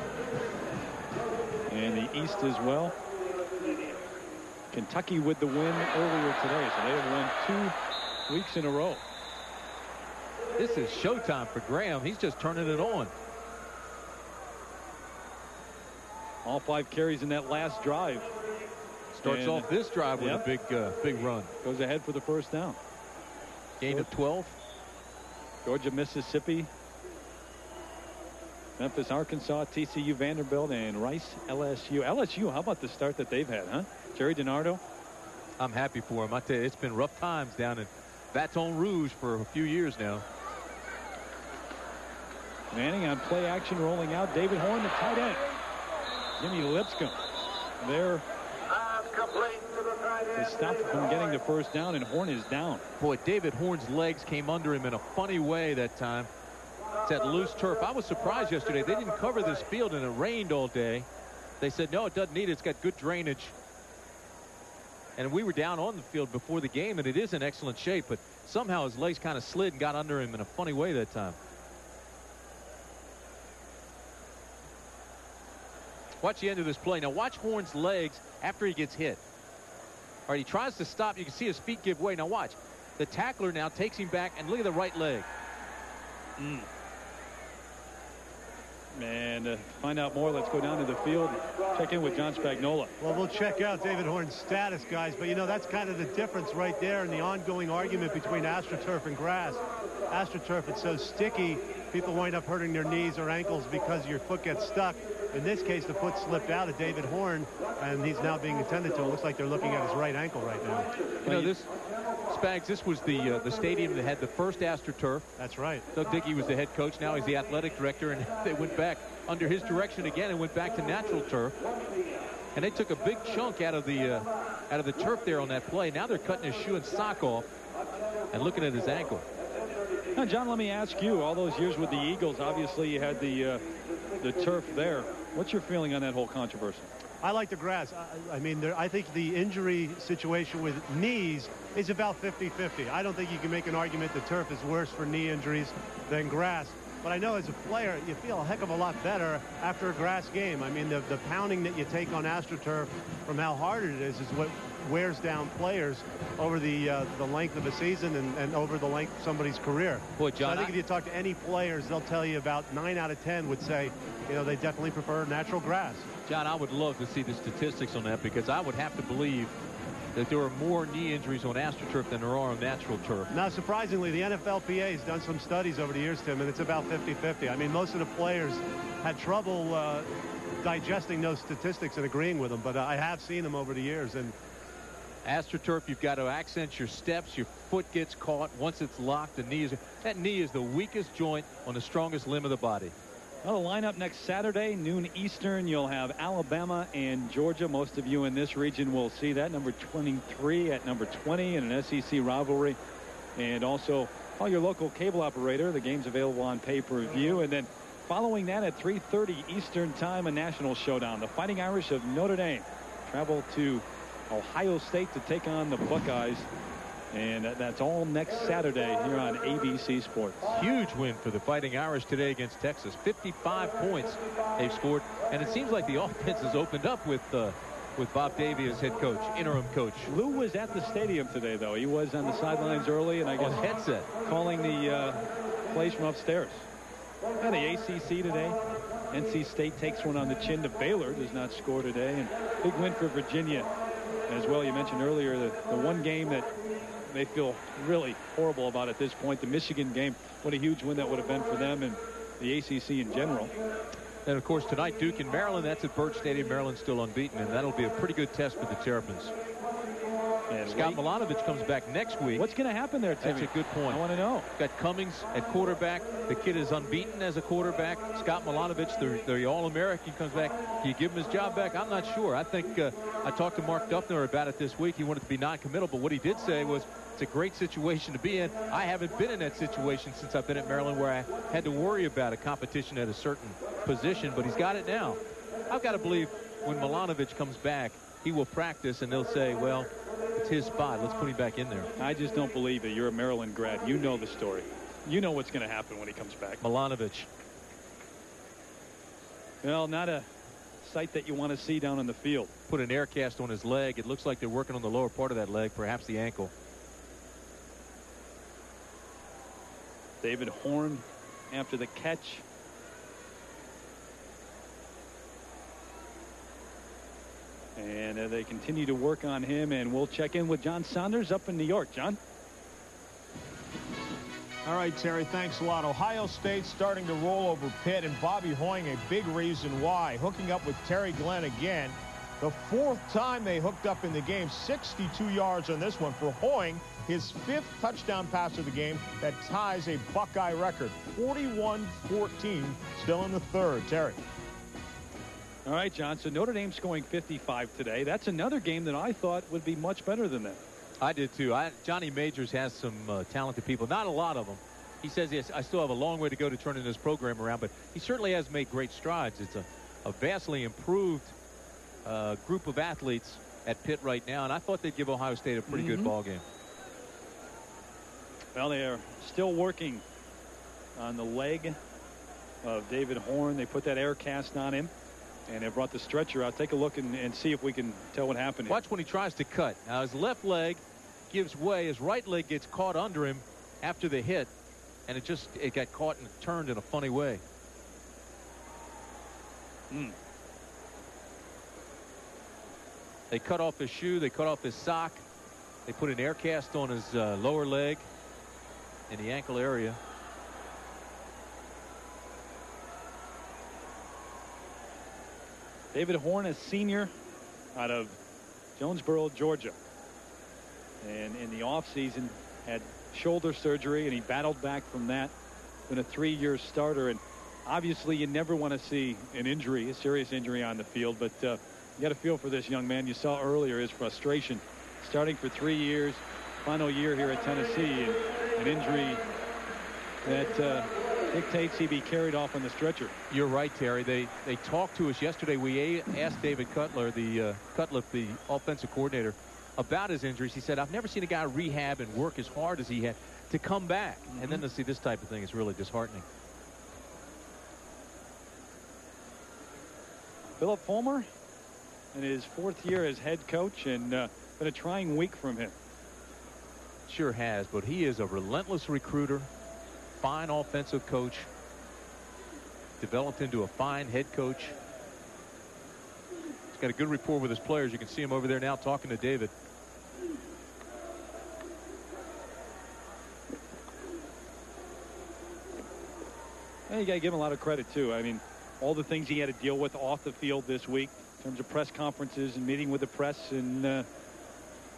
S1: and the East as well. Kentucky with the win earlier today, so they have won 2 weeks in a row.
S2: This is showtime for Graham. He's just turning it on.
S1: All 5 carries in that last drive.
S2: Starts off this drive with a big run.
S1: Goes ahead for the first down.
S2: Gain of 12.
S1: Georgia, Mississippi, Memphis, Arkansas, TCU, Vanderbilt, and Rice, LSU. LSU, how about the start that they've had, huh? Jerry DiNardo.
S2: I'm happy for him. I tell you, it's been rough times down in Baton Rouge for a few years now.
S1: Manning on play action, rolling out. David Horn, the tight end. Jimmy Lipscomb there to stop from getting the first down, and Horn is down.
S2: Boy, David Horn's legs came under him in a funny way that time. It's that loose turf. I was surprised yesterday. They didn't cover this field, and it rained all day. They said, no, it doesn't need it. It's got good drainage. And we were down on the field before the game, and it is in excellent shape, but somehow his legs kind of slid and got under him in a funny way that time. Watch the end of this play. Now watch Horn's legs after he gets hit. All right, he tries to stop. You can see his feet give way. Now watch. The tackler now takes him back, and look at the right leg.
S1: And to find out more, let's go down to the field, check in with John Spagnola.
S3: Well, we'll check out David Horn's status, guys, but you know, that's kind of the difference right there in the ongoing argument between AstroTurf and grass. AstroTurf, it's so sticky, people wind up hurting their knees or ankles because your foot gets stuck. In this case, the foot slipped out of David Horn, and he's now being attended to. It looks like they're looking at his right ankle right now.
S2: You know, Spags, this was the stadium that had the first AstroTurf.
S3: That's right.
S2: Doug Dickey was the head coach. Now he's the athletic director, and they went back under his direction again and went back to natural turf. And they took a big chunk out of the turf there on that play. Now they're cutting his shoe and sock off and looking at his ankle.
S1: Now, John, let me ask you, all those years with the Eagles, obviously you had the turf there. What's your feeling on that whole controversy?
S3: I like the grass. I mean, I think the injury situation with knees is about 50-50. I don't think you can make an argument the turf is worse for knee injuries than grass. But I know as a player, you feel a heck of a lot better after a grass game. I mean, the pounding that you take on AstroTurf from how hard it is what wears down players over the length of a season and over the length of somebody's career.
S2: Boy, John,
S3: so I think if you talk to any players, they'll tell you about 9 out of 10 would say, you know, they definitely prefer natural grass.
S2: John, I would love to see the statistics on that, because I would have to believe that there are more knee injuries on AstroTurf than there are on natural turf.
S3: Now, surprisingly, the NFLPA has done some studies over the years, Tim, and it's about 50-50. I mean, most of the players had trouble digesting those statistics and agreeing with them, but I have seen them over the years. And
S2: AstroTurf, you've got to accent your steps. Your foot gets caught. Once it's locked, that knee is the weakest joint on the strongest limb of the body.
S1: Well, the lineup next Saturday, noon Eastern, you'll have Alabama and Georgia. Most of you in this region will see that. Number 23 at number 20 in an SEC rivalry. And also, call your local cable operator. The game's available on pay-per-view. And then following that at 3:30 Eastern time, a national showdown. The Fighting Irish of Notre Dame travel to Ohio State to take on the Buckeyes. And that's all next Saturday here on ABC Sports.
S2: Huge win for the Fighting Irish today against Texas. 55 points they've scored. And it seems like the offense has opened up with Bob Davie as head coach, interim coach.
S1: Lou was at the stadium today, though. He was on the sidelines early, and I guess
S2: headset
S1: calling the plays from upstairs. And the ACC today. NC State takes one on the chin to Baylor. Does not score today. And big win for Virginia as well. You mentioned earlier the one game that they feel really horrible about at this point, the Michigan game. What a huge win that would have been for them and the ACC in general.
S2: And of course tonight, Duke and Maryland. That's at Birch Stadium. Maryland still unbeaten, and that'll be a pretty good test for the Terrapins. And Scott Milanovic comes back next week.
S1: What's going to happen there, Timmy?
S2: That's a good point.
S1: I want to know.
S2: Got Cummings at quarterback. The kid is unbeaten as a quarterback. Scott Milanovic, the All-American, comes back. Do you give him his job back? I'm not sure. I think I talked to Mark Duffner about it this week. He wanted to be non-committal, but what he did say was it's a great situation to be in. I haven't been in that situation since I've been at Maryland where I had to worry about a competition at a certain position, but he's got it now. I've got to believe when Milanovic comes back, he will practice and they'll say, well, it's his spot. Let's put him back in there.
S1: I just don't believe it. You're a Maryland grad. You know the story. You know what's going to happen when he comes back.
S2: Milanovic.
S1: Well, not a sight that you want to see down on the field.
S2: Put an air cast on his leg. It looks like they're working on the lower part of that leg, perhaps the ankle.
S1: David Horn after the catch. And they continue to work on him, and we'll check in with John Saunders up in New York. John?
S4: All right, Terry, thanks a lot. Ohio State starting to roll over Pitt, and Bobby Hoying a big reason why. Hooking up with Terry Glenn again. The fourth time they hooked up in the game. 62 yards on this one for Hoying. His fifth touchdown pass of the game that ties a Buckeye record. 41-14, still in the third. Terry.
S1: All right, John. So Notre Dame scoring 55 today. That's another game that I thought would be much better than that.
S2: I did too. Johnny Majors has some talented people. Not a lot of them. He says, yes, I still have a long way to go to turning this program around, but he certainly has made great strides. It's a vastly improved group of athletes at Pitt right now, and I thought they'd give Ohio State a pretty good ball game.
S1: Well, they are still working on the leg of David Horn. They put that air cast on him, and they brought the stretcher out. Take a look and see if we can tell what happened.
S2: Watch when he tries to cut. Now his left leg gives way. His right leg gets caught under him after the hit, and it got caught and turned in a funny way. They cut off his shoe. They cut off his sock. They put an air cast on his lower leg in the ankle area.
S1: David Horn, a senior out of Jonesboro, Georgia. And in the offseason had shoulder surgery, and he battled back from that. Been a 3-year starter, and obviously you never want to see an injury, a serious injury on the field, but you got a feel for this young man. You saw earlier his frustration starting for 3 years, final year here at Tennessee, and an injury that dictates he be carried off on the stretcher.
S2: You're right, Terry. They talked to us yesterday. We asked David Cutler, Cutler, the offensive coordinator, about his injuries. He said, I've never seen a guy rehab and work as hard as he had to come back. And then to see this type of thing is really disheartening.
S1: Philip Fulmer in his 4th year as head coach, and been a trying week from him.
S2: Sure has, but he is a relentless recruiter, fine offensive coach, developed into a fine head coach. He's got a good rapport with his players. You can see him over there now talking to David.
S1: And you got to give him a lot of credit, too. I mean, all the things he had to deal with off the field this week in terms of press conferences and meeting with the press and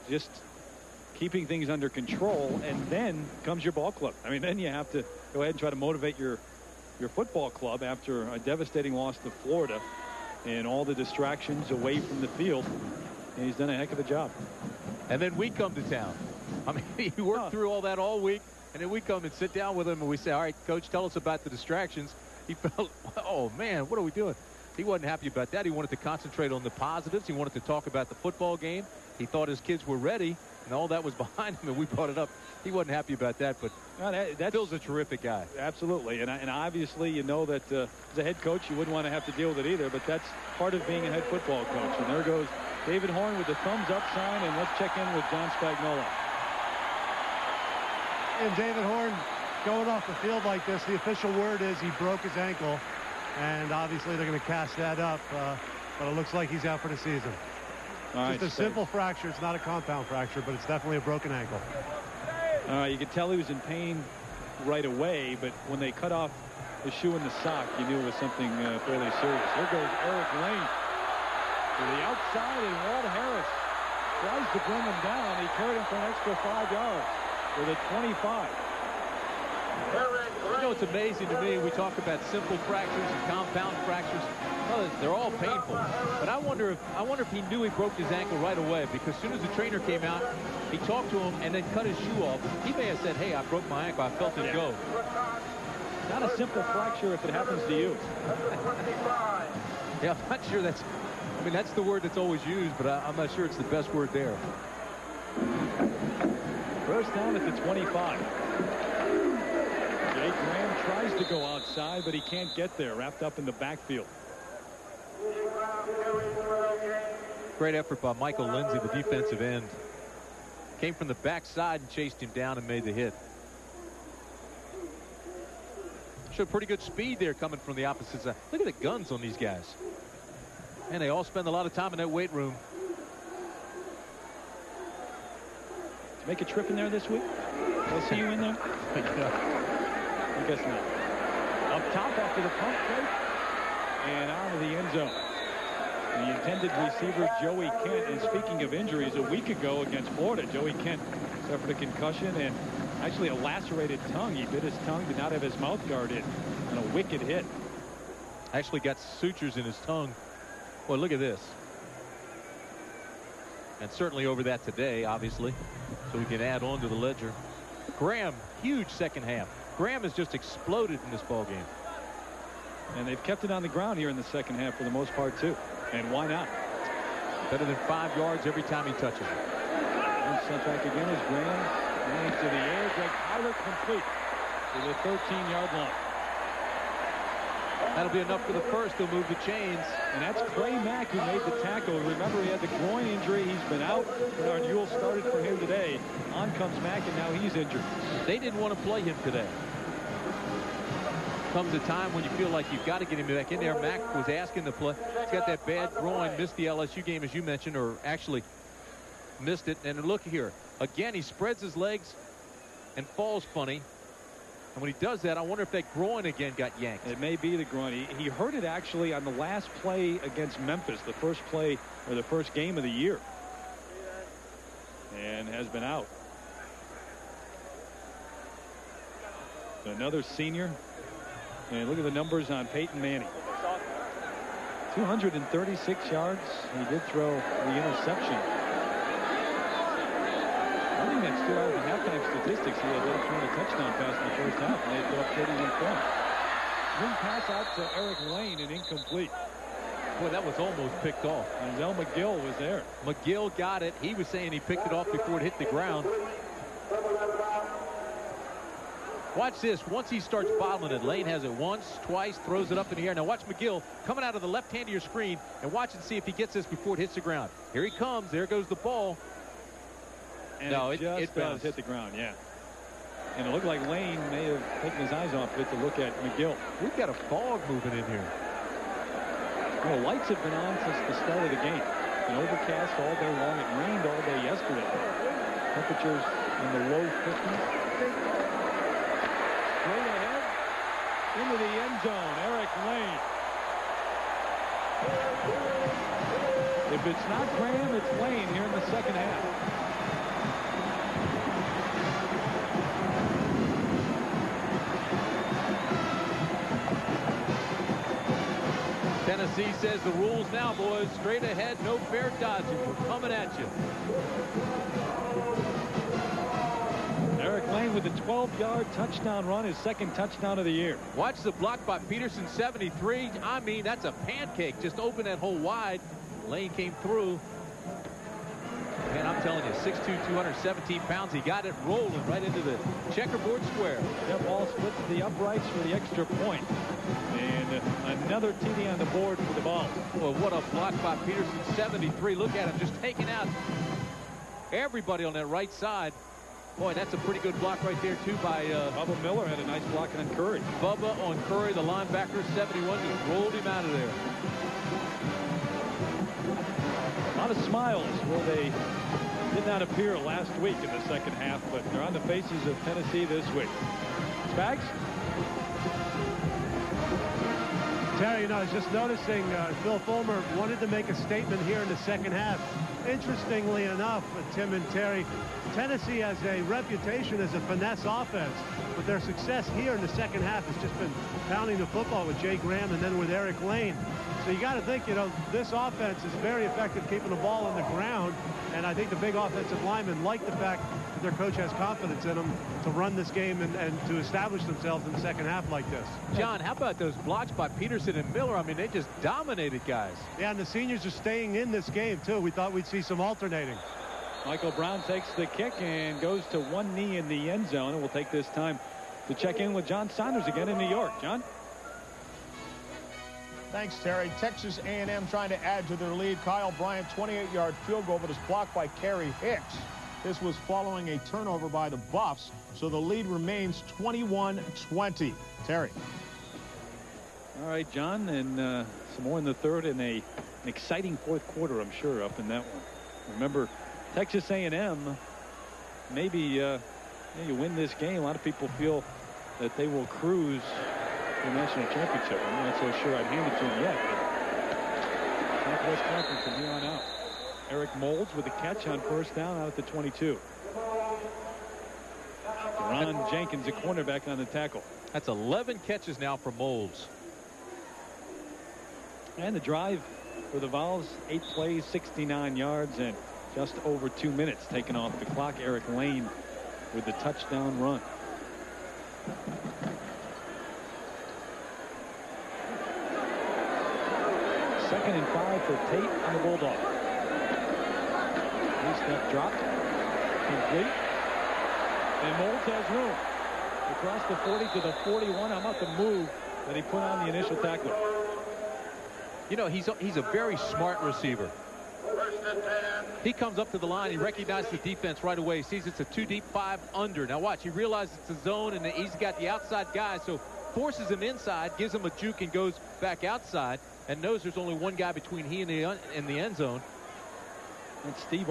S1: just keeping things under control. And then comes your ball club. I mean, then you have to go ahead and try to motivate your football club after a devastating loss to Florida and all the distractions away from the field. And he's done a heck of a job.
S2: And then we come to town. I mean, he worked through all that all week. And then we come and sit down with him and we say, all right, coach, tell us about the distractions. He felt, oh, man, what are we doing? He wasn't happy about that. He wanted to concentrate on the positives. He wanted to talk about the football game. He thought his kids were ready, and all that was behind him, and we brought it up. He wasn't happy about that, but that Phil's a terrific guy.
S1: Absolutely. And obviously, you know that as a head coach, you wouldn't want to have to deal with it either, but that's part of being a head football coach. And there goes David Horn with the thumbs up sign, and let's check in with John Spagnuolo.
S3: And David Horn going off the field like this, the official word is he broke his ankle, and obviously they're going to cast that up, but it looks like he's out for the season. Just a simple fracture. It's not a compound fracture, but it's definitely a broken ankle.
S1: You could tell he was in pain right away, but when they cut off the shoe and the sock, you knew it was something fairly serious. Here goes Eric Lane to the outside, and Walt Harris tries to bring him down. He carried him for an extra 5 yards with a 25.
S2: You know, it's amazing to me. We talk about simple fractures and compound fractures. Well, they're all painful. But I wonder if he knew he broke his ankle right away, because as soon as the trainer came out, he talked to him and then cut his shoe off. He may have said, hey, I broke my ankle. I felt it go.
S1: Not a simple fracture if it happens to you.
S2: Yeah, I'm not sure that's, I mean, that's the word that's always used, but I'm not sure it's the best word there.
S1: First down at the 25. Jay Graham tries to go outside, but he can't get there, wrapped up in the backfield.
S2: Great effort by Michael Lindsay, the defensive end. Came from the backside and chased him down and made the hit. Showed pretty good speed there coming from the opposite side. Look at the guns on these guys. And they all spend a lot of time in that weight room.
S1: Make a trip in there this week? I'll see you in there. I guess not. Up top after the pump fake and out of the end zone. The intended receiver, Joey Kent. And speaking of injuries, a week ago against Florida, Joey Kent suffered a concussion and actually a lacerated tongue. He bit his tongue, did not have his mouth guard in, and a wicked hit.
S2: Actually got sutures in his tongue. Boy, look at this. And certainly over that today, obviously, so we can add on to the ledger. Graham, huge second half. Graham has just exploded in this ball game.
S1: And they've kept it on the ground here in the second half for the most part, too. And why not?
S2: Better than 5 yards every time he touches it.
S1: And sent back again is Graham. Running to the air. Greg Tyler complete to the 13-yard line.
S2: That'll be enough for the first. They'll move the chains.
S1: And that's Clay Mack who made the tackle. Remember, he had the groin injury. He's been out. Bernard Ewell started for him today. On comes Mack, and now he's injured.
S2: They didn't want to play him today. Comes a time when you feel like you've got to get him back in there. Mack was asking to play. He's got that bad groin. Missed the LSU game, as you mentioned, or actually missed it. And look here. Again, he spreads his legs and falls funny. And when he does that, I wonder if that groin again got yanked.
S1: It may be the groin. He hurt it actually on the last play against Memphis, the first play or the first game of the year, and has been out. Another senior. And look at the numbers on Peyton Manning. 236 yards. He did throw the interception. I think that's see out of the halftime statistics. He had not thrown a touchdown pass in the first half, and they put up 31 points. Swing pass out to Eric Lane and incomplete.
S2: Boy, that was almost picked off.
S1: And Zell McGill was there.
S2: McGill got it. He was saying he picked it off before it hit the ground. Watch this. Once he starts bottling it, Lane has it once, twice, throws it up in the air. Now watch McGill coming out of the left hand of your screen, and watch and see if he gets this before it hits the ground. Here he comes. There goes the ball.
S1: And
S2: no,
S1: it just does hit the ground, yeah. And it looked like Lane may have taken his eyes off it to look at McGill.
S2: We've got a fog moving in here.
S1: Well, lights have been on since the start of the game. It's been overcast all day long. It rained all day yesterday. Temperatures in the low 50s. Straight ahead into the end zone. Eric Lane. If it's not Graham, it's Lane here in the second half.
S2: Tennessee says the rules now, boys. Straight ahead, no fair dodging. We're coming at you.
S1: Eric Lane with a 12-yard touchdown run, his second touchdown of the year.
S2: Watch the block by Peterson, 73. I mean, that's a pancake. Just open that hole wide. Lane came through. Man, I'm telling you, 6'2", 217 pounds. He got it rolling right into the checkerboard square.
S1: That ball splits the uprights for the extra point. And another TD on the board for the ball.
S2: Well, what a block by Peterson, 73. Look at him just taking out everybody on that right side. Boy, that's a pretty good block right there, too, by
S1: Bubba Miller had a nice block on Curry.
S2: Bubba on Curry, the linebacker, 71, just rolled him out of there.
S1: A lot of smiles where they did not appear last week in the second half, but they're on the faces of Tennessee this week. Spags?
S3: Terry, you know, I was just noticing Phil Fulmer wanted to make a statement here in the second half. Interestingly enough, Tim and Terry, Tennessee has a reputation as a finesse offense, but their success here in the second half has just been pounding the football with Jay Graham and then with Eric Lane. So you got to think, you know, this offense is very effective keeping the ball on the ground, and I think the big offensive linemen like the fact that their coach has confidence in them to run this game and to establish themselves in the second half like this.
S2: John, how about those blocks by Peterson and Miller? I mean, they just dominated guys.
S3: Yeah, and the seniors are staying in this game, too. We thought we'd see some alternating.
S1: Michael Brown takes the kick and goes to one knee in the end zone, and we'll take this time to check in with John Saunders again in New York. John?
S4: Thanks, Terry. Texas A&M trying to add to their lead. Kyle Bryant, 28-yard field goal, but is blocked by Kerry Hicks. This was following a turnover by the Buffs, so the lead remains 21-20. Terry.
S1: All right, John, and some more in the third and an exciting fourth quarter, I'm sure, up in that one. Remember, Texas A&M, maybe you win this game. A lot of people feel that they will cruise the national championship. I'm not so sure I'd hand it to them yet. Southwest Conference from here on out. Eric Moulds with a catch on first down out at the 22. Ron Jenkins, a cornerback, on the tackle.
S2: That's 11 catches now for Moulds.
S1: And the drive for the Vols, 8 plays, 69 yards, and just over 2 minutes taken off the clock. Eric Lane with the touchdown run. Second and 5 for Tate on the Bulldog. Step dropped. Complete. And Moulds has room. Across the 40 to the 41. How about the move that he put on the initial tackler?
S2: You know, he's a very smart receiver. He comes up to the line. He recognizes the defense right away. He sees it's a 2 deep, 5 under. Now watch. He realizes it's a zone, and he's got the outside guy, so forces him inside, gives him a juke, and goes back outside, and knows there's only one guy between he and the end zone.
S1: And Steve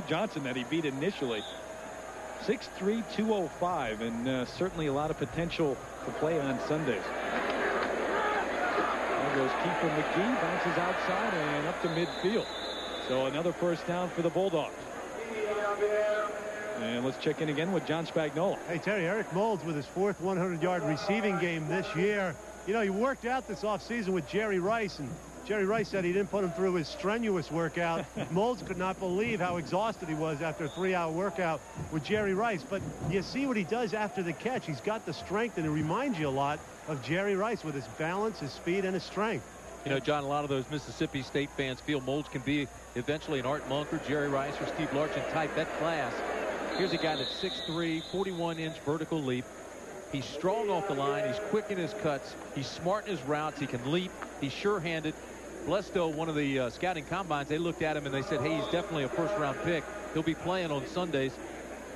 S1: Johnson that he beat initially. 6'3", 205, and certainly a lot of potential to play on Sundays. There goes Kiefer McGee, bounces outside and up to midfield. So another first down for the Bulldogs. And let's check in again with John Spagnola.
S3: Hey, Terry, Eric Moulds with his fourth 100-yard receiving game this year. You know, he worked out this offseason with Jerry Rice, and Jerry Rice said he didn't put him through his strenuous workout. Moulds could not believe how exhausted he was after a 3-hour workout with Jerry Rice. But you see what he does after the catch. He's got the strength, and it reminds you a lot of Jerry Rice with his balance, his speed, and his strength.
S2: You know, John, a lot of those Mississippi State fans feel Moulds can be eventually an Art Monk or Jerry Rice or Steve Largent type. That class. Here's a guy that's 6'3", 41-inch vertical leap. He's strong off the line. He's quick in his cuts. He's smart in his routes. He can leap. He's sure-handed. Blesto, one of the scouting combines, they looked at him and they said, hey, he's definitely a first-round pick. He'll be playing on Sundays.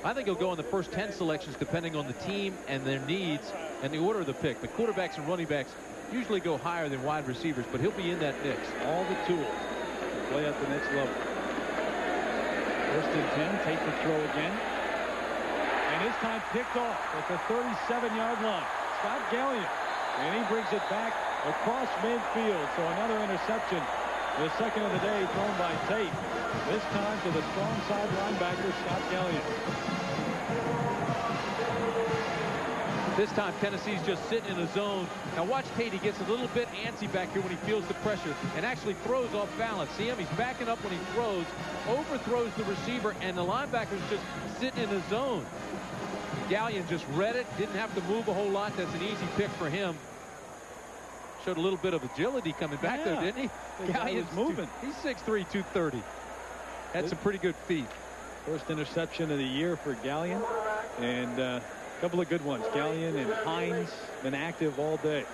S2: I think he'll go in the first 10 selections depending on the team and their needs and the order of the pick. The quarterbacks and running backs usually go higher than wide receivers, but he'll be in that mix.
S1: All the tools to play at the next level. First and 10, take the throw again. And this time picked off at the 37-yard line. Scott Gallion. And he brings it back across midfield. So another interception. The second of the day thrown by Tate. This time to the strong side linebacker, Scott Gallion.
S2: This time Tennessee's just sitting in a zone. Now watch Tate. He gets a little bit antsy back here when he feels the pressure and actually throws off balance. See him? He's backing up when he throws, overthrows the receiver, and the linebacker's just sitting in a zone. Gallion just read it, didn't have to move a whole lot. That's an easy pick for him. Showed a little bit of agility coming back there, didn't he?
S1: Gallion's moving.
S2: He's 6'3", 230. Had some pretty good feet.
S1: First interception of the year for Gallion. And a couple of good ones. Gallion and Hines been active all day.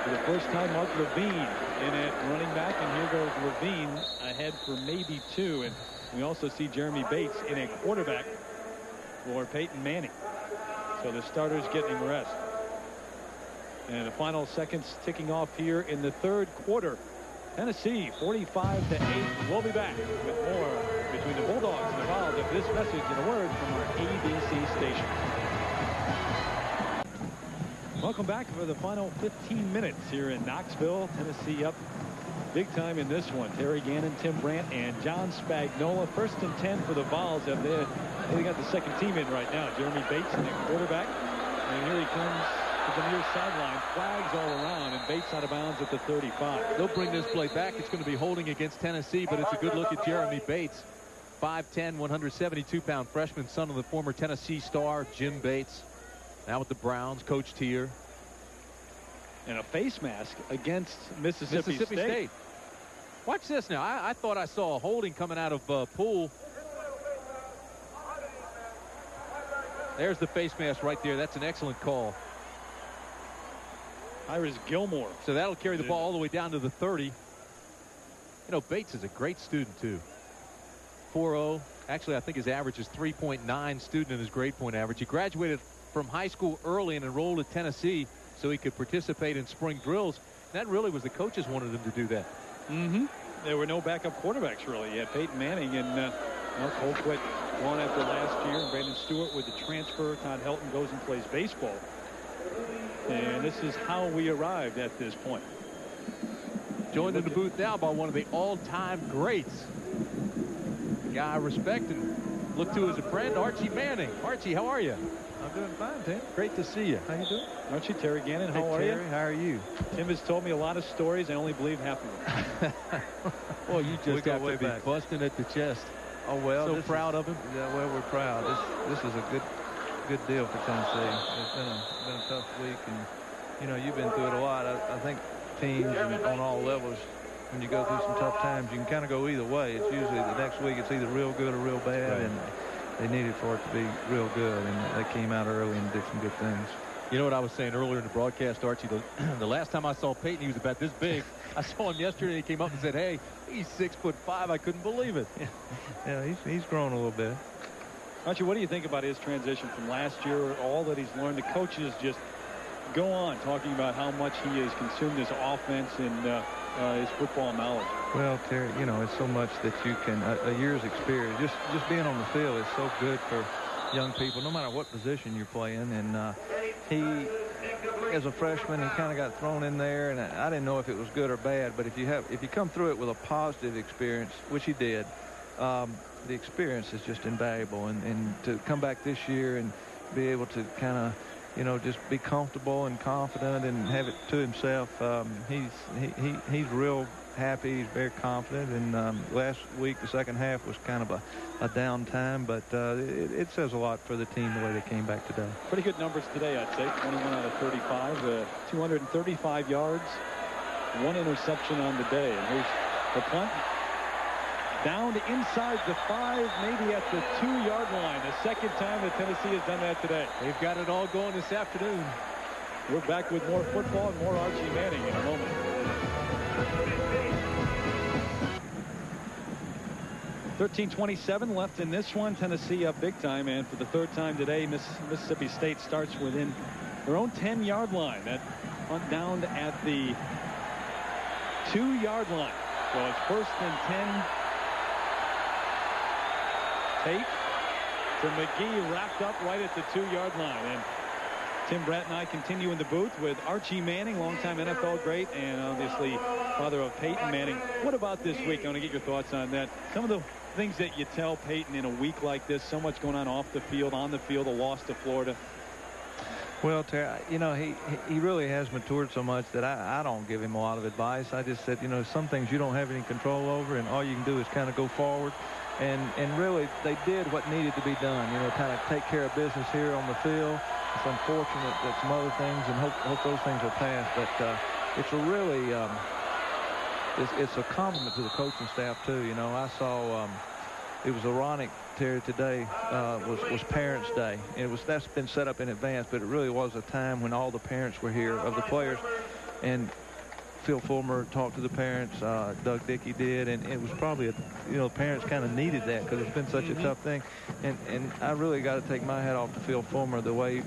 S1: For the first time, Mark Levine in at running back. And here goes Levine ahead for maybe 2. And we also see Jeremy Bates in a quarterback for Peyton Manning. So the starters getting rest. And the final seconds ticking off here in the third quarter. Tennessee 45-8. We'll be back with more between the Bulldogs and the Vols of this message and a word from our ABC station. Welcome back for the final 15 minutes here in Knoxville. Tennessee up big time in this one. Terry Gannon, Tim Brandt, and John Spagnola. First and 10 for the Vols. They got the second team in right now. Jeremy Bates in the quarterback. And here he comes to the near sideline. Flags all around, and Bates out of bounds at the 35.
S2: They'll bring this play back. It's going to be holding against Tennessee, but it's a good look at Jeremy Bates. 5'10", 172-pound freshman, son of the former Tennessee star, Jim Bates. Now with the Browns, coached here.
S1: And a face mask against Mississippi State.
S2: Watch this now. I thought I saw a holding coming out of Poole. There's the face mask right there. That's an excellent call.
S1: Iris Gilmore.
S2: So that'll carry the ball all the way down to the 30. You know, Bates is a great student, too. 4.0. Actually, I think his average is 3.9 student in his grade point average. He graduated from high school early and enrolled at Tennessee so he could participate in spring drills. That really was the coaches wanted him to do that.
S1: There were no backup quarterbacks, really. You had Peyton Manning and Colquitt gone after last year. Brandon Stewart with the transfer. Todd Helton goes and plays baseball. And this is how we arrived at this point.
S2: Joined in the booth now by one of the all-time greats. A guy I respect and look to as a friend, Archie Manning. Archie, how are you?
S6: I'm doing fine, Tim.
S2: Great to see you.
S6: How you doing?
S1: Archie, Terry Gannon, how are
S6: Terry,
S1: you?
S6: how are you?
S1: Tim has told me a lot of stories. I only believe half of them.
S2: Well, you just have to be busting at the chest.
S6: Oh, well.
S2: So proud of him.
S6: Yeah, well, we're proud. This is a good deal for Tennessee. It's been a tough week, and, you know, you've been through it a lot. I think teams on all levels, when you go through some tough times, you can kind of go either way. It's usually the next week it's either real good or real bad, and they needed for it to be real good, and they came out early and did some good things.
S2: You know what I was saying earlier in the broadcast, Archie? The last time I saw Peyton, he was about this big. I saw him yesterday. He came up and said, hey, he's 6'5". I couldn't believe it.
S6: Yeah, he's grown a little bit.
S1: Archie, what do you think about his transition from last year, all that he's learned? The coaches just go on talking about how much he has consumed his offense and his football knowledge.
S6: Well, Terry, you know, it's so much that you can, a year's experience, just being on the field is so good for young people, no matter what position you're playing. And he, as a freshman, he kind of got thrown in there, and I didn't know if it was good or bad, but if you come through it with a positive experience, which he did, the experience is just invaluable. And to come back this year and be able to kind of you know, just be comfortable and confident and have it to himself. He's real happy. He's very confident. And last week, the second half was kind of a down time, but it says a lot for the team the way they came back today.
S1: Pretty good numbers today, I'd say. 21 out of 35, 235 yards, 1 interception on the day. And here's the punt. Down to inside the 5, maybe at the 2-yard line. The second time that Tennessee has done that today.
S2: They've got it all going this afternoon.
S1: We're back with more football and more Archie Manning in a moment. 13:27 left in this one. Tennessee up big time, and for the third time today, Mississippi State starts within their own 10-yard line. That punt down at the 2-yard line. So it's 1st and 10. Tate to McGee, wrapped up right at the 2-yard line. And Tim Bratt and I continue in the booth with Archie Manning, longtime NFL great, and obviously father of Peyton Manning. What about this week? I want to get your thoughts on that. Some of the things that you tell Peyton in a week like this, so much going on off the field, on the field, a loss to Florida.
S6: Well, Terry, you know, he really has matured so much that I don't give him a lot of advice. I just said, you know, some things you don't have any control over, and all you can do is kind of go forward. And really, they did what needed to be done, you know, kind of take care of business here on the field. It's unfortunate that some other things, and hope those things are passed. But it's a really, it's a compliment to the coaching staff, too. You know, I saw, it was ironic, Terry, today was Parents' Day. That's been set up in advance, but it really was a time when all the parents were here of the players. And Phil Fulmer talked to the parents, Doug Dickey did, and it was probably, you know, parents kind of needed that because it's been such a tough thing. And I really got to take my hat off to Phil Fulmer, the way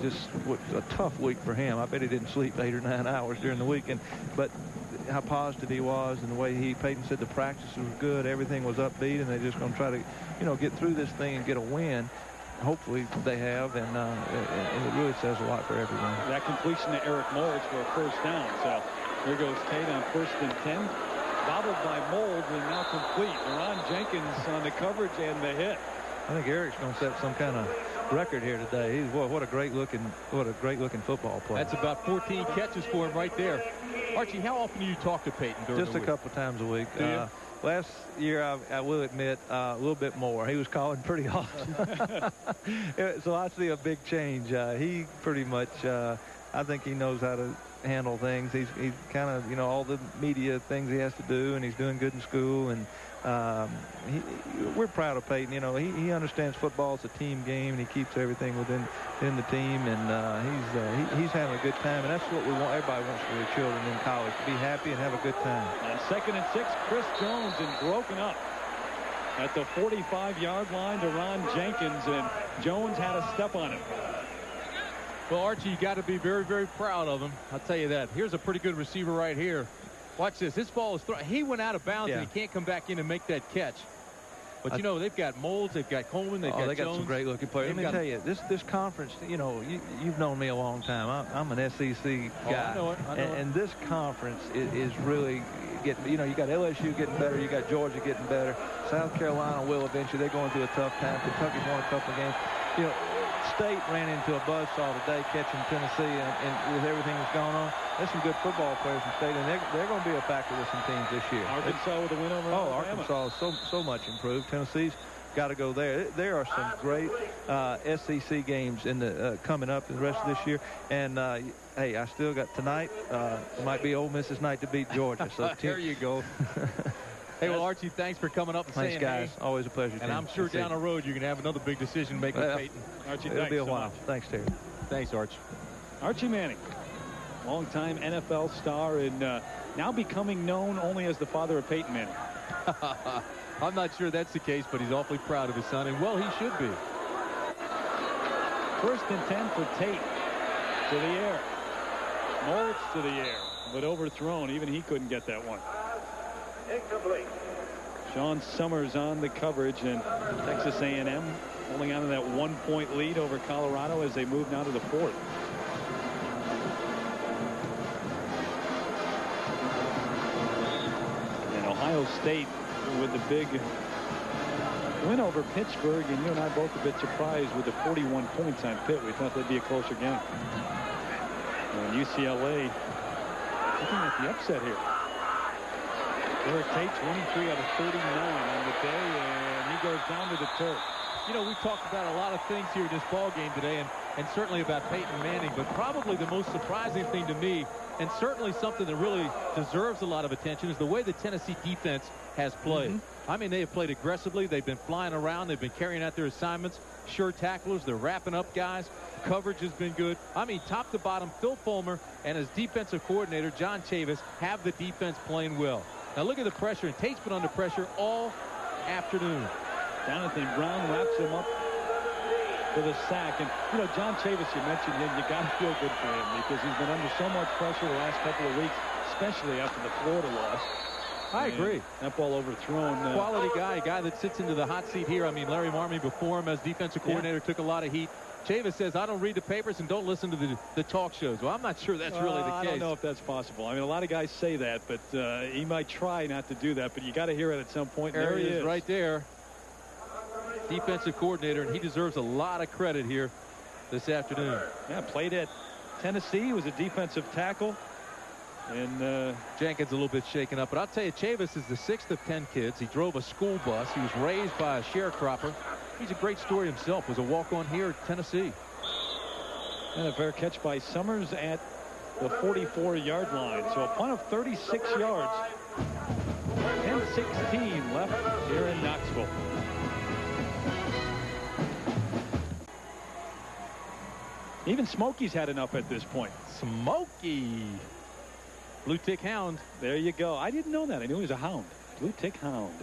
S6: just a tough week for him. I bet he didn't sleep 8 or 9 hours during the weekend, but how positive he was, and the way Peyton said the practice was good, everything was upbeat, and they're just going to try to, you know, get through this thing and get a win. Hopefully they have, and it really says a lot for everyone.
S1: That completion to Eric Moulds for a 1st down. So here goes Tate on 1st and 10. Bobbled by Moulds and now complete. Ron Jenkins on the coverage and the hit.
S6: I think Eric's going to set some kind of record here today. What a great looking football player.
S2: That's about 14 catches for him right there. Archie, how often do you talk to Peyton during
S6: Just
S2: the
S6: a
S2: week?
S6: couple times a week. Last year, I will admit, a little bit more. He was calling pretty often. So I see a big change. He pretty much, I think he knows how to handle things. He's kind of, you know, all the media things he has to do, and he's doing good in school. And we're proud of Peyton. You know, he understands football is a team game, and he keeps everything within the team. And he's having a good time, and that's what we want. Everybody wants for their children in college, to be happy and have a good time.
S1: On 2nd and 6, Chris Jones and broken up at the 45-yard line to Ron Jenkins, and Jones had a step on him.
S2: Well, Archie, you got to be very, very proud of him. I'll tell you that. Here's a pretty good receiver right here. Watch this. This ball is thrown. He went out of bounds, and he can't come back in and make that catch. But, you know, they've got Moulds, they've got Coleman, they've got
S6: they got
S2: Jones.
S6: some great-looking players. Let me tell you, this conference, you know, you've known me a long time. I'm an SEC guy.
S2: I know it.
S6: And this conference is really getting, you know, you got LSU getting better, you got Georgia getting better. South Carolina will eventually. They're going through a tough time. Kentucky's won a couple of games. You know, State ran into a buzzsaw today catching Tennessee, and with everything that's going on, there's some good football players in State, and they're going to be a factor with some teams this year.
S1: Arkansas with a win over Alabama.
S6: Arkansas is so much improved. Tennessee's got to go there. There are some great SEC games in the coming up in the rest of this year. And hey, I still got tonight. It might be Ole Miss's night to beat Georgia. So
S2: there you go. Hey, well, Archie, thanks for coming up and saying
S6: guys.
S2: Hey.
S6: Always a pleasure.
S2: And I'm sure down the road you're going to have another big decision making with Peyton.
S1: Archie,
S6: it'll be a while.
S1: Much.
S6: Thanks, Terry.
S2: Thanks, Arch.
S1: Archie Manning, longtime NFL star, and now becoming known only as the father of Peyton Manning.
S2: I'm not sure that's the case, but he's awfully proud of his son, and well, he should be.
S1: 1st and 10 for Tate. To the air. Moulds to the air, but overthrown. Even he couldn't get that one. Incomplete. Sean Summers on the coverage, and Texas A&M holding on to that 1-point lead over Colorado as they move now to the 4th. And Ohio State with the big win over Pittsburgh, and you and I both a bit surprised with the 41 points on Pitt. We thought they'd be a closer game. And UCLA looking at the upset here. Derek Tate, 23 out of 39 on the day, and he goes down to the turf.
S2: You know, we've talked about a lot of things here in this ball game today, and certainly about Peyton Manning, but probably the most surprising thing to me, and certainly something that really deserves a lot of attention, is the way the Tennessee defense has played. I mean, they have played aggressively. They've been flying around. They've been carrying out their assignments. Sure tacklers. They're wrapping up guys. Coverage has been good. I mean, top to bottom, Phil Fulmer and his defensive coordinator, John Chavis, have the defense playing well. Now look at the pressure, and Tate's been under pressure all afternoon.
S1: Jonathan Brown wraps him up for the sack. And, you know, John Chavis, you mentioned him. You got to feel good for him because he's been under so much pressure the last couple of weeks, especially after the Florida loss.
S2: I agree.
S1: That ball overthrown.
S2: Quality guy, a guy that sits into the hot seat here. I mean, Larry Marmee before him as defensive coordinator took a lot of heat. Chavis says, I don't read the papers and don't listen to the talk shows. Well, I'm not sure that's really the case.
S1: I don't know if that's possible. I mean, a lot of guys say that, but he might try not to do that, but you got to hear it at some point.
S2: There he is right there. Defensive coordinator, and he deserves a lot of credit here this afternoon.
S1: Yeah, played at Tennessee. He was a defensive tackle. And
S2: Jenkins a little bit shaken up. But I'll tell you, Chavis is the 6th of 10 kids. He drove a school bus. He was raised by a sharecropper. He's a great story himself. Was a walk-on here at Tennessee.
S1: And a fair catch by Summers at the 44-yard line. So a punt of 36 yards. 10-16 left here in Knoxville. Even Smokey's had enough at this point.
S2: Smokey. Blue Tick Hound.
S1: There you go. I didn't know that. I knew he was a hound. Blue Tick Hound.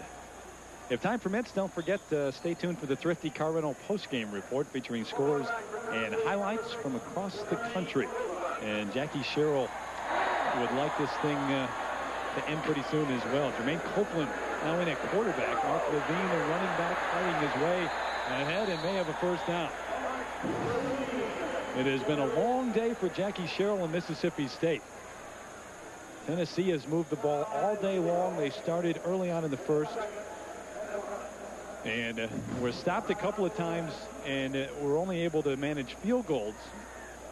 S1: If time permits, don't forget to stay tuned for the Thrifty Car Rental post-game report featuring scores and highlights from across the country. And Jackie Sherrill would like this thing to end pretty soon as well. Jermaine Copeland now in at quarterback. Mark Levine, a running back, fighting his way ahead and may have a first down. It has been a long day for Jackie Sherrill in Mississippi State. Tennessee has moved the ball all day long. They started early on in the first. And we're stopped a couple of times, and we're only able to manage field goals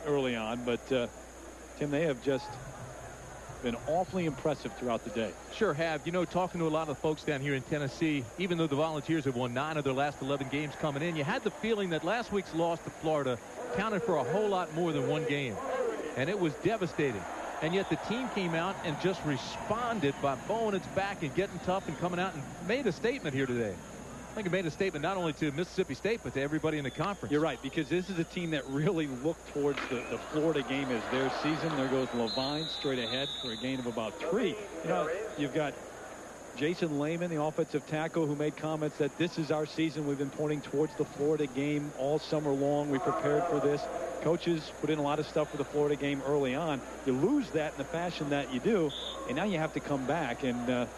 S1: early on. But, Tim, they have just been awfully impressive throughout the day.
S2: Sure have. You know, talking to a lot of the folks down here in Tennessee, even though the Volunteers have won 9 of their last 11 games coming in, you had the feeling that last week's loss to Florida counted for a whole lot more than one game. And it was devastating. And yet the team came out and just responded by bowing its back and getting tough and coming out and made a statement here today. I think it made a statement not only to Mississippi State, but to everybody in the conference.
S1: You're right, because this is a team that really looked towards the Florida game as their season. There goes Levine straight ahead for a gain of about 3. You know, you've got Jason Lehman, the offensive tackle, who made comments that this is our season. We've been pointing towards the Florida game all summer long. We prepared for this. Coaches put in a lot of stuff for the Florida game early on. You lose that in the fashion that you do, and now you have to come back. And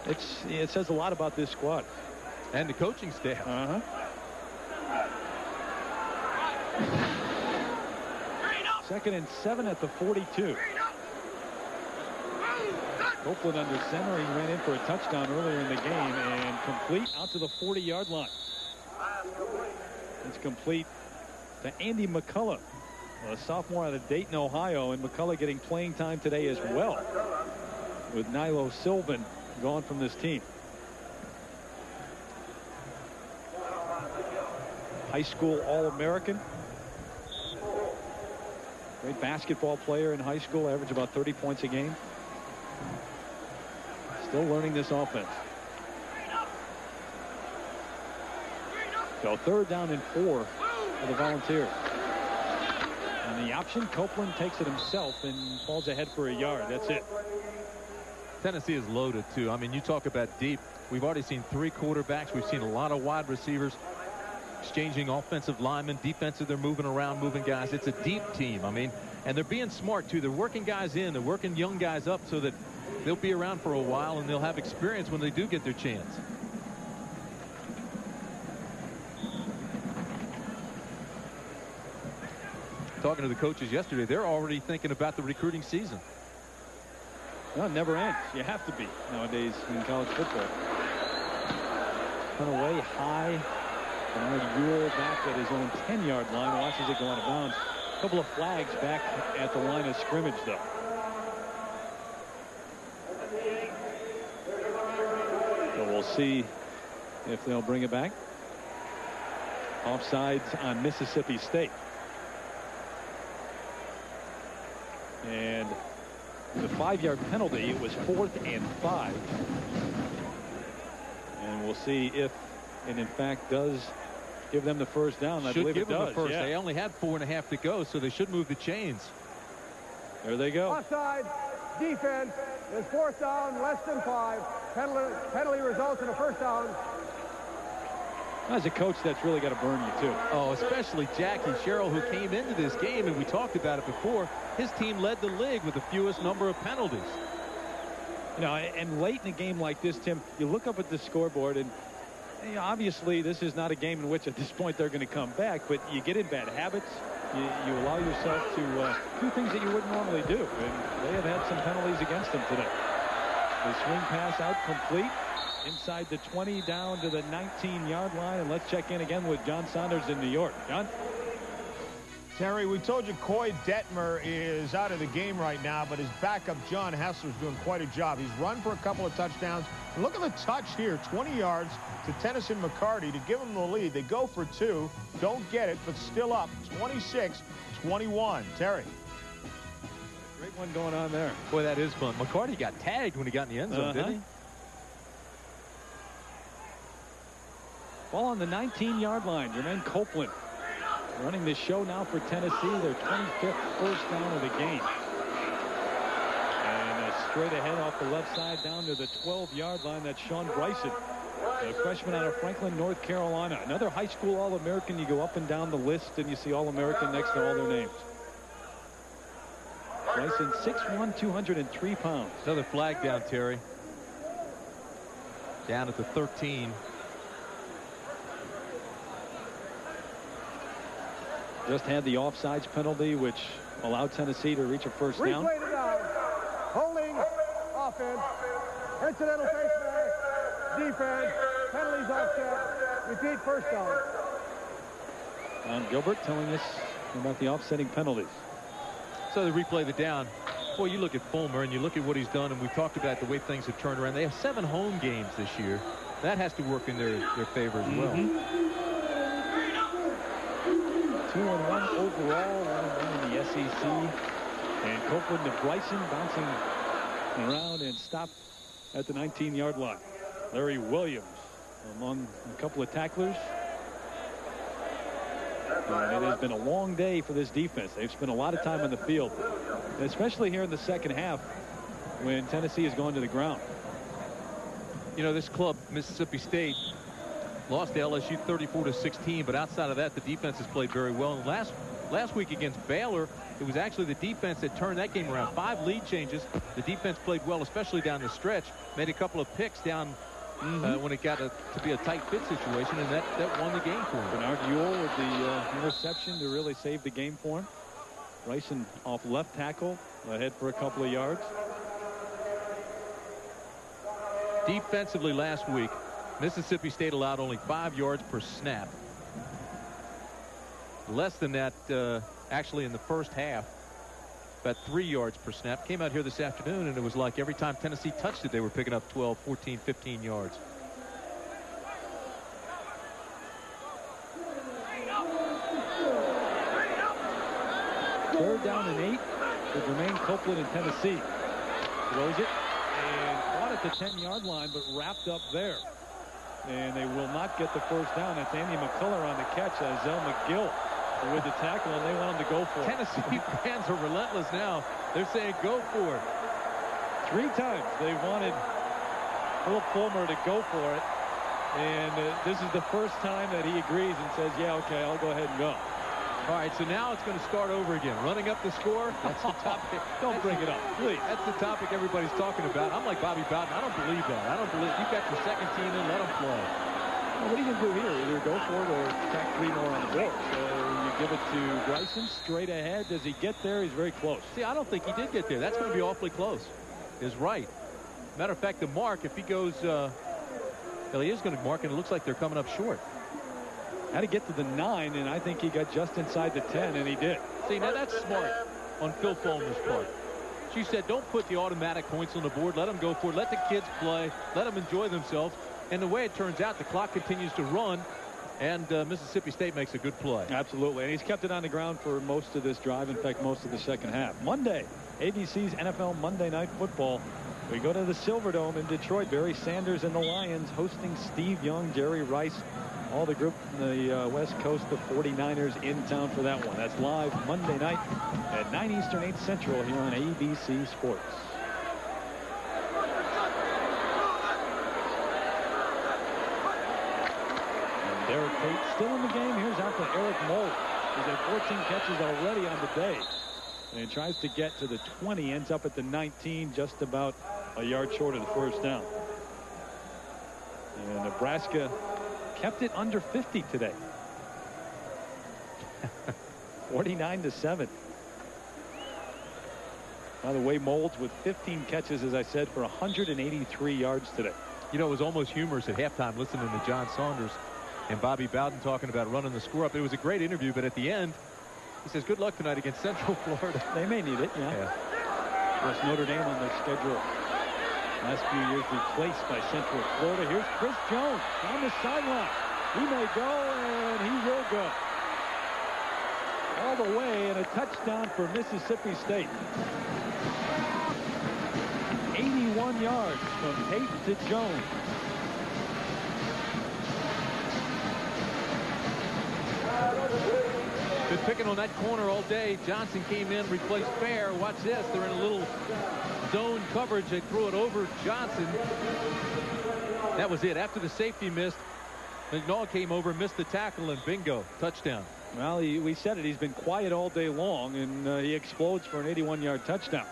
S1: it says a lot about this squad.
S2: And the coaching staff.
S1: Second and 7 at the 42. Copeland under center. He ran in for a touchdown earlier in the game and complete out to the 40-yard line. It's complete to Andy McCullough, a sophomore out of Dayton, Ohio, and McCullough getting playing time today as well, with Nilo Sylvan gone from this team. High school All-American. Great basketball player in high school, averaged about 30 points a game. Still learning this offense. So 3rd down and 4 for the Volunteers. And the option, Copeland takes it himself and falls ahead for a yard. That's it.
S2: Tennessee is loaded, too. I mean, you talk about deep. We've already seen 3 quarterbacks. We've seen a lot of wide receivers exchanging offensive linemen. Defensive, they're moving around, moving guys. It's a deep team. I mean, and they're being smart, too. They're working guys in. They're working young guys up so that they'll be around for a while and they'll have experience when they do get their chance. Talking to the coaches yesterday, they're already thinking about the recruiting season.
S1: Well, it never ends. You have to be nowadays in college football. Turn away high. Bernard Ewell back at his own 10-yard line. Watches it go out of bounds. A couple of flags back at the line of scrimmage, though. So we'll see if they'll bring it back. Offsides on Mississippi State. And the 5-yard penalty, it was 4th and 5. And we'll see if it in fact does give them the first down. I believe it does.
S2: Yeah. They only had 4.5 to go, so they should move the chains.
S1: There they go.
S5: Offside. Defense is 4th down, less than 5. Penalty results in a first down.
S1: As a coach, that's really got to burn you, too.
S2: Oh, especially Jackie Sherrill, who came into this game, and we talked about it before. His team led the league with the fewest number of penalties.
S1: You know, and late in a game like this, Tim, you look up at the scoreboard, and you know, obviously this is not a game in which at this point they're going to come back, but you get in bad habits. You allow yourself to do things that you wouldn't normally do, and they have had some penalties against them today. The swing pass out complete. Inside the 20 down to the 19-yard line. And let's check in again with John Saunders in New York. John?
S4: Terry, we told you Koy Detmer is out of the game right now, but his backup John Hessler's doing quite a job. He's run for a couple of touchdowns. And look at the touch here, 20 yards to Tennyson McCarty to give them the lead. They go for 2, don't get it, but still up 26-21. Terry.
S1: Great one going on there.
S2: Boy, that is fun. McCarty got tagged when he got in the end zone, didn't he?
S1: Ball on the 19-yard line. Jermaine Copeland running the show now for Tennessee. Their 25th first down of the game. And straight ahead off the left side down to the 12-yard line. That's Sean Bryson, a freshman out of Franklin, North Carolina. Another high school All-American. You go up and down the list and you see All-American next to all their names. Bryson 6'1", 203 pounds.
S2: Another flag down, Terry. Down at the 13.
S1: Just had the offsides penalty, which allowed Tennessee to reach a first down.
S5: Replay it down. Holding, offense, incidental face mask, defense, penalties offset, repeat first down.
S1: Don Gilbert telling us about the offsetting penalties.
S2: So they replay the down. Boy, you look at Fulmer and you look at what he's done, and we talked about the way things have turned around. They have 7 home games this year. That has to work in their favor as well.
S1: 2-1 overall, 1-1 in the SEC. And Copeland to Bryson bouncing around and stopped at the 19-yard line. Larry Williams among a couple of tacklers. And it has been a long day for this defense. They've spent a lot of time on the field, especially here in the second half when Tennessee has gone to the ground.
S2: You know, this club, Mississippi State, lost to LSU 34-16, but outside of that, the defense has played very well. And last week against Baylor, it was actually the defense that turned that game around. 5 lead changes. The defense played well, especially down the stretch. Made a couple of picks down when it got to be a tight fit situation, and that won the game for him.
S1: Bernard Ewell with the interception to really save the game for him. Bryson off left tackle, ahead for a couple of yards.
S2: Defensively last week, Mississippi State allowed only 5 yards per snap. Less than that actually in the first half. About 3 yards per snap. Came out here this afternoon, and it was like every time Tennessee touched it, they were picking up 12, 14, 15 yards.
S1: Third down and 8 for Jermaine Copeland in Tennessee. Throws it and caught at the 10-yard line, but wrapped up there. And they will not get the first down. That's Andy McCullough on the catch. Zell McGill with the tackle, and they want him to go for it.
S2: Tennessee fans are relentless now. They're saying go for it.
S1: 3 times they wanted Philip Fulmer to go for it. And this is the first time that he agrees and says, yeah, okay, I'll go ahead and go.
S2: All right, so now it's going to start over again. Running up the score, that's the topic.
S1: Don't bring it up, please.
S2: That's the topic everybody's talking about. I'm like Bobby Bowden. I don't believe that. I don't believe you've got your second team in, let them play.
S1: Well, what are you going to do here? Either go for it or tack 3 more on the board. So you give it to Bryson straight ahead. Does he get there? He's very close.
S2: See, I don't think he did get there. That's going to be awfully close. Is right. Matter of fact, the mark, if he goes Well, he is going to mark, and it looks like they're coming up short.
S1: Had to get to the 9, and I think he got just inside the 10, and he did.
S2: See, now that's smart on Phil Fulmer's part. She said, don't put the automatic points on the board. Let them go for it. Let the kids play. Let them enjoy themselves. And the way it turns out, the clock continues to run, and Mississippi State makes a good play.
S1: Absolutely, and he's kept it on the ground for most of this drive. In fact, most of the second half. Monday, ABC's NFL Monday Night Football. We go to the Silverdome in Detroit. Barry Sanders and the Lions hosting Steve Young, Jerry Rice, all the group from the West Coast, the 49ers in town for that one. That's live Monday night at 9 Eastern, 8 Central here on ABC Sports. And Derek Tate still in the game. Here's out to Eric Mold. He's had 14 catches already on the day. And he tries to get to the 20, ends up at the 19, just about a yard short of the first down. And Nebraska kept it under 50 today. 49-7. By the way, Molds with 15 catches, as I said, for 183 yards today.
S2: You know, it was almost humorous at halftime listening to John Saunders and Bobby Bowden talking about running the score up. It was a great interview, but at the end, he says, good luck tonight against Central Florida.
S1: They may need it, yeah. Of course, Notre Dame on their schedule last few years replaced by Central Florida. Here's Chris Jones on the sideline. He may go, and he will go. All the way, and a touchdown for Mississippi State. 81 yards from Tate to Jones.
S2: Been picking on that corner all day. Johnson came in, replaced Fair. Watch this. They're in a little zone coverage. They threw it over Johnson. That was it. After the safety missed, McNaugh came over, missed the tackle, and bingo, touchdown.
S1: Well, we said it. He's been quiet all day long, and he explodes for an 81-yard touchdown.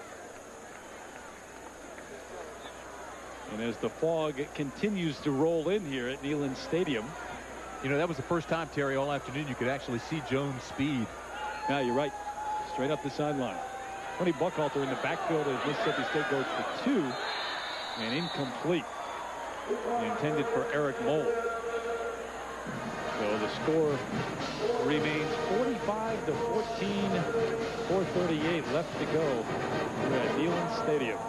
S1: And as the fog continues to roll in here at Neyland Stadium.
S2: You know, that was the first time, Terry, all afternoon you could actually see Jones' speed.
S1: Yeah, you're right. Straight up the sideline. Tony Buckhalter in the backfield as Mississippi State goes for 2. And incomplete. Intended for Eric Mold. So the score remains 45-14. 4:38 left to go here at Neyland Stadium.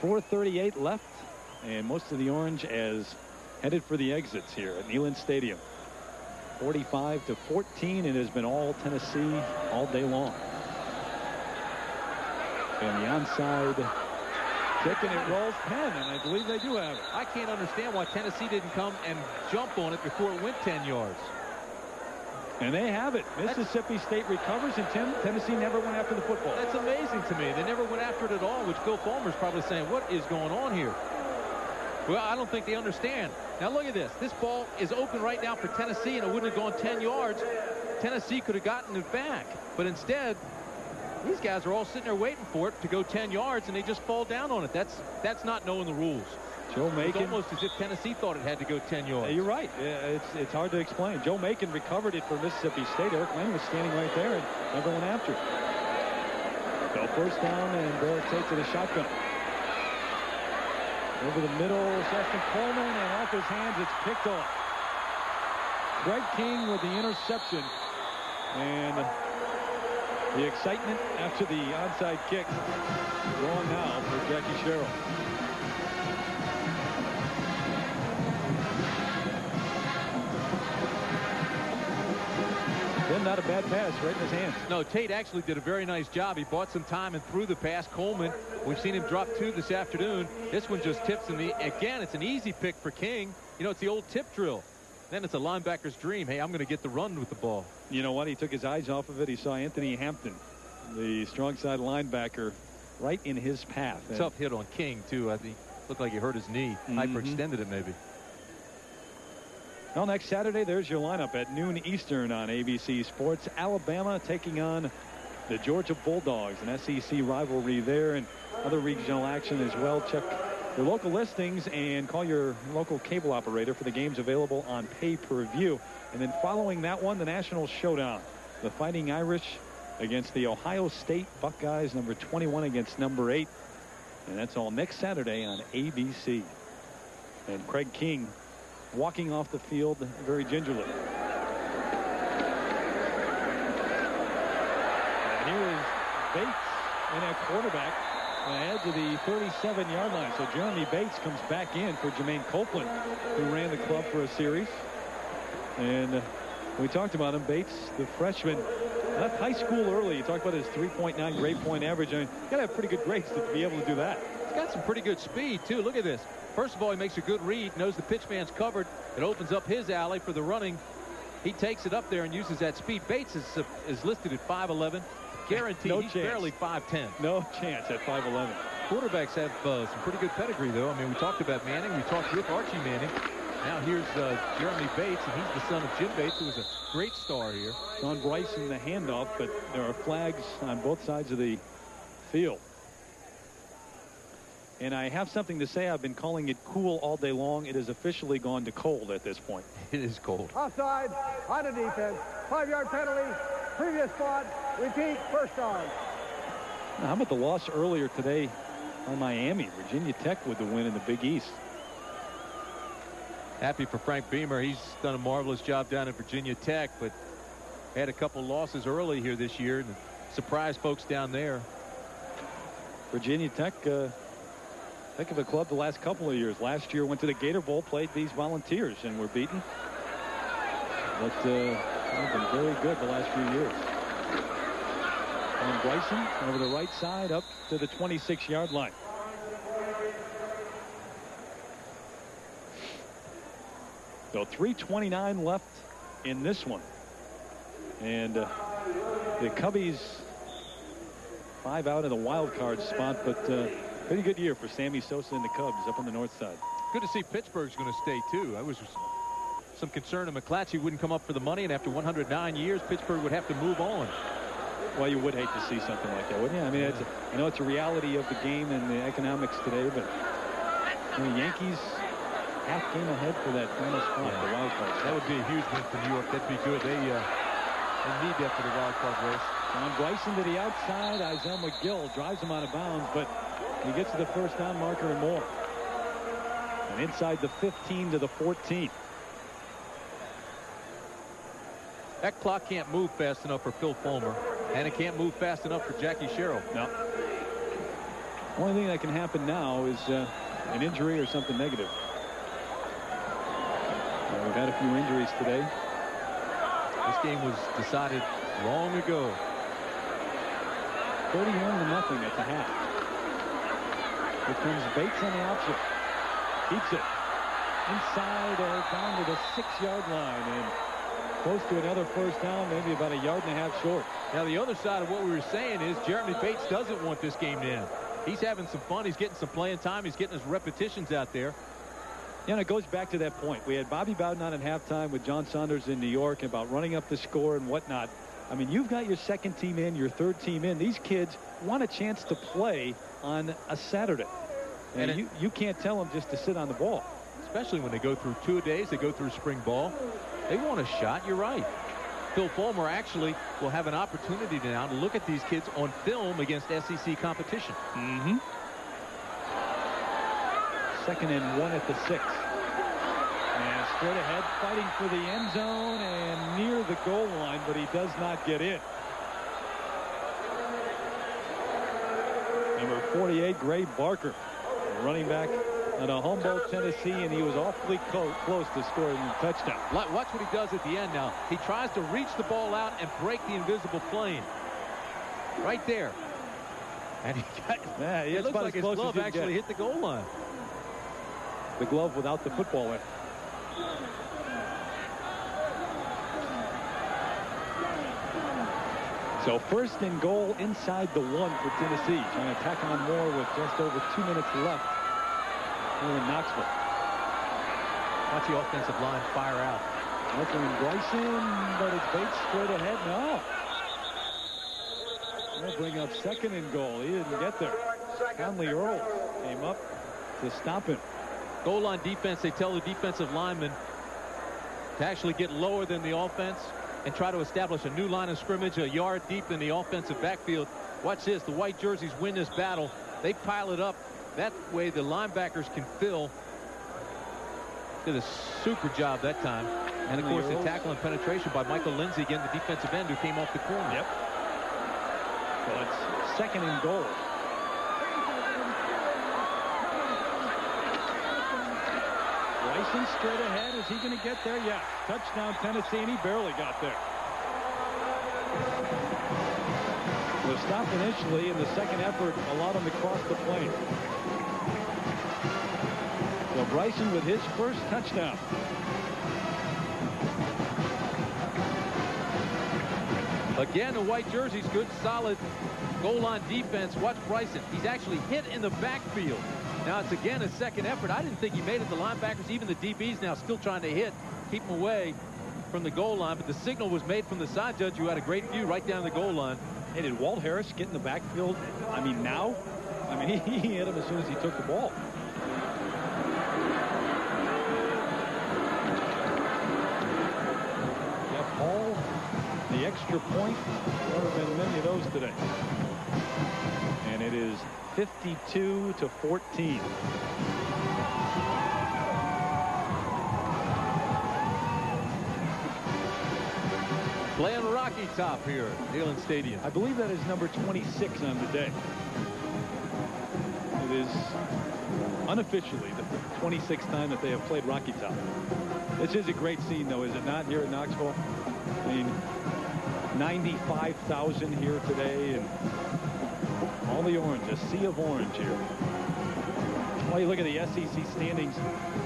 S1: .438 left, and most of the Orange as headed for the exits here at Neyland Stadium. 45-14. It has been all Tennessee all day long. And the onside kick, and it rolls 10, and I believe they do have it.
S2: I can't understand why Tennessee didn't come and jump on it before it went 10 yards.
S1: And they have it. Mississippi State recovers, and Tennessee never went after the football.
S2: That's amazing to me. They never went after it at all, which Phil Fulmer's probably saying, what is going on here? Well, I don't think they understand. Now look at this. This ball is open right now for Tennessee, and it wouldn't have gone 10 yards. Tennessee could have gotten it back. But instead, these guys are all sitting there waiting for it to go 10 yards, and they just fall down on it. That's not knowing the rules.
S1: Joe Macon.
S2: It's almost as if Tennessee thought it had to go 10 yards.
S1: You're right. It's hard to explain. Joe Macon recovered it for Mississippi State. Eric Lane was standing right there and never went after it. So first down, and Derek Tate to the shotgun. Over the middle, Justin Coleman, and off his hands, it's picked off. Greg King with the interception. And the excitement after the onside kick going now for Jackie Sherrill. Not a bad pass, right in his hands.
S2: No, Tate actually did a very nice job. He bought some time and threw the pass. Coleman, we've seen him drop 2 this afternoon. This one just tips him. Again, it's an easy pick for King. You know, it's the old tip drill. Then it's a linebacker's dream. Hey, I'm going to get the run with the ball.
S1: You know what? He took his eyes off of it. He saw Anthony Hampton, the strong side linebacker, right in his path.
S2: Tough hit on King, too. I think looked like he hurt his knee. Hyperextended it, maybe.
S1: Well, next Saturday, there's your lineup at noon Eastern on ABC Sports. Alabama taking on the Georgia Bulldogs, an SEC rivalry there, and other regional action as well. Check your local listings and call your local cable operator for the games available on pay-per-view. And then following that one, the National Showdown. The Fighting Irish against the Ohio State Buckeyes, number 21 against number 8. And that's all next Saturday on ABC. And Craig King walking off the field very gingerly. And here is Bates in at quarterback ahead to the 37-yard line. So Jeremy Bates comes back in for Jermaine Copeland, who ran the club for a series. And we talked about him. Bates, the freshman, left high school early. You talked about his 3.9 grade point average. I mean, you got to have pretty good grades to be able to do that.
S2: He's got some pretty good speed, too. Look at this. First of all, he makes a good read, knows the pitch man's covered. It opens up his alley for the running. He takes it up there and uses that speed. Bates is listed at 5'11". Guaranteed
S1: no
S2: he's
S1: chance.
S2: barely 5'10".
S1: No chance at 5'11".
S2: Quarterbacks have some pretty good pedigree, though. I mean, we talked about Manning. We talked with Archie Manning. Now here's Jeremy Bates, and he's the son of Jim Bates, who was a great star here.
S1: Don Bryson the handoff, but there are flags on both sides of the field. And I have something to say. I've been calling it cool all day long. It has officially gone to cold at this point.
S2: It is cold.
S5: Offside on the defense. 5-yard penalty. Previous spot. Repeat. First down.
S1: Now, how about the loss earlier today on Miami? Virginia Tech with the win in the Big East.
S2: Happy for Frank Beamer. He's done a marvelous job down at Virginia Tech, but had a couple losses early here this year and surprised folks down there.
S1: Virginia Tech, heck of a club the last couple of years. Last year went to the Gator Bowl, played these Volunteers, and were beaten. But they've been very good the last few years. And Bryson over the right side up to the 26-yard line. So 3:29 left in this one. And the Cubbies 5 out of the wild card spot, but pretty good year for Sammy Sosa and the Cubs up on the north side.
S2: Good to see Pittsburgh's going to stay, too. I was some concern that McClatchy wouldn't come up for the money, and after 109 years, Pittsburgh would have to move on.
S1: Well, you would hate to see something like that, wouldn't you? I mean, I know it's a reality of the game and the economics today, but the Yankees half game ahead for that final spot, the wild card.
S2: That would be a huge win for New York. That'd be good. They need that for the wild card race.
S1: On Bryson to the outside, Isaiah McGill drives him out of bounds, but he gets to the first down marker and more. And inside the 15 to the 14.
S2: That clock can't move fast enough for Phil Fulmer, and it can't move fast enough for Jackie Sherrill.
S1: No. Only thing that can happen now is an injury or something negative. We've had a few injuries today.
S2: This game was decided long ago.
S1: 31-0 at the half. Here comes Bates on the option. Keeps it inside down to the 6-yard line and close to another first down, maybe about a yard and a half short.
S2: Now the other side of what we were saying is Jeremy Bates doesn't want this game to end. He's having some fun. He's getting some playing time. He's getting his repetitions out there.
S1: Yeah, and it goes back to that point. We had Bobby Bowden on at halftime with John Saunders in New York about running up the score and whatnot. I mean, you've got your second team in, your third team in. These kids want a chance to play on a Saturday. And you can't tell them just to sit on the ball.
S2: Especially when they go through 2 days, they go through spring ball. They want a shot. You're right. Phil Fulmer actually will have an opportunity now to look at these kids on film against SEC competition.
S1: Mm-hmm. 2nd and 1 at the 6. And straight ahead, fighting for the end zone and near the goal line, but he does not get in. Number 48, Gray Barker, running back out of Humboldt, Tennessee, and he was awfully close to scoring a touchdown.
S2: Watch what he does at the end now. He tries to reach the ball out and break the invisible plane. Right there. And he got, it looks like his glove actually hit the goal line.
S1: The glove without the football in. So 1st and goal inside the 1 for Tennessee. Trying to tack on more with just over 2 minutes left here in Knoxville.
S2: Watch the offensive line fire out.
S1: Looking Bryson, but it's Bates straight ahead. No. They'll bring up 2nd and goal. He didn't get there. Conley Earl came up to stop him.
S2: Goal line defense, they tell the defensive lineman to actually get lower than the offense. and try to establish a new line of scrimmage a yard deep in the offensive backfield. Watch this. The white jerseys win this battle. They pile it up. That way the linebackers can fill. Did a super job that time. And, of course, the tackle and penetration by Michael Lindsay, again, the defensive end who came off the corner.
S1: Yep. Well, it's second and goal. Bryson straight ahead. Is he going to get there? Yeah. Touchdown Tennessee, and he barely got there. Was stopped initially in the second effort, allowed him to cross the plane. So Bryson with his first touchdown.
S2: Again, the white jerseys, good, solid goal line defense. Watch Bryson. He's actually hit in the backfield. Now it's again a second effort. I didn't think he made it. The linebackers, even the DBs now still trying to hit, keep him away from the goal line. But the signal was made from the side judge who had a great view right down the goal line.
S1: Hey, did Walt Harris get in the backfield? I mean, now? I mean, he hit him as soon as he took the ball. Jeff Hall, the extra point. There have been many of those today. And it is 52-14.
S2: Playing Rocky Top here at Neyland Stadium.
S1: I believe that is number 26 on the day. It is unofficially the 26th time that they have played Rocky Top. This is a great scene, though, is it not, here at Knoxville? I mean, 95,000 here today, and all the orange, a sea of orange here. Well, you look at the SEC standings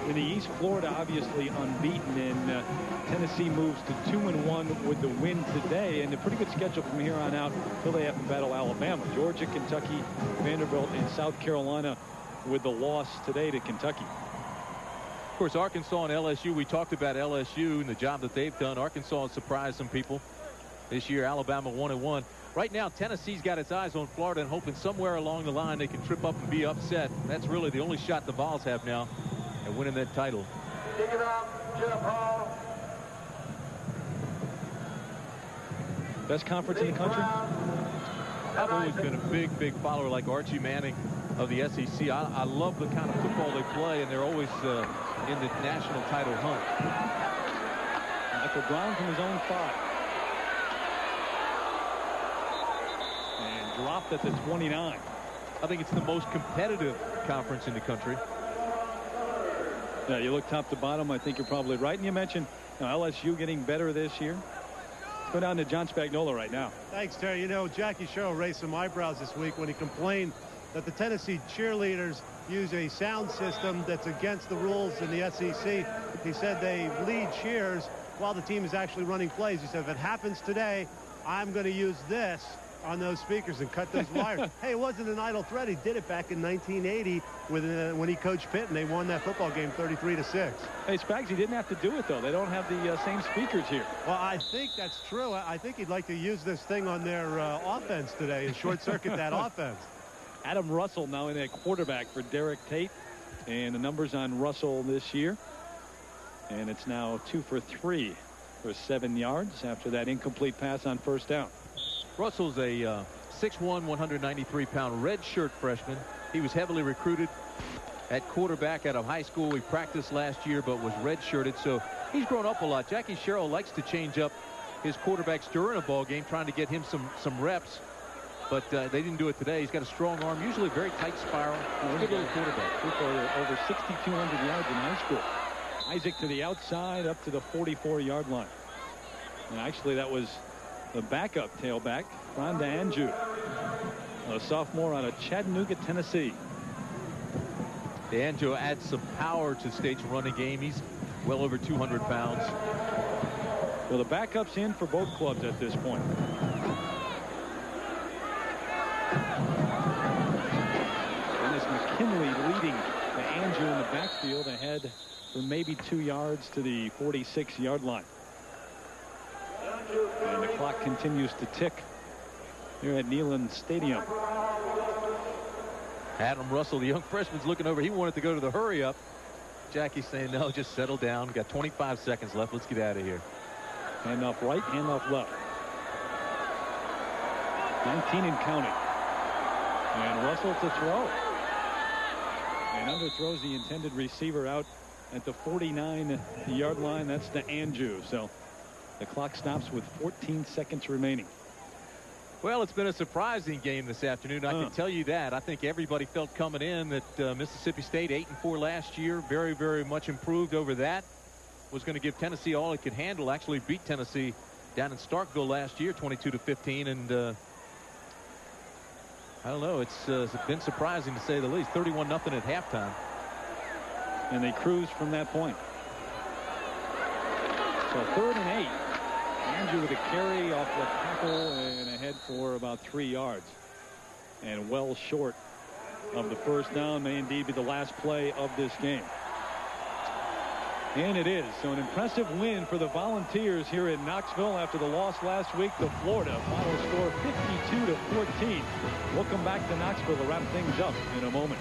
S1: in the East. Florida obviously unbeaten, and Tennessee moves to 2-1 with the win today, and a pretty good schedule from here on out until they have to battle Alabama, Georgia, Kentucky, Vanderbilt, and South Carolina with the loss today to Kentucky.
S2: Of course, Arkansas and LSU, we talked about LSU and the job that they've done. Arkansas has surprised some people this year. Alabama 1-1. Right now, Tennessee's got its eyes on Florida and hoping somewhere along the line they can trip up and be upset. That's really the only shot the Vols have now at winning that title.
S5: Kick it off, Jeff Hall.
S1: Best conference in the country?
S2: I've always been a big follower like Archie Manning of the SEC. I love the kind of football they play, and they're always in the national title hunt.
S1: Michael Brown from his own 5. And dropped at the 29.
S2: I think it's the most competitive conference in the country.
S1: Yeah, you look top to bottom, I think you're probably right. And you mentioned LSU getting better this year. Go down to John Spagnuolo right now.
S3: Thanks, Terry. You know, Jackie Sherrill raised some eyebrows this week when he complained that the Tennessee cheerleaders use a sound system that's against the rules in the SEC. He said they lead cheers while the team is actually running plays. He said, if it happens today, I'm going to use this on those speakers and cut those wires. Hey, it wasn't an idle threat. He did it back in 1980 when he coached Pitt, and they won that football game 33-6.
S1: Hey, Spags, he didn't have to do it, though. They don't have the same speakers here.
S3: Well, I think that's true. I think he'd like to use this thing on their offense today and short-circuit that offense.
S1: Adam Russell now in at quarterback for Derek Tate. And the numbers on Russell this year. And it's now 2 for 3 for 7 yards after that incomplete pass on first down.
S2: Russell's a 6'1", 193-pound redshirt freshman. He was heavily recruited at quarterback out of high school. He practiced last year but was redshirted, so he's grown up a lot. Jackie Sherrill likes to change up his quarterbacks during a ball game, trying to get him some reps. But they didn't do it today. He's got a strong arm, usually a very tight spiral. Good little quarterback.
S1: Over 6,200 yards in high school. Isaac to the outside up to the 44-yard line. And actually that was the backup tailback, Rhonda Anjou, a sophomore out of Chattanooga, Tennessee.
S2: Anjou adds some power to State's running game. He's well over 200 pounds.
S1: Well, the backup's in for both clubs at this point. Dennis McKinley leading the Anjou in the backfield ahead for maybe 2 yards to the 46-yard line. And the clock continues to tick here at Neyland Stadium.
S2: Adam Russell, the young freshman's looking over. He wanted to go to the hurry up. Jackie's saying, no, just settle down. Got 25 seconds left. Let's get out of here.
S1: Handoff right, handoff left. 19 and counting. And Russell to throw. And underthrows the intended receiver out at the 49-yard line. That's to Andrew. So the clock stops with 14 seconds remaining.
S2: Well, it's been a surprising game this afternoon. I can tell you that. I think everybody felt coming in that Mississippi State 8-4 last year, very, very much improved over that. Was going to give Tennessee all it could handle. Actually beat Tennessee down in Starkville last year, 22-15, and I don't know. It's been surprising to say the least. 31-0 at halftime.
S1: And they cruised from that point. So 3rd and 8. Andrew with a carry off the tackle and ahead for about 3 yards. And well short of the first down. May indeed be the last play of this game. And it is. So an impressive win for the Volunteers here in Knoxville after the loss last week to Florida. Final score 52-14. We'll come back to Knoxville to wrap things up in a moment.